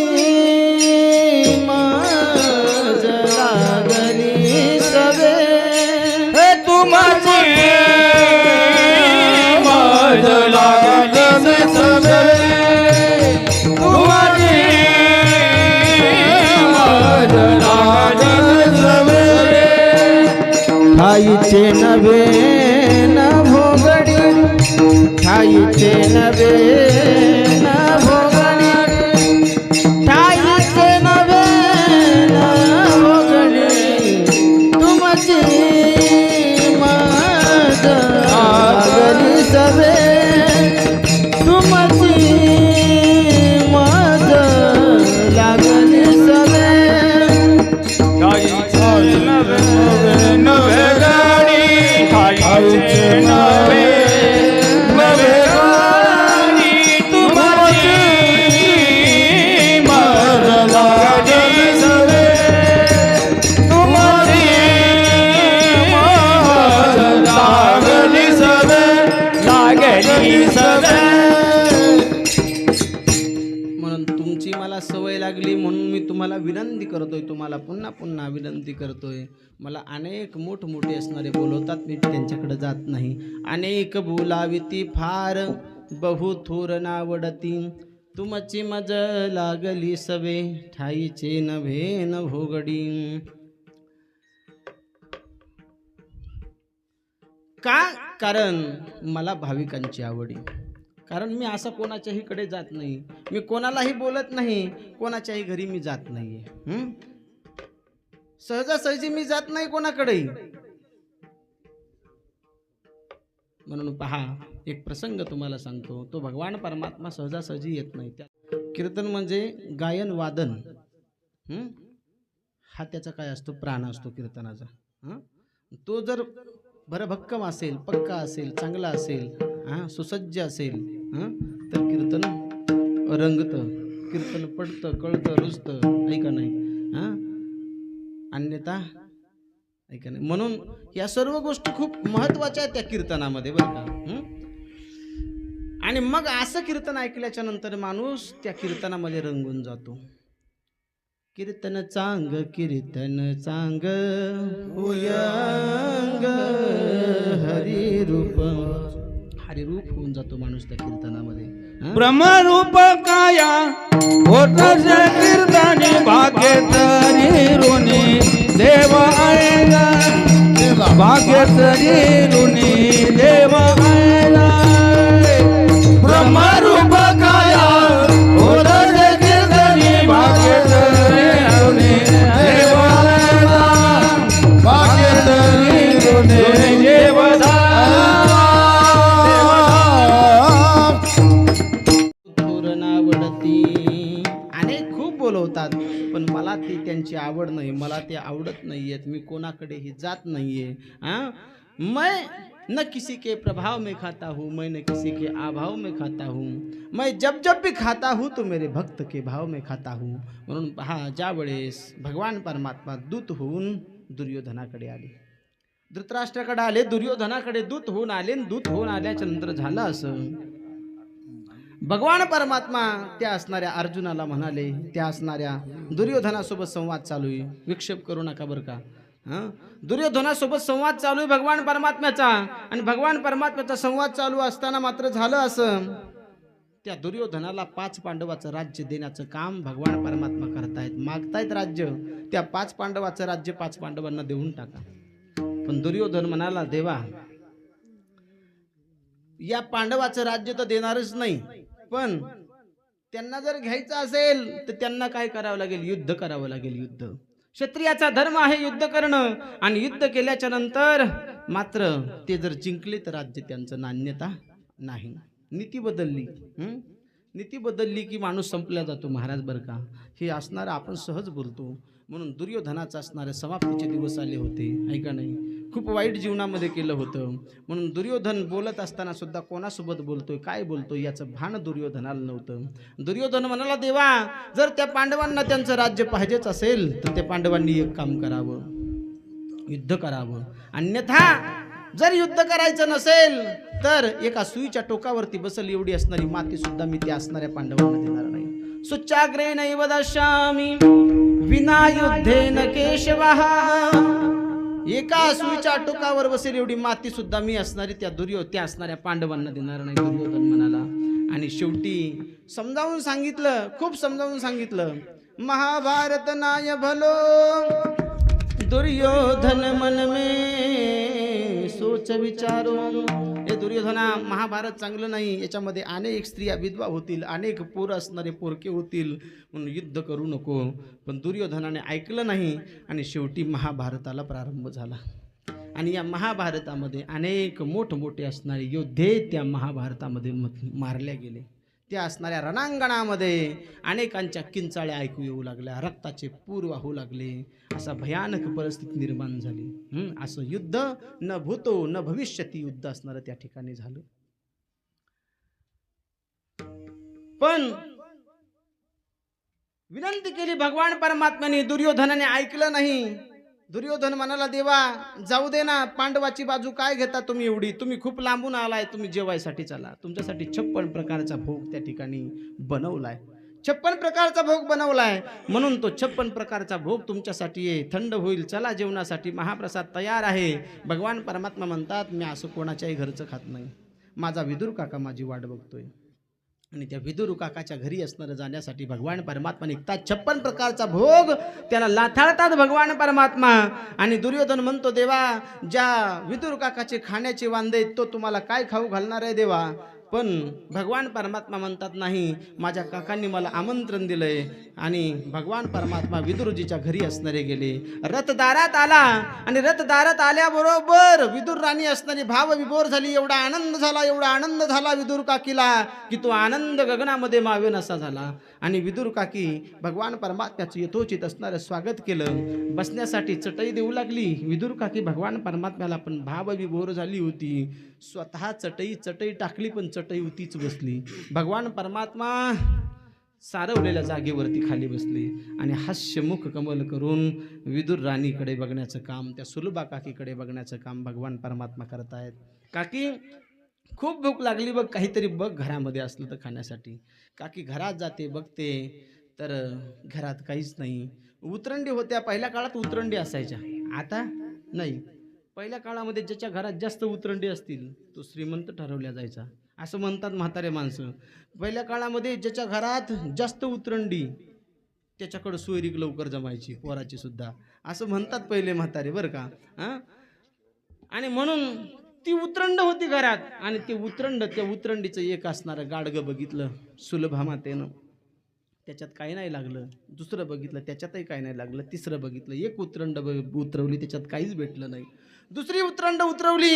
[SPEAKER 1] मज लागली सवे,
[SPEAKER 2] तुमची मज लागली सवे, तुमची मज लागली सवे.
[SPEAKER 1] ठाईचे नवे न भोगडी, ठाईचे नवे न भोगडी, ठाईचे नवे न भोगडी, तुमची मज लागली सवे, तुमची मज लागली सवे.
[SPEAKER 2] नवे गाडी, ठाईचे नवे नवे गाडी, तुमची मज लागली सवे, तुमची मज लागली सवे, लागली सवे.
[SPEAKER 1] म्हणून तुमची मला सवय लागली म्हणून मी तुम्हाला विनंती करतोय, तुम्हाला पुन्हा पुन्हा विनंती करतोय. मला अनेक मोठमोठे असणारे बोलवतात, मी त्यांच्याकडे जात नाही. अनेक बोलाविती फार बहु थोर नावडती, तुमची मज लागली सवे, ठाईचे नव्हे न भोगडी. का? कारण मला भाविकांची आवडी. कारण मी असं कोणाच्याही कडे जात नाही, मी कोणालाही बोलत नाही, कोणाच्याही घरी मी जात नाहीये. सहजासहजी मी जात नाही कोणाकडेही. म्हणून पहा, एक प्रसंग तुम्हाला सांगतो. तो भगवान परमात्मा सहजासहजी येत नाही. कीर्तन म्हणजे गायन वादन. हा त्याचा काय असतो, प्राण असतो कीर्तनाचा. तो जर भरभक्कम असेल, पक्का असेल, चांगला असेल, सुसज्ज असेल, तर कीर्तन रंगतं, कीर्तन पडतं, कळतं, रुजतं. ऐका नाही, अन्यथा ऐका नाही. म्हणून या सर्व गोष्टी खूप महत्वाच्या आहेत त्या कीर्तनामध्ये, बरं का. आणि मग असं कीर्तन ऐकल्याच्या नंतर माणूस त्या कीर्तनामध्ये रंगून जातो. कीर्तन चांग, कीर्तन चांग, उयंग हरिरूप. हरिरूप होऊन जातो माणूस त्या कीर्तनामध्ये.
[SPEAKER 2] ब्रह्मरूप काया होतच कीर्तनी भाग्येतरी ऋणी देव आयला, भाग्येतरी ऋणी देव आयला. ब्रह्मरूप काया होतच कीर्तनी भाग्येतरी ऋणी देव आयला, भाग्येतरी ऋणी देव
[SPEAKER 1] अनेक खूप बोलवतात, पण मला ती त्यांची आवड नाही, मला ते आवडत नाहीयेत. मी कोणाकडेही जात नाहीये. मैं न किसी के प्रभाव में खाता हूँ, मैं न किसी के अभाव में खाता हूँ, मैं जब जब भी खाता हूँ तो मेरे भक्त के भाव में खाता हूँ. म्हणून पहा, ज्या वेळेस भगवान परमात्मा दूत होऊन दुर्योधनाकडे आले, धृतराष्ट्राकडे आले, दुर्योधनाकडे दूत होऊन आले. दूत होऊन आल्याच्या नंतर झालं असं, भगवान परमात्मा त्या असणाऱ्या अर्जुनाला म्हणाले, त्या असणाऱ्या दुर्योधनासोबत संवाद चालू आहे, विक्षेप करू नका बरं का. दुर्योधनासोबत संवाद चालू आहे भगवान परमात्म्याचा. आणि भगवान परमात्म्याचा संवाद चालू असताना मात्र झालं असं, त्या दुर्योधनाला 5 पांडवाचं राज्य देण्याचं काम भगवान परमात्मा करतायत, मागतायत राज्य. त्या 5 पांडवाचं राज्य 5 पांडवांना देऊन टाका. पण दुर्योधन म्हणाला, देवा, या पांडवाचं राज्य तर देणारच नाही, पण त्यांना जर घ्यायचं असेल तर त्यांना काय करावं लागेल, युद्ध करावं लागेल. युद्ध क्षत्रियाचा धर्म आहे, युद्ध करणं. आणि युद्ध केल्याच्या नंतर मात्र ते जर जिंकले तर राज्य त्यांचं नान्यता नाही. नीती बदलली. नीती बदलली की माणूस संपला जातो महाराज, बरं का. हे असणारं आपण सहज बोलतो. म्हणून दुर्योधनाचं असणारे समाप्तीचे दिवस आले होते, ऐका नाही. खूप वाईट जीवनामध्ये केलं होतं. म्हणून दुर्योधन बोलत असताना सुद्धा कोणासोबत बोलतोय, काय बोलतोय याचं भान दुर्योधनाला नव्हतं. दुर्योधन म्हणाला, देवा, जर त्या पांडवांना त्यांचं राज्य पाहिजेच असेल तर त्या पांडवांनी एक काम करावं, युद्ध करावं. अन्यथा जर युद्ध करायचं नसेल तर एका सुईच्या टोकावरती बसल एवढी असणारी माती सुद्धा मी त्या असणाऱ्या पांडवांना देणार नाही. सुच्चाग्रे नैव दशामि विना युद्धेन केशवः. एका सुईच्या टोकावर बसेल एवढी माती सुद्धा मी असणारी त्या असणाऱ्या पांडवांना देणार नाही, दुर्योधन म्हणाला. आणि शेवटी समजावून सांगितलं, खूप समजावून सांगितलं. महाभारत नाय भलो दुर्योधन मन में सोच विचारो. हे दुर्योधना, महाभारत चांगलं नाही, याच्यामध्ये अनेक स्त्रिया विधवा होतील, अनेक पोरं असणारे पोरके होतील, म्हणून युद्ध करू नको. पण दुर्योधनाने ऐकलं नाही आणि शेवटी महाभारताला प्रारंभ झाला. आणि या महाभारतामध्ये अनेक मोठमोठे असणारे योद्धे त्या महाभारतामध्ये मारले गेले. त्या असणाऱ्या रणांगणामध्ये अनेकांच्या किंचाळ्या ऐकू येऊ लागल्या, रक्ताचे पूर वाहू लागले, असा भयानक परिस्थिती निर्माण झाली. असं युद्ध न भूतो न भविष्यती युद्ध असणारं त्या ठिकाणी झालं. पण विनंती केली भगवान परमात्म्याने, दुर्योधनाने ऐकलं नाही. दुर्योधन म्हणाला, देवा, जाऊ दे ना, पांडवाची बाजू काय घेता तुम्ही एवढी, तुम्ही खूप लांबून आलाय, तुम्ही जेवायसाठी चला. तुमच्यासाठी 56 प्रकारचा भोग त्या ठिकाणी बनवलाय, 56 प्रकारचा भोग बनवलाय. म्हणून तो 56 प्रकारचा भोग तुमच्यासाठी आहे, थंड होईल, चला जेवणासाठी, महाप्रसाद तयार आहे. भगवान परमात्मा म्हणतात, मी असं कोणाच्याही घरचं खात नाही, माझा विदुर काका माझी वाट बघतोय. आणि त्या विदुर काकाच्या घरी असणारं जाण्यासाठी भगवान परमात्मा निघतात. 56 प्रकारचा भोग त्याला लाथाळतात भगवान परमात्मा. आणि दुर्योधन म्हणतो, देवा, ज्या विदुर काकाचे खाण्याचे वांदे तो तुम्हाला काय खाऊ घालणार आहे देवा. पण भगवान परमात्मा म्हणतात नाही, माझ्या काकांनी मला आमंत्रण दिलंय आणि भगवान परमात्मा विदुरजीच्या घरी असणारे गेले. रथदारात आला आणि रथदारात आल्याबरोबर विदुर राणी असणारी भाव विभोर झाली. एवढा आनंद झाला, एवढा आनंद झाला विदुर काकीला की तो आनंद गगनामध्ये मावेन असा झाला. आणि विदुर काकी भगवान परमात्म्याचं यथोचित असणारं स्वागत केलं. बसण्यासाठी चटई देऊ लागली. विदुर काकी भगवान परमात्म्याला पण भाव विभोर झाली होती. स्वतः चटई टाकली पण चटई तीच बसली. भगवान परमात्मा सारवलेल्या जागेवरती खाली बसले आणि हास्यमुख कमल करून विदुर राणीकडे बघण्याचं काम, त्या सुलभा काकीकडे बघण्याचं काम भगवान परमात्मा करतायत. काकी खूप भूक लागली बघ, काहीतरी बघ घरामध्ये असलं तर खाण्यासाठी. काकी घरात जाते, बघते तर घरात काहीच नाही. उतरंडी होत्या, पहिल्या काळात उतरंडी असायच्या, आता नाही. पहिल्या काळामध्ये ज्याच्या घरात जास्त उतरंडी असतील तो श्रीमंत ठरवल्या जायचा असं म्हणतात म्हातारे माणसं. पहिल्या काळामध्ये ज्याच्या घरात जास्त उतरंडी त्याच्याकडं सोयरीक लवकर जमायची, पोराची सुद्धा, असं म्हणतात पहिले म्हातारे बरं का. आणि म्हणून ती उतरंड होती घरात. आणि ते उतरंड, त्या उतरंडीचं एक असणारं गाडगं बघितलं सुलभा मातेनं, त्याच्यात काही नाही लागलं. दुसरं बघितलं, त्याच्यातही काही नाही लागलं. तिसरं बघितलं, एक उतरंड उतरवली, त्याच्यात काहीच भेटलं नाही. दुसरी उतरंड उतरवली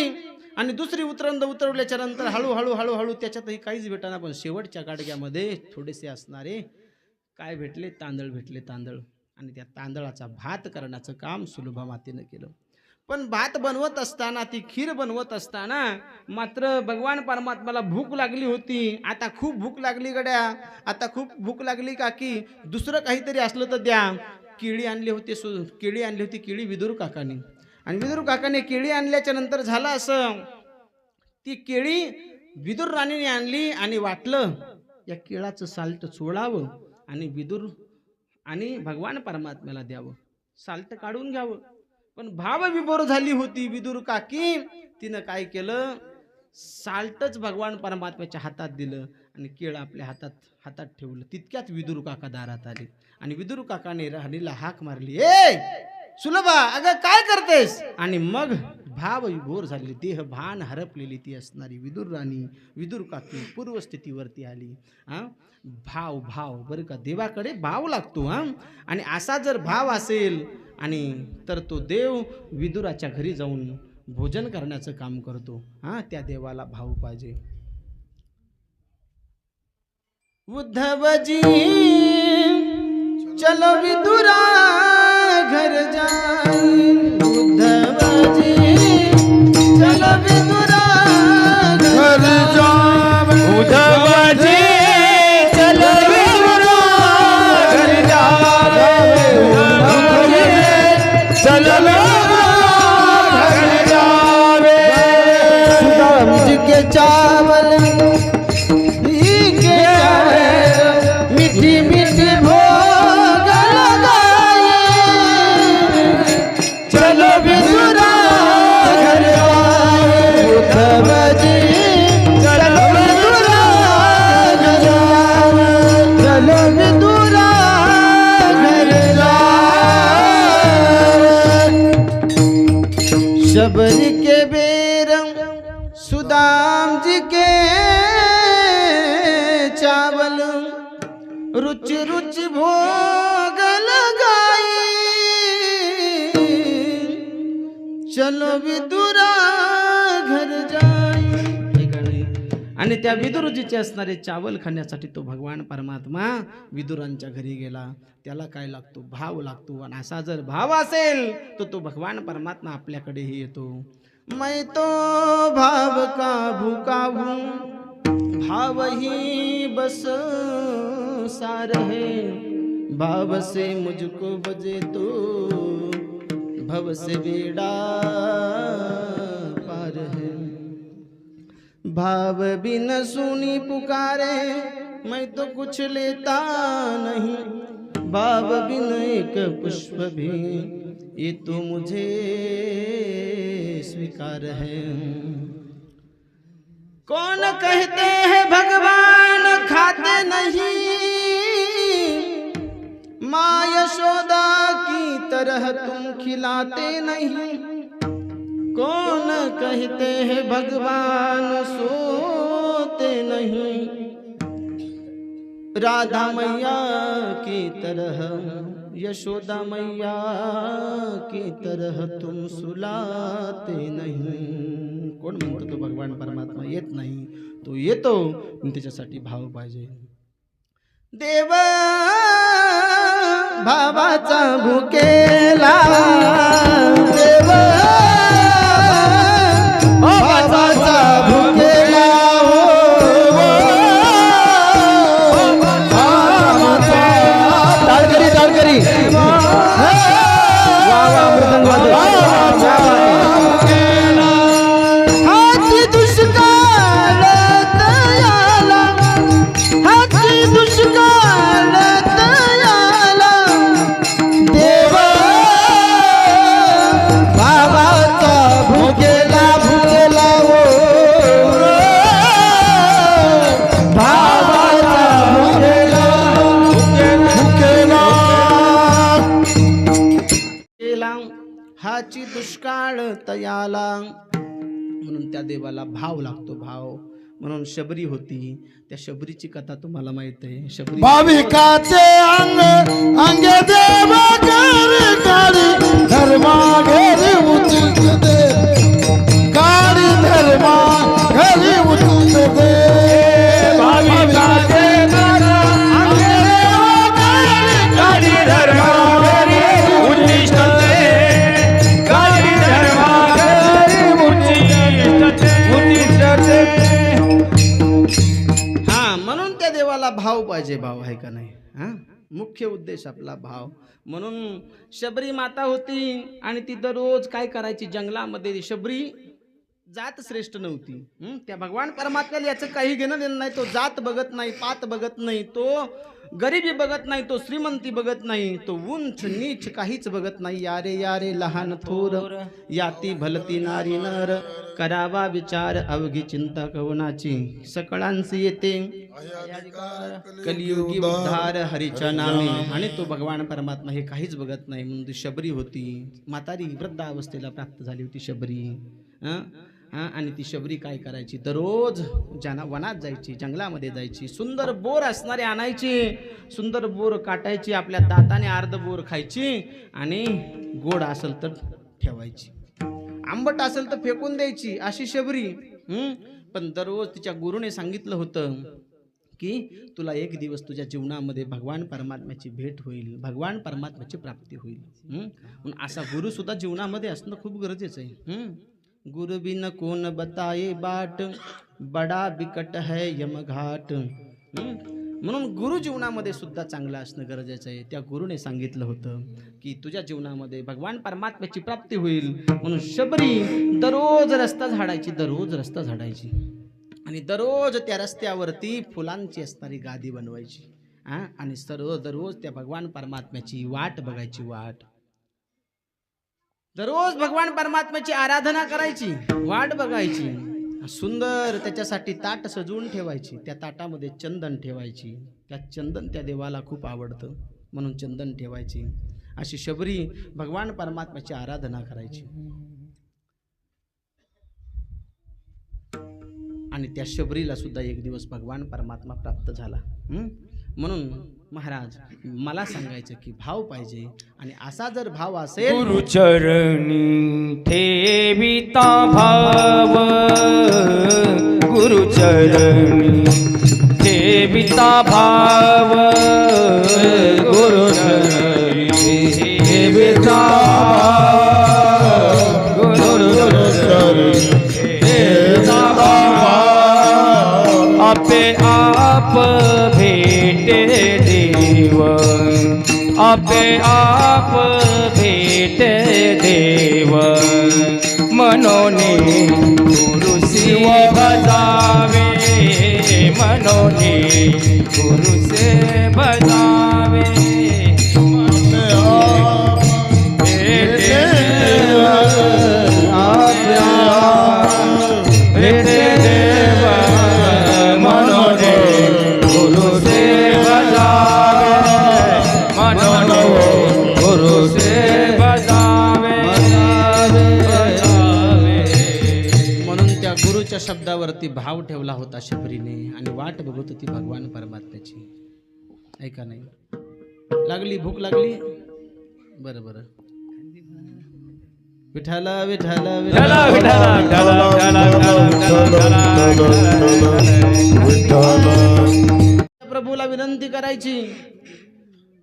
[SPEAKER 1] आणि दुसरी उतरंड उतरवल्याच्या नंतर हळूहळू त्याच्यातही काहीच भेटना. पण शेवटच्या गाडग्यामध्ये थोडेसे असणारे काय भेटले, तांदळ भेटले, तांदळ. आणि त्या तांदळाचा भात करण्याचं काम सुलभा मातेनं केलं. पण भात बनवत असताना, ती खीर बनवत असताना मात्र भगवान परमात्म्याला भूक लागली होती. आता खूप भूक लागली गड्या, आता खूप भूक लागली काकी, दुसरं काहीतरी असलं तर द्या. केळी आणली होती केळी विदुर काकाने. आणि विदुर काकाने केळी आणल्याच्या नंतर झालं असं, ती केळी विदुर राणीने आणली आणि वाटलं या केळाचं साल्ट चोळावं आणि विदुर आणि भगवान परमात्म्याला द्यावं, साल्ट काढून घ्यावं. पण भाव विभोर झाली होती विदुर काकी. तिनं काय केलं, साल्टच भगवान परमात्म्याच्या हातात दिलं आणि केळ आपल्या हातात ठेवलं. तितक्यात विदुर काका दारात आले आणि विदुर काकाने राणीला हाक मारली, ए सुलभा, अगं काय करतेस? आणि मग भाव विभोर झालेली, देह भान हरपलेली ती असणारी विदुर राणी, विदुर काकी पूर्वस्थितीवरती आली. भाव बरं का, देवाकडे भाव लागतो. आणि असा जर भाव असेल आणि तर तो देव विदुराच्या घरी जाऊन भोजन करण्याचं काम करतो. त्या देवाला भाव पाहिजे. उद्धवजी चलो विदुरा घर जाई, उद्धवजी चलो विदुरा घर जाई,
[SPEAKER 2] उद्धवजी चलो विदुरा घर जावे, उद्धवजी चलो घर जावे.
[SPEAKER 1] सुदाम जी के चावल मीठी मीठी भोग लगाए, चलो विदुरा घर जाए, उद्धवजी चलो विदुरा घर जाए, चलो विदुरा घर जाए. शबरी के बेर सुदाम जी के चावल रुचि रुचि भोग लगाई, चलो विदुरा घर जाई. आणि त्या विदुरजीचे असणारे चावल खाण्यासाठी तो भगवान परमात्मा विदुरांच्या घरी गेला. त्याला काय लागतो, भाव लागतो. आणि असा जर भाव असेल तर तो भगवान परमात्मा आपल्याकडेही येतो. मैं तो भाव का भूखा हूँ, भाव ही बस सार है, भाव से मुझको बजे तो भव से बेड़ा पार है. भाव बिन सुनी पुकारे मैं तो कुछ लेता नहीं, भाव बिन एक पुष्प भी ये तो मुझे स्वीकार है. कौन कहते हैं भगवान खाते नहीं, माँ यशोदा की तरह तुम खिलाते नहीं. कौन कहते हैं भगवान सोते नहीं, नहीं, राधा मैया की तरह, यशोदा मैया की तरह तुम सुलाते नहीं. कोण म्हणतो तो भगवान परमात्मा येत नाही, तो येतो, पण त्याच्यासाठी भाव पाहिजे. देव भावाचा भुकेला, देव भावाचा भुकेला, टाळकरी टाळकरी हाती दुष्काळ तयाला, हाती दुष्काळ तयाला, देव भावाचा भुकेला भुकेला ओ, भावाचा भुकेला भुकेला केला, हाची दुष्काळ तयाला. म्हणून त्या देवाला भाव लागतो, भाव. म्हणून शबरी होती, त्या शबरीची कथा तुम्हाला माहित आहे. शबरी
[SPEAKER 3] भाविकाचे अंग अंगे देव कर काळी धर्मा घरी उचलते, काळी धर्मा घरी उचलते. भाविकाचे अंगे देव काळी धर्मा घरी उचलते, काळी धर्मा घरी उचलते.
[SPEAKER 1] हा, म्हणून त्या देवाला भाव पाहिजे. भाव आहे का नाही? हा, मुख्य उद्देश आपला भाव. म्हणून शबरी माता होती आणि ती दररोज काय करायची, जंगलामध्ये. शबरी जात श्रेष्ठ नव्हती. त्या भगवान परमात्म्याला याचं काही घेणं देणं नाही. तो जात बघत नाही, पात बघत नाही, तो गरिबी बघत नाही, तो श्रीमंती बघत नाही, तो उंच नीच काहीच बघत नाही. यारे यारे लहान थोर, याती भलती नारी नर, करावा विचार अवघी चिंता कवनाची, सकळांसी येते कलियुगी उद्धार हरीच्या नामे. आणि तो भगवान परमात्मा हे काहीच बघत नाही. म्हणून ती शबरी होती, म्हातारी वृद्ध अवस्थेला प्राप्त झाली होती शबरी. आणि ती शबरी काय करायची, दररोज वनात जायची, जंगलामध्ये जायची, सुंदर बोर असणारे आणायची, सुंदर बोर काटायची, आपल्या दाताने अर्ध बोर खायची, आणि गोड असेल तर ठेवायची, आंबट असेल तर फेकून द्यायची, अशी शबरी. पण दररोज तिच्या गुरुने सांगितलं होतं की तुला एक दिवस तुझ्या जीवनामध्ये भगवान परमात्म्याची भेट होईल, भगवान परमात्म्याची प्राप्ती होईल. म्हणून असा गुरु सुद्धा जीवनामध्ये असणं खूप गरजेचं आहे. गुरु बिन कोण बताये बाट, बडा बिकट है यमघाट. म्हणून गुरु जीवनामध्ये सुद्धा चांगला असणं गरजेचं आहे. त्या गुरुने सांगितलं होतं की तुझ्या जीवनामध्ये भगवान परमात्म्याची प्राप्ती होईल. म्हणून शबरी दररोज रस्ता झाडायची, दररोज रस्ता झाडायची, आणि दररोज त्या रस्त्यावरती फुलांची असणारी गादी बनवायची. आणि दररोज त्या भगवान परमात्म्याची वाट बघायची, वाट. दररोज भगवान परमात्म्याची आराधना करायची, वाट बघायची, सुंदर त्याच्यासाठी ताट सजवून ठेवायची, त्या ताटामध्ये चंदन ठेवायची. त्या चंदन त्या देवाला खूप आवडतं म्हणून चंदन ठेवायची. अशी शबरी भगवान परमात्म्याची आराधना करायची. आणि त्या शबरीला सुद्धा एक दिवस भगवान परमात्मा प्राप्त झाला. म्हणून महाराज मला सांगायचं की भाव पाहिजे, आणि असा जर भाव असेल,
[SPEAKER 2] गुरुचरणी ठेविता भाव, गुरुचरणी ठेविता भाव, गुरुचरणी ठेविता भाव, गुरुचरणी ठेविता भाव. आपे आप भेटे देव, आपे आप भेटे देव, मनोने गुरु शिव बजावे, मनोने गुरु से बजावे. भेटे देव, मनोने गुरु से बजावे, मनोने गुरु से बजावे.
[SPEAKER 1] म्हणून त्या गुरुच्या देवाच्या शब्दावरती भाव ठेवला होता शबरीने आणि वाट बघत होती भगवान परमात्म्याची. ऐका नाही लागली भूक लागली. बरं बरं विठाला विठाला
[SPEAKER 2] विठाला विठाला विठाला
[SPEAKER 1] प्रभूला विनंती करायची.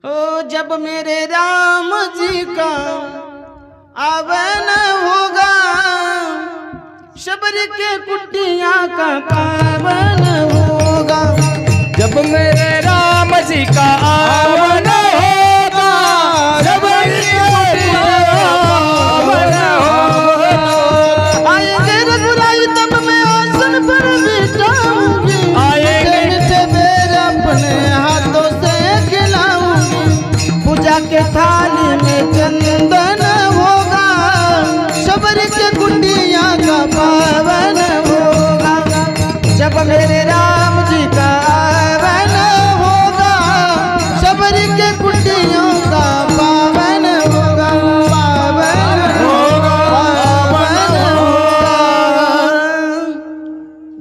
[SPEAKER 1] हो जब मेरे राम जी का आवन होगा शबरी के कुटिया का पावन होगा.
[SPEAKER 2] जब मेरे राम जी का आवन होगा शबरी के कुटिया का पावन होगा.
[SPEAKER 1] आएंगे रघुराई तब मैं आसन पर बिठाऊंगी.
[SPEAKER 2] आएंगे
[SPEAKER 1] मीठे बेर अपने हाथों से खिलाऊंगी. पूजा के थाली में चंदन होगा शबरी के कुटिया का पावन होगा. जब मेरे राम जी का आवन होगा शबरी के कुटियों का पावन होगा. पावन होगा पावन होगा.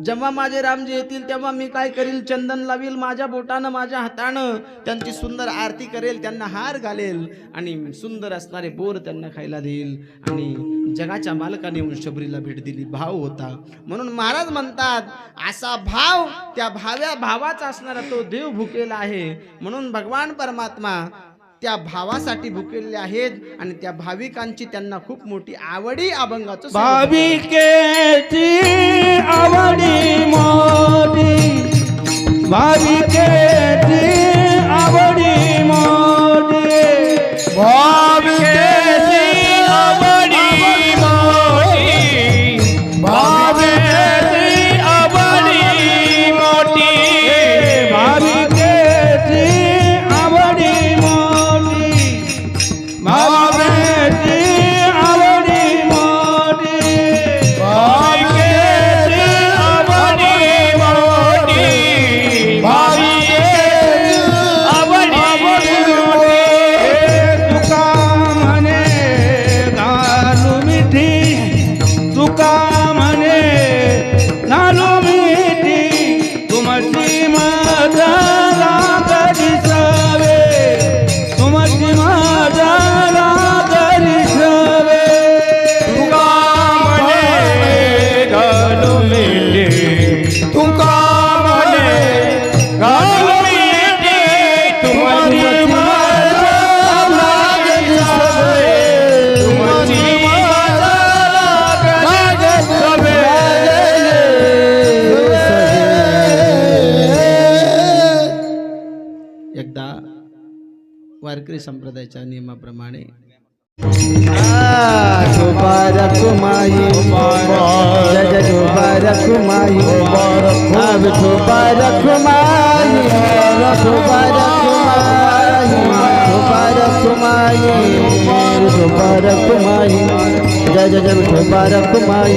[SPEAKER 1] जेव्हा माझे रामजी येतील तेव्हा मी काय करील, चंदन लावील माझ्या बोटानं माझ्या हातानं, त्यांची सुंदर आरती करेल, त्यांना हार घालेल आणि सुंदर असणारे बोर त्यांना खायला देईल. आणि जगाच्या मालकाने येऊन शबरीला भेट दिली. भाव होता म्हणून महाराज म्हणतात असा भाव, त्या भावाचा असणारा तो देव भुकेला आहे. म्हणून भगवान परमात्मा त्या भावासाठी भुकेले आहेत आणि त्या भाविकांची त्यांना खूप मोठी आवडी अभंगाचं
[SPEAKER 3] भाविकेची आवडी मोठी, भाविकेची आवडी मोठी, भाविकेची आवडी मोठी, भाविकेची आवडी मोठी, भाविकेची आवडी मोठी, भाविकेची आवडी मोठी, भाविकेची आवडी मोठी, भाविकेची आवडी मोठी. तुका म्हणे घालू मिठी, तुका म्हणे घालू मिठी, तुमची माझा रागरी सवे, तुमची माझा रागरी सवे. तुका म्हणे घालू मिठी, तुका म्हणे घालू मिठी, तुमची माझा रागरी सवे, तुमची माझा रागरी सवे.
[SPEAKER 1] एकदा वारकरी संप्रदायाच्या नियमाप्रमाणे
[SPEAKER 3] रखुमाई जय जय रखुमाई, अब रखुमाई, रखुमाई जय जय रखुमाई,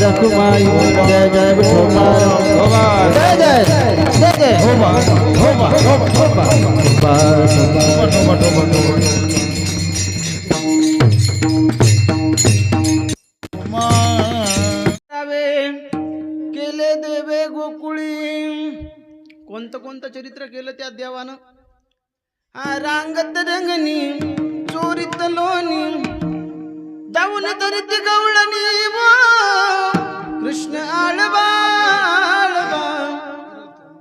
[SPEAKER 3] रखुमाई जय जय रखुमाई, जय जय जय जय
[SPEAKER 1] केले देवे गोकुळी. कोणतं कोणतं चरित्र केलं त्या देवानं. रांगत रंगणी चोरीत लोणी, जाऊन धरती गवळणी व कृष्ण आळवा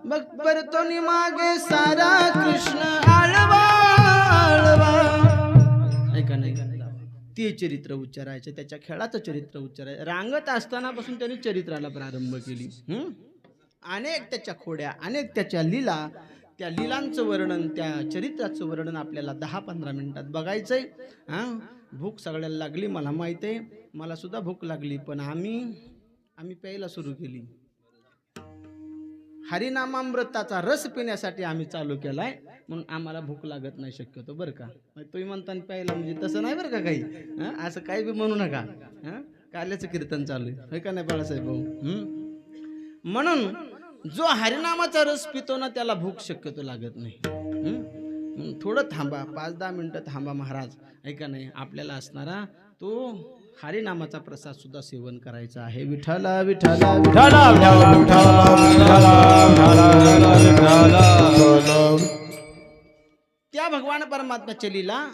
[SPEAKER 1] बघ परतोनी मागे सारा कृष्ण आळवा. ऐका नाही ते चरित्र उच्चारायचे, त्याच्या खेळाचं चरित्र उच्चारायचं. रांगत असतानापासून त्यांनी चरित्राला प्रारंभ केली. अनेक त्याच्या खोड्या, अनेक त्याच्या लीला, त्या लीलांचं वर्णन, त्या चरित्राचं वर्णन आपल्याला 10-15 मिनिटात बघायचंय. भूक सगळ्याला लागली, मला माहिती आहे, मला सुद्धा भूक लागली, पण आम्ही प्यायला सुरू केली. हरिनामामृताचा रस पिण्यासाठी आम्ही चालू केलाय, म्हणून आम्हाला भूक लागत नाही शक्यतो, बरं का. तुम्ही म्हणताना प्यायला म्हणजे तसं नाही बरं का काही. असं काही बी म्हणू नका. काल्याचं कीर्तन चालू आहे, होय का नाही बाळासाहेब भाऊ. म्हणून जो हरिनामाचा रस पितो ना त्याला भूक शक्यतो लागत नाही. थोडं थांबा, 5-10 मिनिटं थांबा महाराज. ऐका नाही, आपल्याला असणारा तो हरिनामाचा प्रसाद सुद्धा सेवन करायचा आहे. विठ्ठला विठ्ठला त्या भगवान परमात्म्याच्या लीला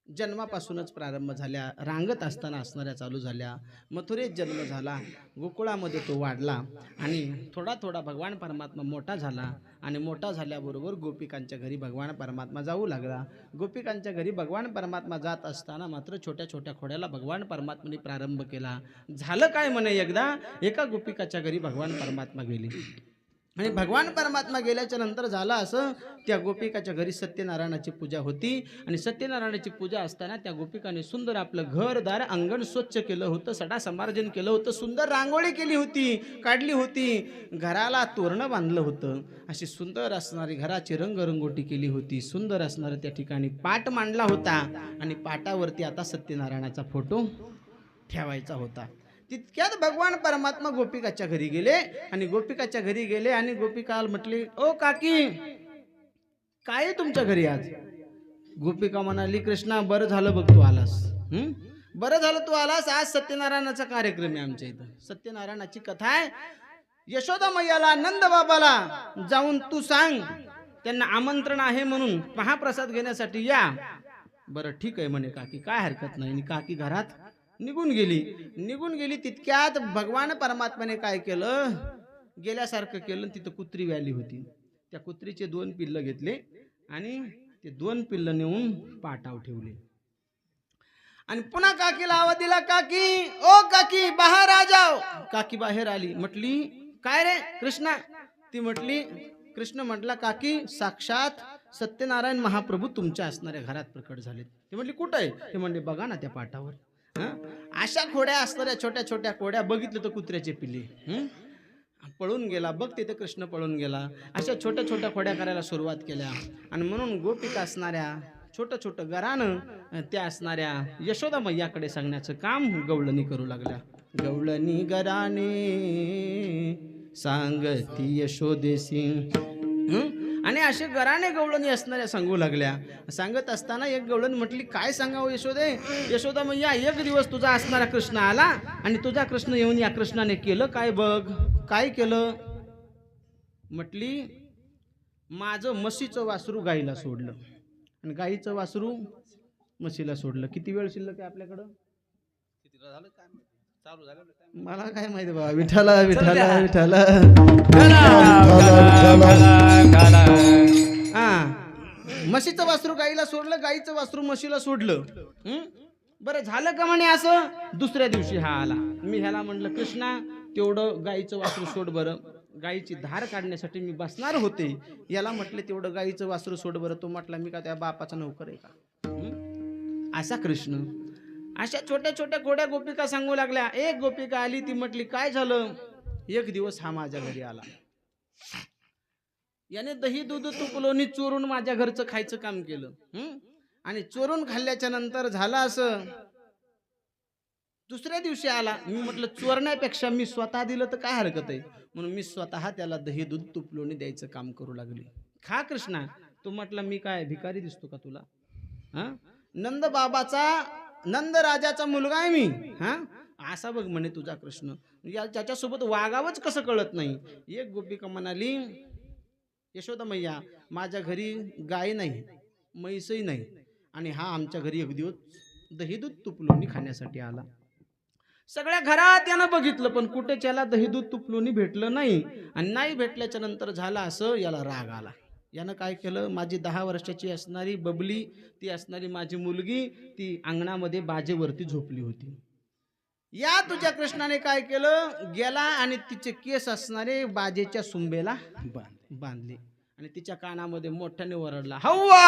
[SPEAKER 1] जन्मापासूनच प्रारंभ झाल्या, रांगत असताना असणाऱ्या चालू झाल्या. मथुरेत जन्म झाला, गोकुळामध्ये तो वाढला आणि थोडा थोडा भगवान परमात्मा मोठा झाला आणि मोठा झाल्याबरोबर गोपिकांच्या घरी भगवान परमात्मा जाऊ लागला. गोपिकांच्या घरी भगवान परमात्मा जात असताना मात्र छोट्या छोट्या खोड्याला भगवान परमात्म्याने प्रारंभ केला. झालं काय म्हणे, एकदा एका गोपिकाच्या घरी भगवान परमात्मा गेले आणि भगवान परमात्मा गेल्याच्या नंतर झालं असं, त्या गोपिकाच्या घरी सत्यनारायणाची पूजा होती आणि सत्यनारायणाची पूजा असताना त्या गोपिकाने सुंदर आपलं घरदार अंगण स्वच्छ केलं होतं, सडा समार्जन केलं होतं, सुंदर रांगोळी केली होती, काढली होती, घराला तोरणं बांधलं होतं, अशी सुंदर असणारी घराची रंगरंगोटी केली होती, सुंदर असणारं त्या ठिकाणी पाट मांडला होता आणि पाटावरती आता सत्यनारायणाचा फोटो ठेवायचा होता. तितक्यात भगवान परमात्मा गोपिकाच्या घरी गेले आणि गोपिकाच्या घरी गेले आणि गोपिकाला म्हटली, ओ काकी, काय आहे तुमच्या घरी आज? गोपिका म्हणाली, कृष्णा बरं झालं बघ तू आलास. बरं झालं तू आलास, आज सत्यनारायणाचा कार्यक्रम आहे आमच्या इथं. सत्यनारायणाची कथा आहे. यशोदा मैयाला, नंद बाबाला जाऊन तू सांग त्यांना आमंत्रण आहे म्हणून महाप्रसाद घेण्यासाठी या. बरं ठीक आहे म्हणे काकी, काय हरकत नाही. आणि काकी घरात निघून गेली. तितक्यात भगवान परमात्म्याने काय केलं, गेल्यासारखं केलं. तिथं कुत्री व्याली होती, त्या कुत्रीचे 2 पिल्लं घेतले आणि ते 2 पिल्लं नेऊन पाटावर ठेवले आणि पुन्हा काकीला आवाज दिला, काकी, ओ काकी, बाहेर आ जाओ. काकी बाहेर आली. म्हटली, काय रे कृष्णा? ती म्हटली, कृष्ण म्हटला, काकी, साक्षात सत्यनारायण महाप्रभू तुमच्या असणाऱ्या घरात प्रकट झालेत. ती म्हटली, कुठं आहे? ते म्हणले, बघा ना त्या पाटावर. अशा खोड्या असणाऱ्या छोट्या छोट्या खोड्या. बघितलं तर कुत्र्याचे पिल्ले. पळून गेला, बघ तिथे कृष्ण पळून गेला. अशा छोट्या छोट्या खोड्या करायला सुरुवात केल्या आणि म्हणून गोपिका असणाऱ्या छोटं छोटं घरानं त्या असणाऱ्या यशोदा मैयाकडे सांगण्याचं काम गवळणी करू लागल्या. गवळणी घराने सांगती यशोदेसी. आणि असे घराने गवळणी असणाऱ्या सांगू लागल्या. सांगत असताना एक गवळण म्हटली, काय सांगावं यशोदे? यशोदा मैया, एक दिवस तुझा असणारा कृष्ण आला आणि तुझा कृष्ण येऊन या कृष्णाने केलं काय बघ. काय केलं? म्हटली, माझं म्हशीचं वासरू गाईला सोडलं आणि गाईचं वासरू म्हशीला सोडलं. किती वेळ शिल्लक आहे आपल्याकडं? मला काय माहिती बाबा. विठ्ठला विठ्ठला विठ्ठला. म्हशीचं वासरू गाईला सोडलं, गाईचं वासरू म्हशीला सोडलं. बरं झालं का म्हणे असं? दुसऱ्या दिवशी हा आला. मी ह्याला म्हणलं, कृष्णा, तेवढं गाईचं वासरू सोड बरं, गाईची धार काढण्यासाठी मी बसणार होते. याला म्हटले, तेवढं गाईचं वासरू सोड बरं. तो म्हटला, मी का त्या बापाचा नोकर आहे का? असा कृष्ण. अशा छोट्या छोट्या गोड्या गोपिका सांगू लागल्या. एक गोपिका आली, ती म्हटली, काय झालं? एक दिवस हा माझ्या घरी आला, याने दही दूध तूप लोणी चोरून माझ्या घरचं खायचं काम केलं आणि चोरून खाल्ल्याच्या नंतर झालं असं, दुसऱ्या दिवशी आला. मी म्हटलं, चोरण्यापेक्षा मी स्वतः दिलं तर काय हरकत आहे, म्हणून मी स्वतः त्याला दही दूध तूप लोणी द्यायचं काम करू लागले. खा कृष्णा. तो म्हटला, मी काय भिकारी दिसतो का तुला? नंद बाबाचा, नंद राजाचा मुलगा आहे मी. असा बघ म्हणे तुझा कृष्ण. त्याच्यासोबत वागावंच कसं कळत नाही. एक गोपिका म्हणाली, यशोदा मैया, माझ्या घरी गाय नाही, म्हैसही नाही आणि हा आमच्या घरी एक दिवस दही दूध तूप लोणी खाण्यासाठी आला. सगळ्या घरात यानं बघितलं पण कुठे त्याला दही दूध तूप लोणी भेटलं नाही. आणि नाही भेटल्याच्या नंतर झाला असं, याला राग आला. यानं काय केलं, माझी 10 वर्षाची असणारी बबली, ती असणारी माझी मुलगी, ती अंगणामध्ये बाजेवरती झोपली होती. या तुझ्या कृष्णाने काय केलं, गेला आणि तिचे केस असणारे बाजेच्या सुंबेला बांधले आणि तिच्या कानामध्ये मोठ्याने ओरडला, हव्वा.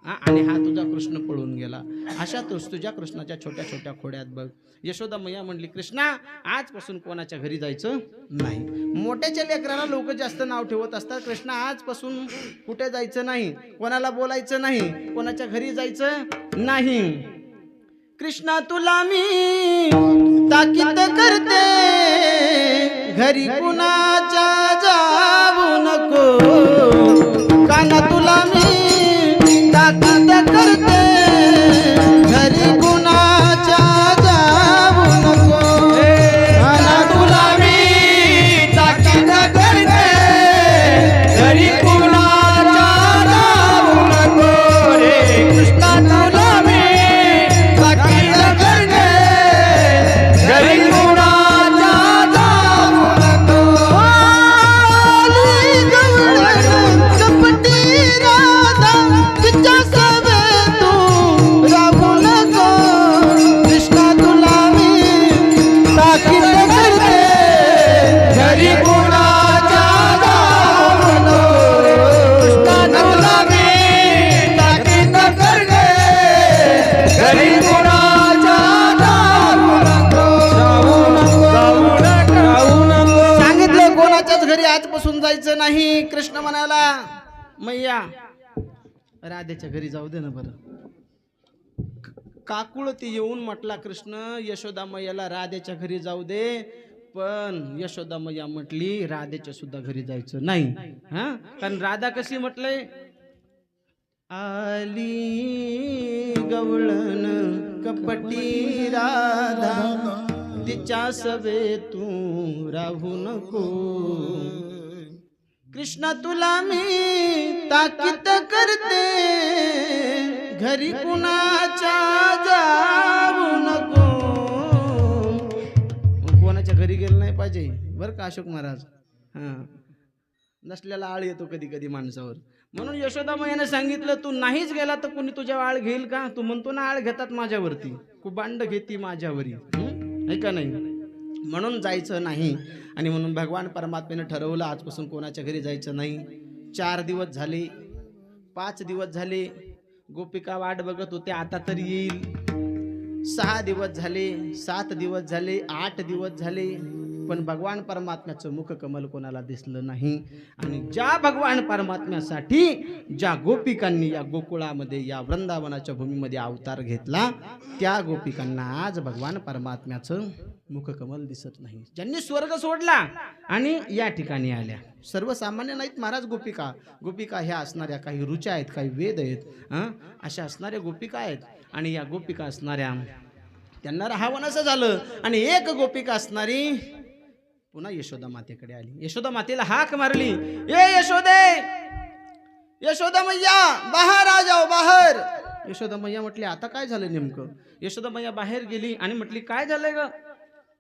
[SPEAKER 1] आणि हा तुझा कृष्ण पळून गेला. अशा तुझ्या कृष्णाच्या छोट्या छोट्या खोड्यात बघ. यशोदा मैया म्हणली, कृष्णा, आजपासून कोणाच्या घरी जायचं नाही. मोठ्याच्या लेकराला लोक जास्त नाव ठेवत असतात. कृष्णा, आजपासून कुठे जायचं नाही, कोणाला बोलायचं नाही, कोणाच्या घरी जायचं नाही. कृष्णा, तुला मी ताकीद करते, घरी कुणाच्या जाऊ नको. काना तुला मी ताकीद करते घरी कुणाच्या जाऊ नको
[SPEAKER 2] काना तुला मी ताकीद करते घरी कुणाच्या जाऊ नको रे कृष्णा तुला मी ताकीद करते घरी कुणाच्या जाऊ नको
[SPEAKER 1] आली गवळण कपटी राधा तिच्या सवे तू राहू नको कृष्णा तुला मी ताकीद करते
[SPEAKER 2] घरी कुणाच्या जाऊ नको कृष्णा तुला मी ताकीद करते घरी कुणाच्या जाऊ नको
[SPEAKER 1] सांगितलं कोणाच्याच घरी आजपासून जायचं नाही कृष्ण म्हणाला मैया राधेच्या घरी जाऊ दे ना बरं काकुळ ती येऊन म्हटला कृष्ण यशोदा मैयाला राधेच्या घरी जाऊ दे पण यशोदा मैया म्हटली राधेच्या सुद्धा घरी जायचं नाही हा कारण राधा कशी म्हटलंय आली गवळण कपटी राधा तिच्या सवे तू राहू नको कृष्णा तुला मी ताकीद करते घरी कुणाच्या जाऊ नको कोणाच्या घरी गेलं नाही पाहिजे बरं का अशोक महाराज हा नसल्याला आळ येतो कधी कधी माणसावर म्हणून यशोदा मैयाने सांगितलं तू नाहीच गेला तर कोणी तुझ्या आळ घेईल का तू म्हणतो ना आळ घेतात माझ्यावरती कुबांड घेती माझ्यावरी आहे का नाही म्हणून जायचं नाही आणि म्हणून भगवान परमात्म्याने ठरवलं आजपासून कोणाच्या घरी जायचं नाही 4 दिवस झाले 5 दिवस झाले गोपिका वाट बघत होते आता तर येईल 6 दिवस झाले 7 दिवस झाले 8 दिवस झाले पण भगवान परमात्म्याचं मुख कमल कोणाला दिसलं नाही आणि ज्या भगवान परमात्म्यासाठी ज्या गोपिकांनी या गोकुळामध्ये या वृंदावनाच्या भूमीमध्ये अवतार घेतला त्या गोपिकांना आज भगवान परमात्म्याचं मुखकमल दिसत नाही ज्यांनी स्वर्ग सोडला आणि या ठिकाणी आल्या सर्वसामान्य नाहीत महाराज गोपिका गोपिका ह्या असणाऱ्या काही रुचा आहेत काही वेद आहेत अशा असणाऱ्या गोपिका आहेत आणि या गोपिका असणाऱ्या त्यांना राहावं असं झालं आणि एक गोपिका असणारी पुन्हा यशोदा मातेकडे आली यशोदा मातेला हाक मारली ए यशोदे यशोदा मैया बाहेर आ जाओ बाहेर यशोदा मैया म्हटली आता काय झालं नेमकं यशोदा मैया बाहेर गेली आणि म्हटली काय झालंय ग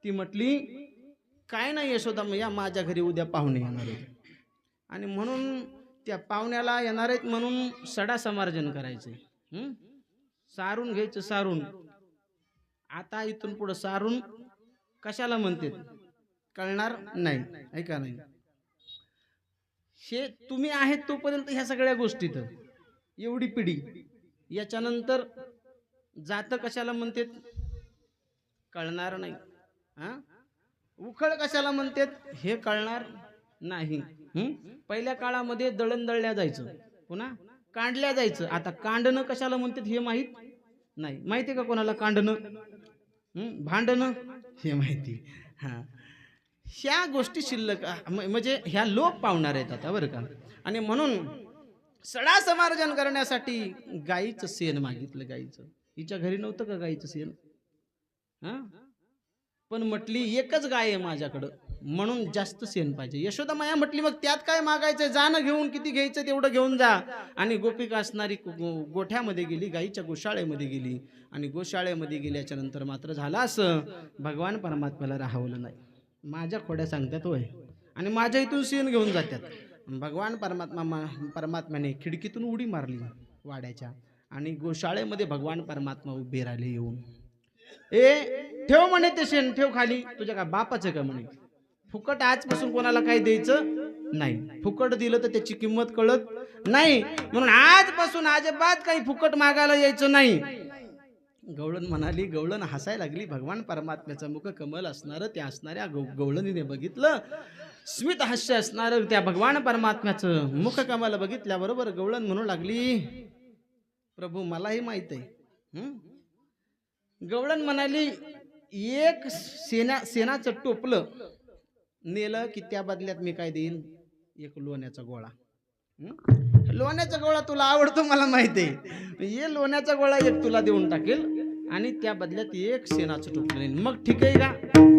[SPEAKER 1] ती म्हटली काय नाही यशोदा मैया माझ्या घरी उद्या पाहुणे येणार आहेत आणि म्हणून त्या पाहुण्याला येणार आहेत म्हणून सडा समार्जन करायचे सारून घ्यायचं सारून आता इथून पुढे सारून कशाला म्हणते कळणार नाही ऐका नाही हे तुम्ही आहेत तोपर्यंत ह्या सगळ्या गोष्टीत एवढी पिढी याच्यानंतर जात कशाला म्हणते कळणार नाही उखळ कशाला म्हणतात हे कळणार नाही पहिल्या काळामध्ये दळण दळल्या जायचं पुन्हा कांडल्या जायचं आता कांडणं कशाला म्हणतात हे माहित नाही माहिती का कोणाला कांडणं भांडणं हे माहिती ह्या गोष्टी शिल्लक म्हणजे ह्या लोप पावणार आहेत आता बरं का आणि म्हणून सडा समार्जन करण्यासाठी गाईचं शेण मागितलं गाईचं हिच्या घरी नव्हतं का गाईचं शेण पण म्हटली एकच गाय आहे माझ्याकडं म्हणून जास्त शेण पाहिजे यशोदा माया म्हटली मग त्यात काय मागायचं जाणं घेऊन किती घ्यायचं तेवढं घेऊन जा आणि गोपिका असणारी गोठ्यामध्ये गेली गाईच्या गोशाळेमध्ये गेली आणि गोशाळेमध्ये गेल्याच्या नंतर मात्र झालं असं भगवान परमात्म्याला राहवलं नाही माझ्या खोड्या सांगतात होय आणि माझ्या इथून शेण घेऊन जातात भगवान परमात्म्याने खिडकीतून उडी मारली वाड्याच्या आणि गोशाळेमध्ये भगवान परमात्मा उभे राहिले येऊन ए ठेव म्हणे ते शेण ठेव खाली तुझ्या का बापाचं का म्हणे फुकट आजपासून कोणाला काही द्यायचं नाही फुकट दिलं तर त्याची किंमत कळत नाही म्हणून आजपासून अजिबात काही फुकट मागायला यायचं नाही गवळण म्हणाली गवळण हसायला लागली भगवान परमात्म्याचं मुख कमल असणारं त्या असणाऱ्या गवळणीने बघितलं स्मित हास्य असणारं त्या भगवान परमात्म्याचं मुख कमल बघितल्याबरोबर गवळण म्हणू लागली प्रभू मलाही माहित आहे गवळण म्हणाली एक शेणाचं टोपलं नेलं की त्या बदल्यात मी काय देईन एक लोण्याचा गोळा लोण्याचा गोळा तुला आवडतो मला माहिती आहे, ये लोण्याचा गोळा एक तुला देऊन टाकेल आणि त्या बदल्यात एक शेणाचं टोपलं नेईन. मग ठीक आहे का?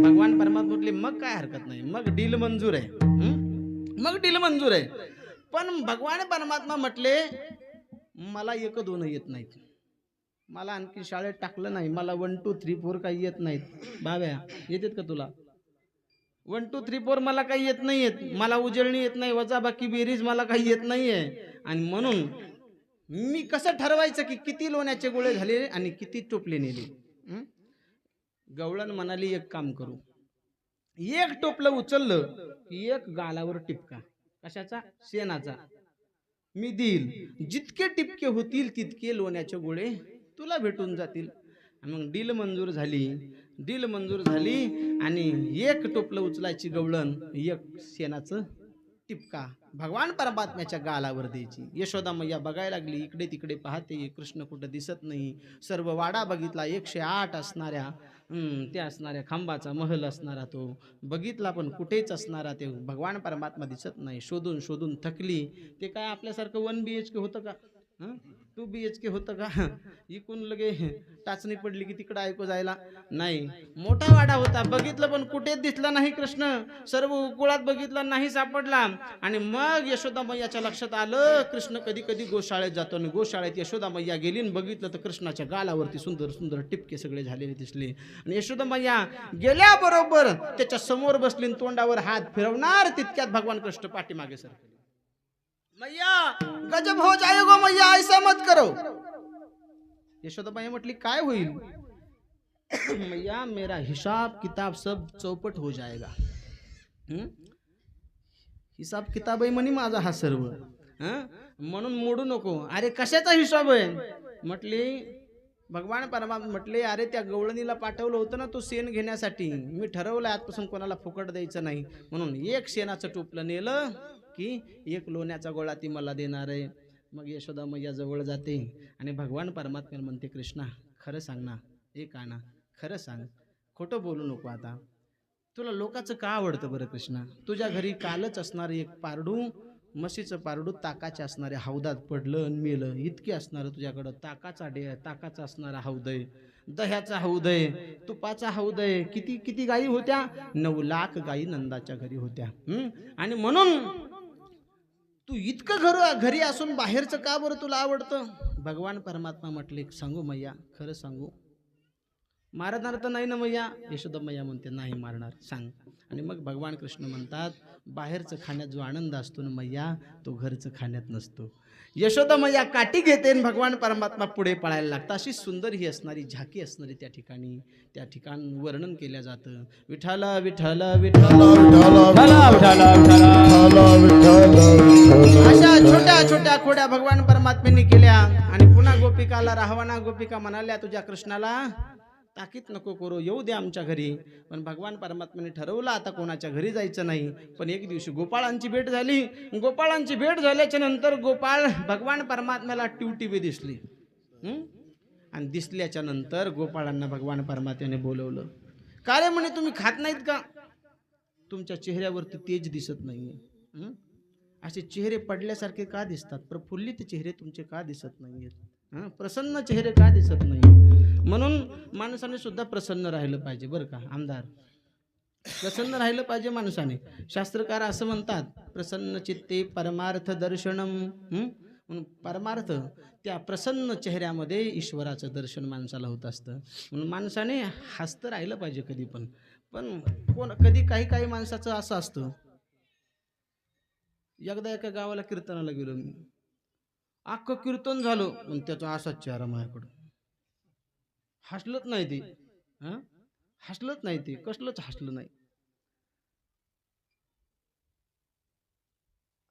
[SPEAKER 1] भगवान परमात्मा म्हटले मग काय हरकत नाही, मग डील मंजूर आहे. मग डील मंजूर आहे. पण भगवान परमात्मा म्हटले मला 1 2 येत नाहीत, मला आणखी शाळेत टाकलं नाही, मला 1 2 3 4 काही येत नाहीत. बाब्या येतात का तुला? 1 2 3 4 मला काही येत नाहीयेत, मला उजळणी येत नाही, वजाबाकी बेरीज मला काही येत नाहीये. आणि म्हणून मी कसं ठरवायचं की किती लोण्याचे गोळे झाले आणि किती टोपले नेले? गवळण म्हणाली एक काम करू, एक टोपलं उचललं की एक गालावर टिपका. कशाचा? शेणाचा. मी देईल, जितके टिपके होतील तितके लोण्याचे गोळे तुला भेटून जातील. मग डील मंजूर झाली. डील मंजूर झाली आणि एक टोपलं उचलायची गवळण, एक शेणाचं टिपका भगवान परमात्म्याच्या गालावर द्यायची. यशोदा मैया बघायला लागली, इकडे तिकडे पाहते, कृष्ण कुठं दिसत नाही. सर्व वाडा बघितला, 108 असणाऱ्या त्या असणाऱ्या खांबाचा महल असणारा तो बघितला, पण कुठेच असणारा ते भगवान परमात्मा दिसत नाही. शोधून शोधून थकली. ते काय आपल्यासारखं 1 BHK होतं का? 2 BHK होतं का? इकून लगे टाचणी पडली की तिकडं ऐकू जायला नाही. मोठा वाडा होता, बघितलं पण कुठेच दिसला नाही कृष्ण. सर्व उकुळात बघितलं, नाही सापडला. आणि मग यशोदा मैयाच्या लक्षात आलं, कृष्ण कधी कधी गोशाळेत जातो आणि गोशाळेत यशोदा मैया गेली आणि बघितलं तर कृष्णाच्या गालावरती सुंदर सुंदर टिपके सगळे झालेले दिसले. आणि यशोदा मैया गेल्याबरोबर त्याच्या समोर बसली, तोंडावर हात फिरवणार तितक्यात भगवान कृष्ण पाठीमागे सरकले. मैया गजब हो जाएगा मैया, ऐसा मत करो. यशोदा मैया म्हटली काय होईल? मैया मेरा हिसाब किताब सब चौपट हो जाएगा. हिसाब किताब आहे म्हणे माझा हा सर्व, म्हणून मोडू नको. अरे कशाचा हिसाब आहे? म्हटली भगवान परमात्मा म्हटले अरे त्या गवळणीला पाठवलं होतं ना तो शेण घेण्यासाठी, मी ठरवलं आजपासून कोणाला फुकट द्यायचं नाही, म्हणून एक शेणाचं टोपलं नेलं की एक लोण्याचा गोळा ती मला देणार आहे. मग यशोदा मैया जवळ जाते आणि भगवान परमात्मा म्हणते कृष्णा खरं सांग ना, एक आणा, खरं सांग, खोटं बोलू नको. आता तुला लोकांचं का आवडतं बरं कृष्णा? तुझ्या घरी कालच असणार एक पारडू, म्हशीचं पारडू ताकाच्या असणाऱ्या हौदात पडलं आणि मेलं. इतके असणार तुझ्याकडं ताकाचा असणारा हौद आहे, दह्याचा हौद आहे, तुपाचा हौद आहे. किती किती गायी होत्या? 9 लाख गायी नंदाच्या घरी होत्या. आणि म्हणून तू इतकं घरी असून बाहेरचं का बरं तुला आवडतं? भगवान परमात्मा म्हटले सांगू मैया, खरं सांगू, मारणार तर नाही ना मैया? यशोदा मैया म्हणते नाही मारणार, सांग. आणि मग भगवान कृष्ण म्हणतात बाहेरचं खाण्यात जो आनंद असतो ना मैया, तो घरचं खाण्यात नसतो. यशोदा मैया काठी घेते आणि भगवान परमात्मा पुढे पळायला लागतात. अशी सुंदर ही असणारी झाकी असणारी त्या ठिकाण वर्णन केलं जातं. विठ्ठल विठ्ठल विठ्ठल अशा छोट्या छोट्या खोड्या भगवान परमात्म्यांनी केल्या. आणि पुन्हा गोपिकाला राहवाना गोपिका म्हणाल्या तुझ्या कृष्णाला ताकीद नको करू, येऊ दे आमच्या घरी. पण भगवान परमात्म्याने ठरवलं आता कोणाच्या घरी जायचं नाही. पण एक दिवशी गोपाळांची भेट झाली. गोपाळांची भेट झाल्याच्या नंतर गोपाळ भगवान परमात्म्याला टिवटिवी दिसली. आणि दिसल्याच्या नंतर गोपाळांना भगवान परमात्म्याने बोलवलं. का रे म्हणे तुम्ही खात नाहीत का? तुमच्या चेहऱ्यावरती तेज दिसत नाहीये, असे चेहरे पडल्यासारखे का दिसतात? प्रफुल्लित चेहरे तुमचे का दिसत नाहीयेत? प्रसन्न चेहरे का दिसत नाही? म्हणून माणसाने सुद्धा प्रसन्न राहिलं पाहिजे बरं का आमदार, प्रसन्न राहिलं पाहिजे माणसाने. शास्त्रकार असं म्हणतात प्रसन्न चित्ते परमार्थ दर्शनम. म्हणून परमार्थ त्या प्रसन्न चेहऱ्यामध्ये ईश्वराचं दर्शन माणसाला होत असतं. म्हणून माणसाने हसतं राहिलं पाहिजे कधी पण. पण कधी काही माणसाचं असं असतं. एकदा एका गावाला कीर्तनाला गेलो मी, अख्खं कीर्तन झालं पण त्याचा असाच चेहरा माझ्याकडं. हसलंच नाही ते, हसलंच नाही ते, कसलंच हसलं नाही.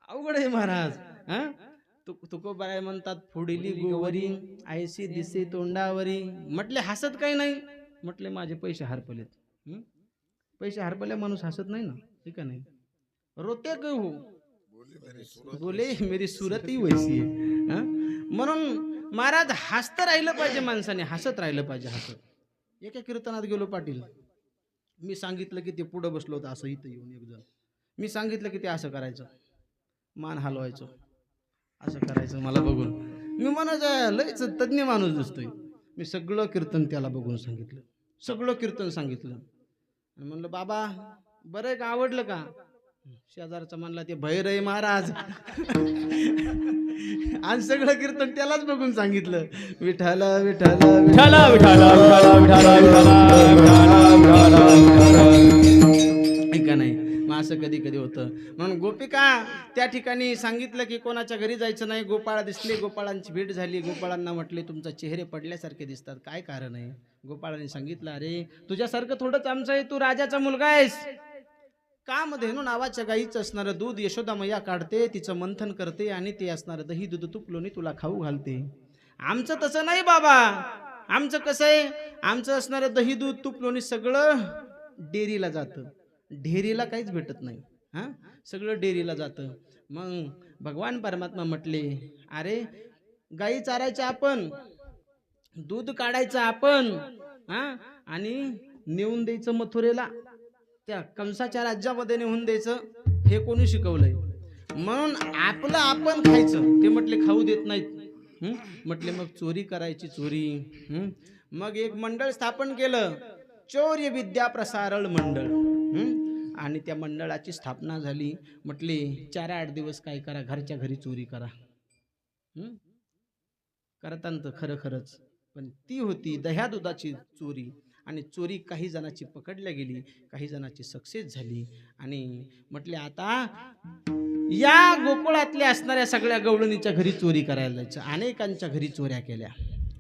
[SPEAKER 1] अवघड आहे महाराज. तुकोबाराय म्हणतात फोडिली गोवरी आयसी दिसे तोंडावरी. म्हटले हसत काही नाही, म्हटले माझे पैसे हरपलेत. पैसे हरपले माणूस हसत नाही ना, ठीक आहे नाही. रोते क हो बोले मेरी सूरत ही वैसी है. म्हणून महाराज हसतं राहिलं पाहिजे माणसाने, हसत राहिलं पाहिजे हसत. एका कीर्तनात गेलो पाटील, मी सांगितलं की ते पुढं बसलो होतं असं, इथं येऊन एक जण मी सांगितलं की ते असं करायचं, मान हलवायचं, असं करायचं मला बघून. मी म्हणायचं लयच तज्ज्ञ माणूस दिसतोय. मी सगळं कीर्तन त्याला बघून सांगितलं, सगळं कीर्तन सांगितलं. आणि म्हणलं बाबा बरं आहे का, आवडलं का? शेजारचा म्हणला ते भैर आहे महाराज. आणि सगळं कीर्तन त्यालाच बघून सांगितलं. विठ्ठल विठ्ठल
[SPEAKER 2] विठाला विठाला विठाला विठाला विठाला
[SPEAKER 1] का नाही. मग असं कधी कधी होतं. म्हणून गोपिका त्या ठिकाणी सांगितलं की कोणाच्या घरी जायचं नाही. गोपाळ दिसले, गोपाळांची भेट झाली. गोपाळांना म्हटले तुमचा चेहरे पडल्यासारखे दिसतात, काय कारण आहे? गोपाळांनी सांगितलं अरे तुझ्यासारखं थोडंच आमचं आहे, तू राजाचा मुलगा आहेस. कामधेनू नावाच्या गाईचं असणारं दूध यशोदा मैया काढते, तिचं मंथन करते आणि ते असणारं दही दूध तूप लोणी तुला खाऊ घालते. आमचं तसं नाही बाबा. आमचं कसं आहे, आमचं असणारं दही दूध तूप लोणी सगळं डेअरीला जातं. ढेरीला काहीच भेटत नाही. हां, सगळं डेअरीला जातं. मग भगवान परमात्मा म्हटले अरे गाई चारायच्या आपण, दूध काढायचं आपण, हां, आणि नेऊन द्यायचं मथुरेला, त्या कंसाच्या राज्यामध्ये नेऊन द्यायचं. हे कोणी शिकवलंय? म्हणून आपलं आपण खायचं. ते म्हटले खाऊ देत नाहीत. म्हटले मग चोरी करायची, चोरी. मग एक मंडळ स्थापन केलं, चौर्य विद्या प्रसारण मंडळ. आणि त्या मंडळाची स्थापना झाली. म्हटले 4-8 दिवस काय करा, घरच्या घरी चोरी करा. करताना खरं खरंच, पण ती होती दह्या दुधाची चोरी. आणि चोरी काही जणांची पकडल्या गेली, काही जणांची सक्सेस झाली. आणि म्हटले आता या गोकुळातल्या असणाऱ्या सगळ्या गवळणीच्या घरी चोरी करायला जायचं. अनेकांच्या घरी चोऱ्या केल्या,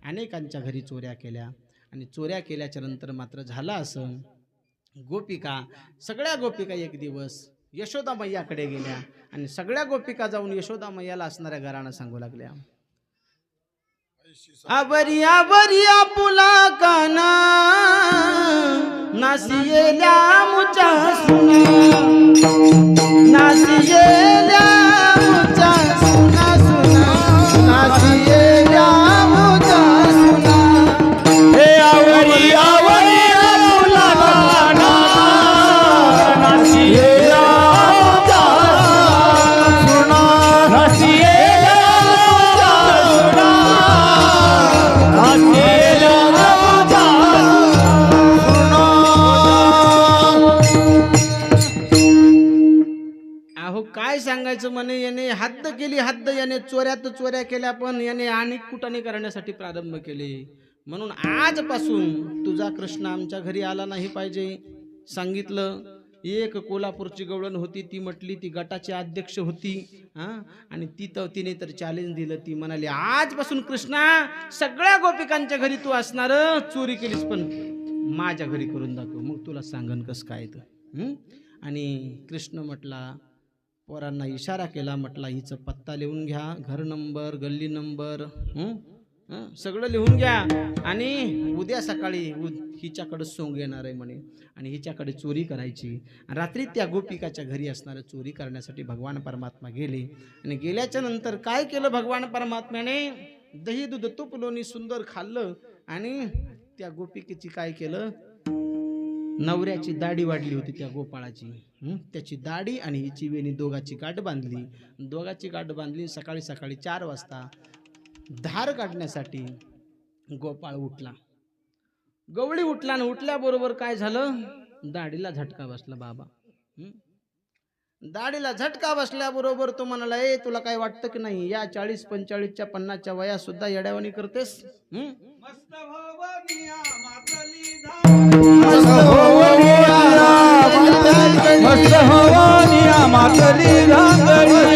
[SPEAKER 1] अनेकांच्या घरी चोऱ्या केल्या. आणि चोऱ्या केल्याच्या नंतर मात्र झालं असं, गोपिका सगळ्या गोपिका एक दिवस यशोदा मैयाकडे गेल्या. आणि सगळ्या गोपिका जाऊन यशोदा मैयाला असणाऱ्या घराणं सांगू लागल्या. आवरिया वरिया पुला काना नासियेल्या मुचा सुना, नासियेल्या मुचा सुना सुना, नासियेल्या मुचा सुना.
[SPEAKER 2] हे आवरी आवरी पुला काना नासियेल्या मुचा सुना, नासियेल्या मुचा सुना, नासियेल्या मुचा सुना.
[SPEAKER 1] अहो काय सांगायचं म्हणे, याने हद्द केली हद्द. याने चोऱ्यात चोऱ्या केल्या, पण याने अनेक कुटाने करण्यासाठी प्रारंभ केले. म्हणून आजपासून तुझा कृष्ण आमच्या घरी आला नाही पाहिजे. सांगितलं. एक कोल्हापूरची गवळण होती, ती म्हटली, ती गटाची अध्यक्ष होती. आणि तिने तर चॅलेंज दिलं. ती म्हणाली आजपासून कृष्णा सगळ्या गोपिकांच्या घरी तू असणार, चोरी केलीस पण माझ्या घरी करून दाखव, मग तुला सांगन कसं काय तर. आणि कृष्ण म्हटला, पोरांना इशारा केला, म्हटला हिचं पत्ता लिहून घ्या, घर नंबर, गल्ली नंबर, सगळं लिहून घ्या. आणि उद्या सकाळी हिच्याकडे सोंग येणार आहे म्हणे, आणि हिच्याकडे चोरी करायची. रात्री त्या गोपिकाच्या घरी असणारं चोरी करण्यासाठी भगवान परमात्मा गेले. आणि गेल्याच्या नंतर काय केलं भगवान परमात्म्याने, दही दूध तूप लोणी सुंदर खाल्लं. आणि त्या गोपिकेची काय केलं, नवऱ्याची दाढी वाढली होती त्या गोपाळाची, त्याची दाढी आणि हिची वेणी दोघाची गाठ बांधली. दोघाची गाठ बांधली. सकाळी सकाळी 4 वाजता धार काढण्यासाठी गोपाळ उठला. गवळी उठला. आणि उठल्याबरोबर काय झालं, दाढीला झटका बसला बाबा. दाढीला झटका बसल्याबरोबर तो म्हणाला, ए तुला काय वाटतं की नाही, या 40, 45, 50च्या वयात सुद्धा येड्यावानी करतेस.
[SPEAKER 2] मस्त भवनिया मातली धांगडी,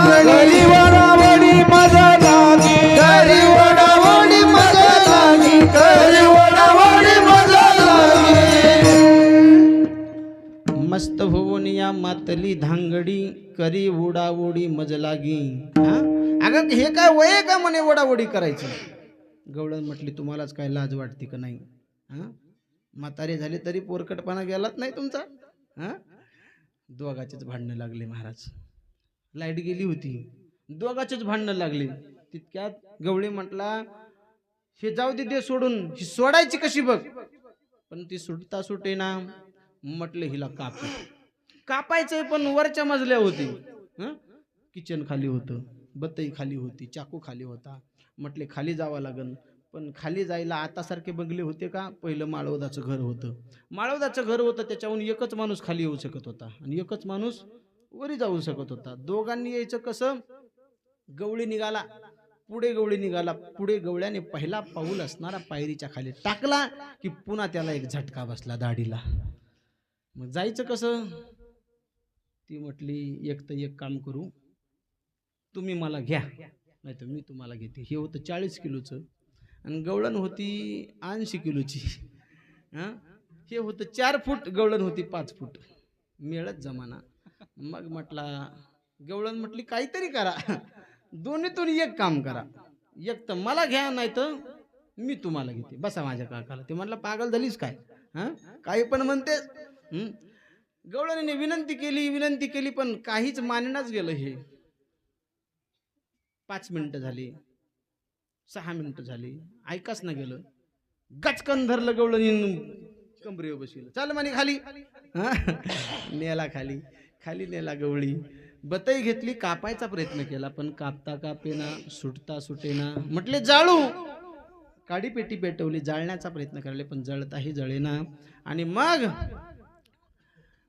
[SPEAKER 2] घरी वडावडी मजा लागी, घरी वडावडी मजा लागी, घरी वडावडी मजा लागी.
[SPEAKER 1] मस्त भुवनिया मातली धांगडी, करी उडावडी मज लागी. अगं हे काय वय का म्हणे ओढाओढी करायचं. गवळण म्हटली तुम्हालाच काय लाज वाटते का नाही. म्हातारे झाले तरी पोरकटपणा गेलाच नाही तुमचा. दोघाचेच भांडणं लागले महाराज. लाईट गेली होती, दोघाचेच भांडणं लागले. तितक्यात गवळी म्हटला हे जाऊ दे सोडून, ही सोडायची कशी बघ. पण ती सुटता सुटे ना. म्हटलं हिला कापायचंय, पण वरच्या मजल्या होती. किचन खाली होतं, बत्तई खाली होती, चाकू खाली होता. म्हटले खाली जावं लागन. पण खाली जायला आतासारखे बंगले होते का? पहिलं माळवदाचं घर होतं. माळवदाचं घर होतं, त्याच्याहून एकच माणूस खाली येऊ शकत होता आणि एकच माणूस वरी जाऊ शकत होता. दोघांनी यायचं कसं? गवळी निघाला, पुढे गवळी निघाला, पुढे गवळ्याने पहिला पाऊल असणारा पायरीच्या खाली टाकला की पुन्हा त्याला एक झटका बसला दाढीला. मग जायचं कसं? ती म्हटली एक तर एक काम करू, तुम्ही मला घ्या नाही तर मी तुम्हाला घेते. हे होतं 40 किलोचं आणि गवळण होती 80 किलोची. हां, हे होतं 4 फूट, गवळण होती 5 फूट. मिळत जमाना. मग म्हटला गवळण म्हटली काहीतरी करा, दोन्हीतून एक काम करा, एक तर मला घ्या नाही तर मी तुम्हाला घेते, बसा माझ्या काकाला. ते म्हटलं पागल झालीस काय? हां, काही पण म्हणते. गवळणीने विनंती केली पण काहीच मानण्याच गेलं. हे 5 मिनिटं झाली, 6 मिनिटं झाली, ऐकाच ना गेलं. गचकन धरलं गवळणीनं, कमरेवर बसवलं. चल म्हणे खाली. नेला खाली, खाली नेला गवळी. बतई घेतली, कापायचा प्रयत्न केला पण कापता कापेना, सुटता सुटेना. म्हटले जाळू, काडी पेटी पेटवली, जाळण्याचा प्रयत्न करायला पण जळताही जळेना. आणि मग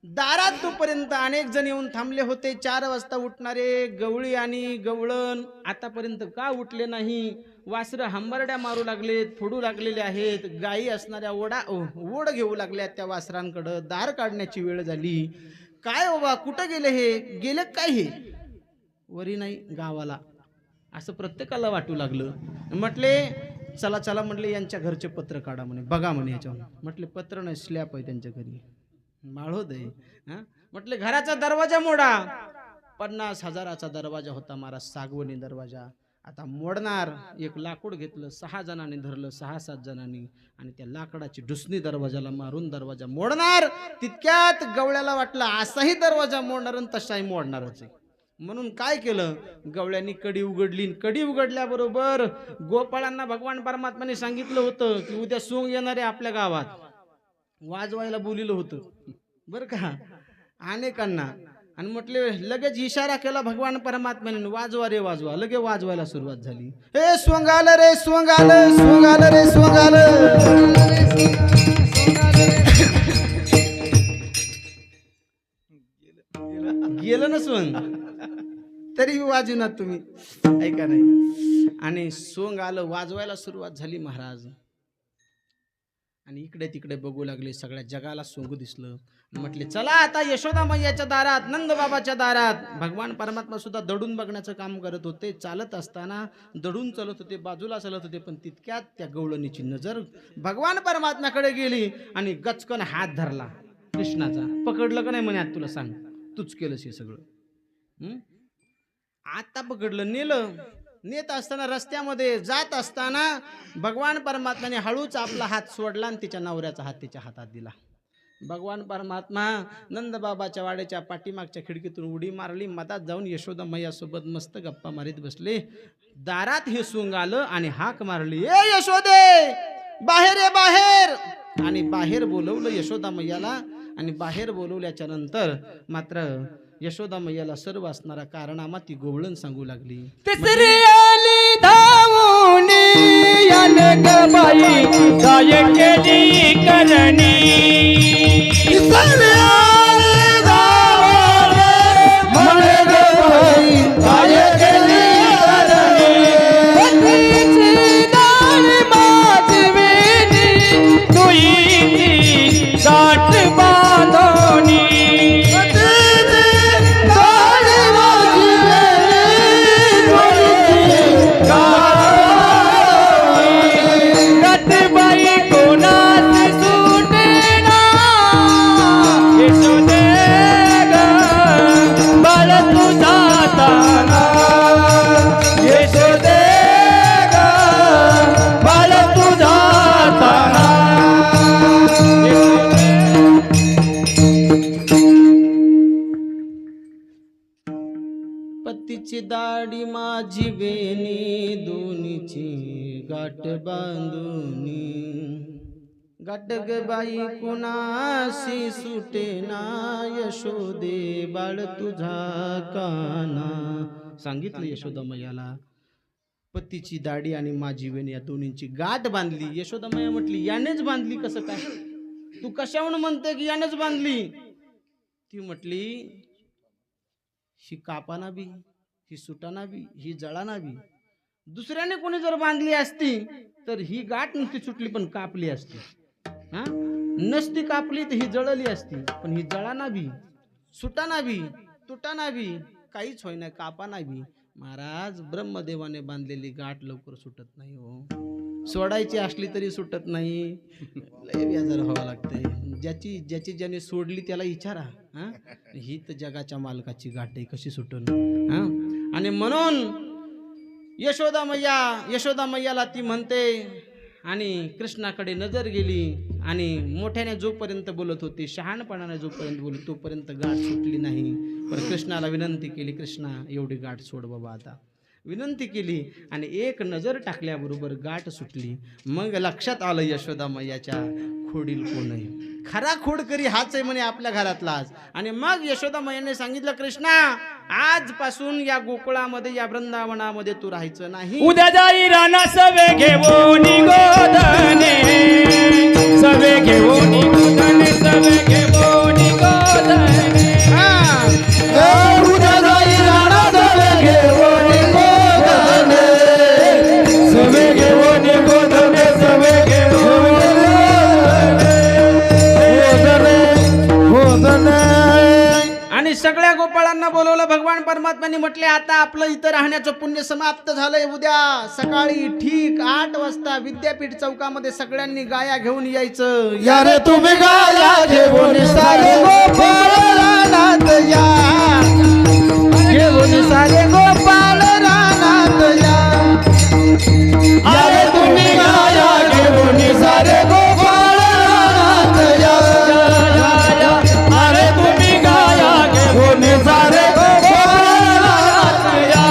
[SPEAKER 1] दारात तोपर्यंत अनेक जण येऊन थांबले होते. 4 वाजता उठणारे गवळी आणि गवळण आतापर्यंत का उठले नाही? वासरं हंबरड्या मारू लागलेत, फोडू लागलेले आहेत. गायी असणाऱ्या ओढ घेऊ लागल्या त्या वासरांकडं. दार काढण्याची वेळ झाली. काय बाबा, कुठं गेले हे? गेले काय हे? वरी नाही गावाला, असं प्रत्येकाला वाटू लागलं. म्हटले चला चला, म्हटले यांच्या घरचे पत्र काढा म्हणे, बघा म्हणे याच्यावर. म्हटले पत्र नाही, स्लॅप आहे त्यांच्या घरी, माळहोद आहे. म्हटले घराचा दरवाजा मोडा. 50,000चा दरवाजा होता महाराज, सागवणी दरवाजा. आता मोडणार. एक लाकूड घेतलं, 6 जणांनी धरलं, 6-7 जणांनी, आणि त्या लाकडाची ढुसणी दरवाजाला मारून दरवाजा मोडणार. तितक्यात गवळ्याला वाटलं असाही दरवाजा मोडणार आणि तसाही मोडणारच आहे. म्हणून काय केलं? गवळ्यांनी कडी उघडली. कडी उघडल्याबरोबर गोपाळांना भगवान परमात्माने सांगितलं होतं की उद्या सोंग येणार आहे आपल्या गावात, वाजवायला बोलिलं होतं बरं का अनेकांना. आणि म्हटले लगेच इशारा केला भगवान परमात्म्याने, वाजवा रे वाजवा. लगे वाजवायला सुरुवात झाली. हे सोंग आलं रे, सोंग आलं, सोंग आलं रे, सोंग आलं. गेलं ना सोंग, तरी वाजवणार तुम्ही, ऐका नाही. आणि सोंग आलं, वाजवायला सुरुवात झाली महाराज. आणि इकडे तिकडे बघू लागले, सगळ्या जगाला सोंग दिसलं. म्हटले चला आता यशोदा मैयाच्या दारात, नंद बाबाच्या दारात. भगवान परमात्मा सुद्धा दडून बघण्याचं काम करत होते. चालत असताना दडून चालत होते, बाजूला चालत होते. पण तितक्यात त्या गवळणीची नजर भगवान परमात्म्याकडे गेली आणि गचकन हात धरला कृष्णाचा. पकडलं का नाही म्हणे, आज तुला सांग, तूच केलंस हे सगळं. आता पकडलं, नेलं. नेत असताना रस्त्यामध्ये जात असताना भगवान परमात्म्याने हळूच आपला हात सोडला आणि तिच्या नवऱ्याचा हात तिच्या हातात दिला. भगवान परमात्मा नंदबाबाच्या वाड्याच्या पाठीमागच्या खिडकीतून उडी मारली, मधात जाऊन यशोदा मैयासोबत मस्त गप्पा मारीत बसले. दारात हे सोंग आलं आणि हाक मारली, ए यशोदे, बाहेर ये बाहेर. आणि बाहेर बोलवलं यशोदा मैयाला. आणि बाहेर बोलवल्याच्या नंतर मात्र यशोदा मैयाला सर्व असणारा कारनामा ती गोवळण सांगू लागली.
[SPEAKER 2] तिसरी आली धावून बाई, काय केली करणी. तिसरी आली धावून म्हणे ग बाई, काय केली करणी. पतीची दाळ माजविली, तुईची गाठ बांधोनी.
[SPEAKER 1] पतीची दाढी माझी वेणी, दोन्हीची गाठ बांधूनी. गाठग बाई कुणासी सुटे ना यशोदे बाळ तुझा काना. सांगितलं यशोदा मैयाला पतीची दाढी आणि माझी वेण या दोन्हींची गाठ बांधली. यशोदा मैया म्हटली यानेच बांधली कसं काय, तू कशावरून म्हणते की यानेच बांधली. ती म्हटली ही कापाना बी, ही सुटाना बी, ही जळाना बी. दुसऱ्याने कोणी जर बांधली असती तर ही गाठ नसती सुटली पण कापली असती. हा नसती कापली तर ही जळली असती, पण ही जळाना बी, सुटाना बी, तुटाना बी, काहीच होईना, कापाना बी. महाराज ब्रह्मदेवाने बांधलेली गाठ लवकर सुटत नाही हो. सोडायची असली तरी सुटत नाही, लय बेजार व्हावं लागतंय. ज्याची ज्याने सोडली त्याला विचारा. हा ही तर जगाच्या मालकाची गाठ आहे, कशी सुटन. हा आणि म्हणून यशोदा मैयाला ती म्हणते आणि कृष्णाकडे नजर गेली आणि मोठ्याने जोपर्यंत बोलत होती, शहाणपणाने जोपर्यंत बोलत तोपर्यंत गाठ सुटली नाही. पण कृष्णाला विनंती केली, कृष्णा एवढी गाठ सोड बाबा आता. विनंती केली आणि एक नजर टाकल्याबरोबर गाठ सुटली. मग लक्षात आलं यशोदा मैयाच्या खोडील कोण आहे, खरा खोडकरी हाच आहे म्हणे आपल्या घरातलाच. आणि मग यशोदा मैयाने सांगितलं कृष्णा आजपासून या गोकुळामध्ये या वृंदावनामध्ये तू राहायचं नाही.
[SPEAKER 2] उद्या जाई राना सवे घेऊन गोधने, सवे घेऊन गोधने, सवे घेऊन गोधने.
[SPEAKER 3] उद्या जाई राणा सवे घेऊन गोधने,
[SPEAKER 2] सवे घेऊन गोधने, सवे घेऊन
[SPEAKER 3] गोधने.
[SPEAKER 1] आणि सगळ्या गोपाळांना बोलवलं. भगवान परमात्म्याने म्हटले आता आपलं इथं राहण्याचं पुण्य समाप्त झालंय. उद्या सकाळी ठीक 8 वाजता विद्यापीठ चौकामध्ये सगळ्यांनी गाया घेऊन यायचं.
[SPEAKER 3] या रे तुम्ही गाया घेऊन सारे गोपाळ रानात या, घेऊन सारे गोपाळ रानात या. या रे तुम्ही गाया घेऊन सारे गोपाळ रानात या.
[SPEAKER 2] अरे तुम्ही गाया घेऊन सारे गोपाळ रानात या.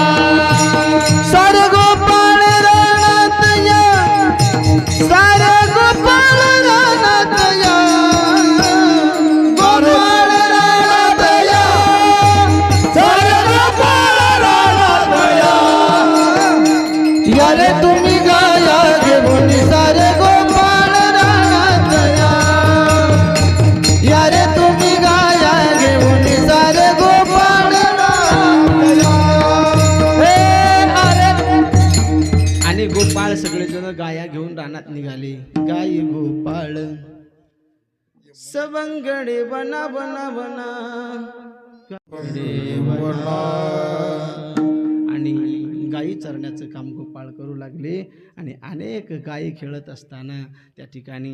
[SPEAKER 3] सारे गोपाळ रानात या, सारे गोपाळ रानात या, गोपाळ रानात या, सारे गोपाळ रानात या. या रे तुम्ही गाया घेऊन सारे गोपाळ रानात या. या रे तुम्ही गाया घेऊन सारे गोपाळ रानात या.
[SPEAKER 1] आणि गोपाळ सगळेजण गाया घेऊन रानात निघाले. गाई गोपाळ सवंगडे बना बना बना गाई बना. आणि गायी चरण्याचं काम गोपाळ करू लागले. आणि अनेक गायी खेळत असताना त्या ठिकाणी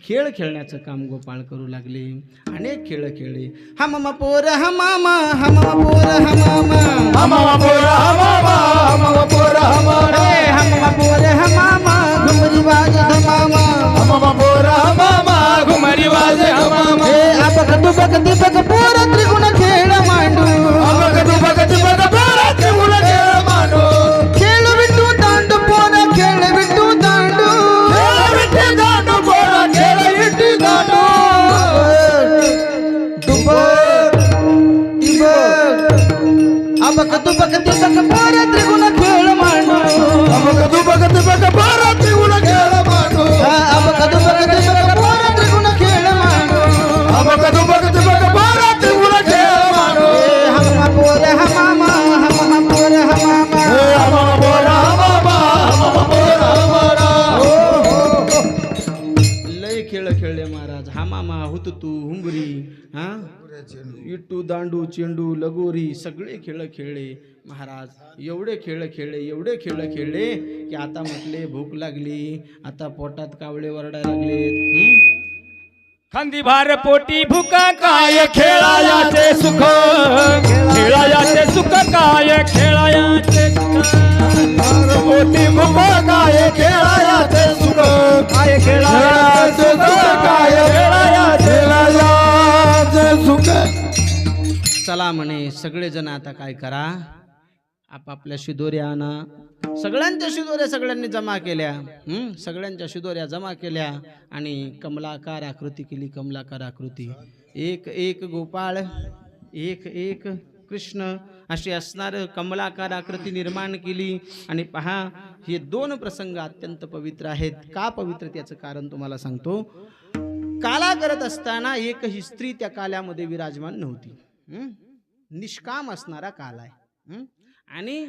[SPEAKER 1] खेळ खेळण्याचं काम गोपाळ करू लागले. अनेक खेळ खेळले. हमामा पोर हमामा, हमामा पोर हमामा,
[SPEAKER 3] हमामा पोर हमामा, हमामा पोर हमामा,
[SPEAKER 1] हमामा पोर हमामा, घुमरी बाज हमामा,
[SPEAKER 3] हमामा पोर हमामा, घुमरी वाजे हमामा.
[SPEAKER 1] आपक दुबक दिपक पोर त्रिगुण खेळ मांडू,
[SPEAKER 3] अबक दुबक दिपक पोर त्रिगुण खेळ मांडू.
[SPEAKER 1] खेळ विठू दांडू पोर खेळ विठू दांडू,
[SPEAKER 3] खेळ विठी दांडू पोर खेळ विठी दांडू.
[SPEAKER 1] दुबक दिपक आपक दुबक दिपक पोर त्रिगुण खेळ मांडू,
[SPEAKER 3] अबक दुबक दिपक पोर त्रिगुण खेळ मांडू.
[SPEAKER 1] आपक दुबक दिपक पोर त्रिगुण खेळ मांडू,
[SPEAKER 3] अबक दुबक दिपक पोर त्रिगुण खेळ मांडू.
[SPEAKER 1] हमामा पोर हमामा, हमामा पोर हमामा,
[SPEAKER 3] हमामा पोर हमामा, हमामा पोर हमामा.
[SPEAKER 1] लय खेळ खेळले महाराज. हमामा हुतू हुंबरी, हा विट्टू दांडू चेंडू लगोरी सगळे खेळ खेळले महाराज. एवढे खेळ खेळले, एवढे खेळ खेळले की आता म्हटले भूक लागली, आता पोटात कावळे वरडायला लागलेत.
[SPEAKER 2] खांदी भार पोटी भुका काय खेळायाचे सुख, खेळायाचे सुख काय खेळायाचे सुख.
[SPEAKER 3] पोटी मुख काय खेळायाचे सुख,
[SPEAKER 2] काय
[SPEAKER 3] खेळायाचे सुख काय खेळायाचे सुख.
[SPEAKER 1] चला म्हणे सगळेजण आता काय करा, आपापल्या शिदोऱ्या आणा. सगळ्यांच्या शिदोऱ्या सगळ्यांनी जमा केल्या. सगळ्यांच्या शिदोऱ्या जमा केल्या आणि कमलाकार आकृती केली. कमलाकार आकृती. एक एक गोपाळ, एक एक कृष्ण अशी असणार कमलाकार आकृती निर्माण केली. आणि पहा, हे दोन प्रसंग अत्यंत पवित्र आहेत. का पवित्र त्याचं कारण तुम्हाला सांगतो. काला करत असताना एकही स्त्री त्या काल्यामध्ये विराजमान नव्हती. निष्काम असणारा काल आहे. आणि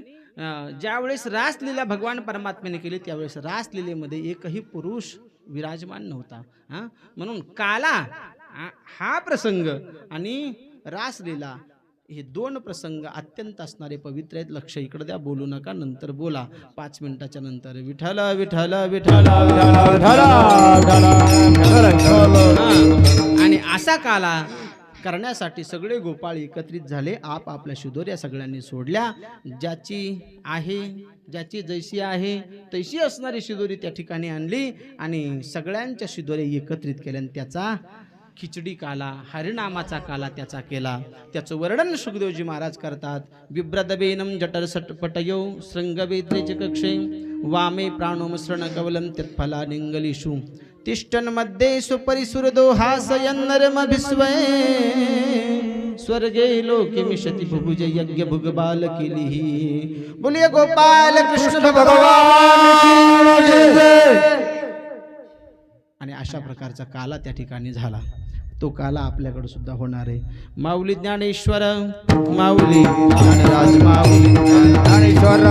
[SPEAKER 1] ज्यावेळेस रासलीला भगवान परमात्म्याने केली त्यावेळेस रासलीलेमध्ये एकही पुरुष विराजमान नव्हता. म्हणून काला हा प्रसंग आणि रासलीला हे दोन प्रसंग अत्यंत असणारे पवित्र आहेत. लक्ष इकडे द्या, बोलू नका, नंतर बोला 5 मिनिटाच्या नंतर. विठ्ठल विठ्ठल विठ्ठल. आणि असा काला करण्यासाठी सगळे गोपाळ एकत्रित झाले. आपल्या शिदोऱ्या सगळ्यांनी सोडल्या. ज्याची आहे, ज्याची जैसी आहे तैशी असणारी शिदोरी त्या ठिकाणी आणली आणि सगळ्यांच्या शिदोऱ्या एकत्रित केल्या आणि त्याचा खिचडी काला, हरिनामाचा काला त्याचा केला. त्याचं वर्णन सुखदेवजी महाराज करतात. बिभ्रदबेनम जटर सटपटयो शृंगवेत्रेच कक्षे वामे प्राणोमसृण कवलं तत्फला निंगलिषु तिष्ठन मध्ये सुपरिसुरदो हासयन्नरमभिस्वये स्वर्गे लोके मिशति भुभुज यज्ञ भुगबाल केली. बोलिए गोपाल कृष्ण भगवान की जय. आणि अशा प्रकारचा काला त्या ठिकाणी झाला. तो काला आपल्याकडे सुद्धा होणार आहे. माऊली ज्ञानेश्वर, माऊली ज्ञानराज, माऊली ज्ञानेश्वर.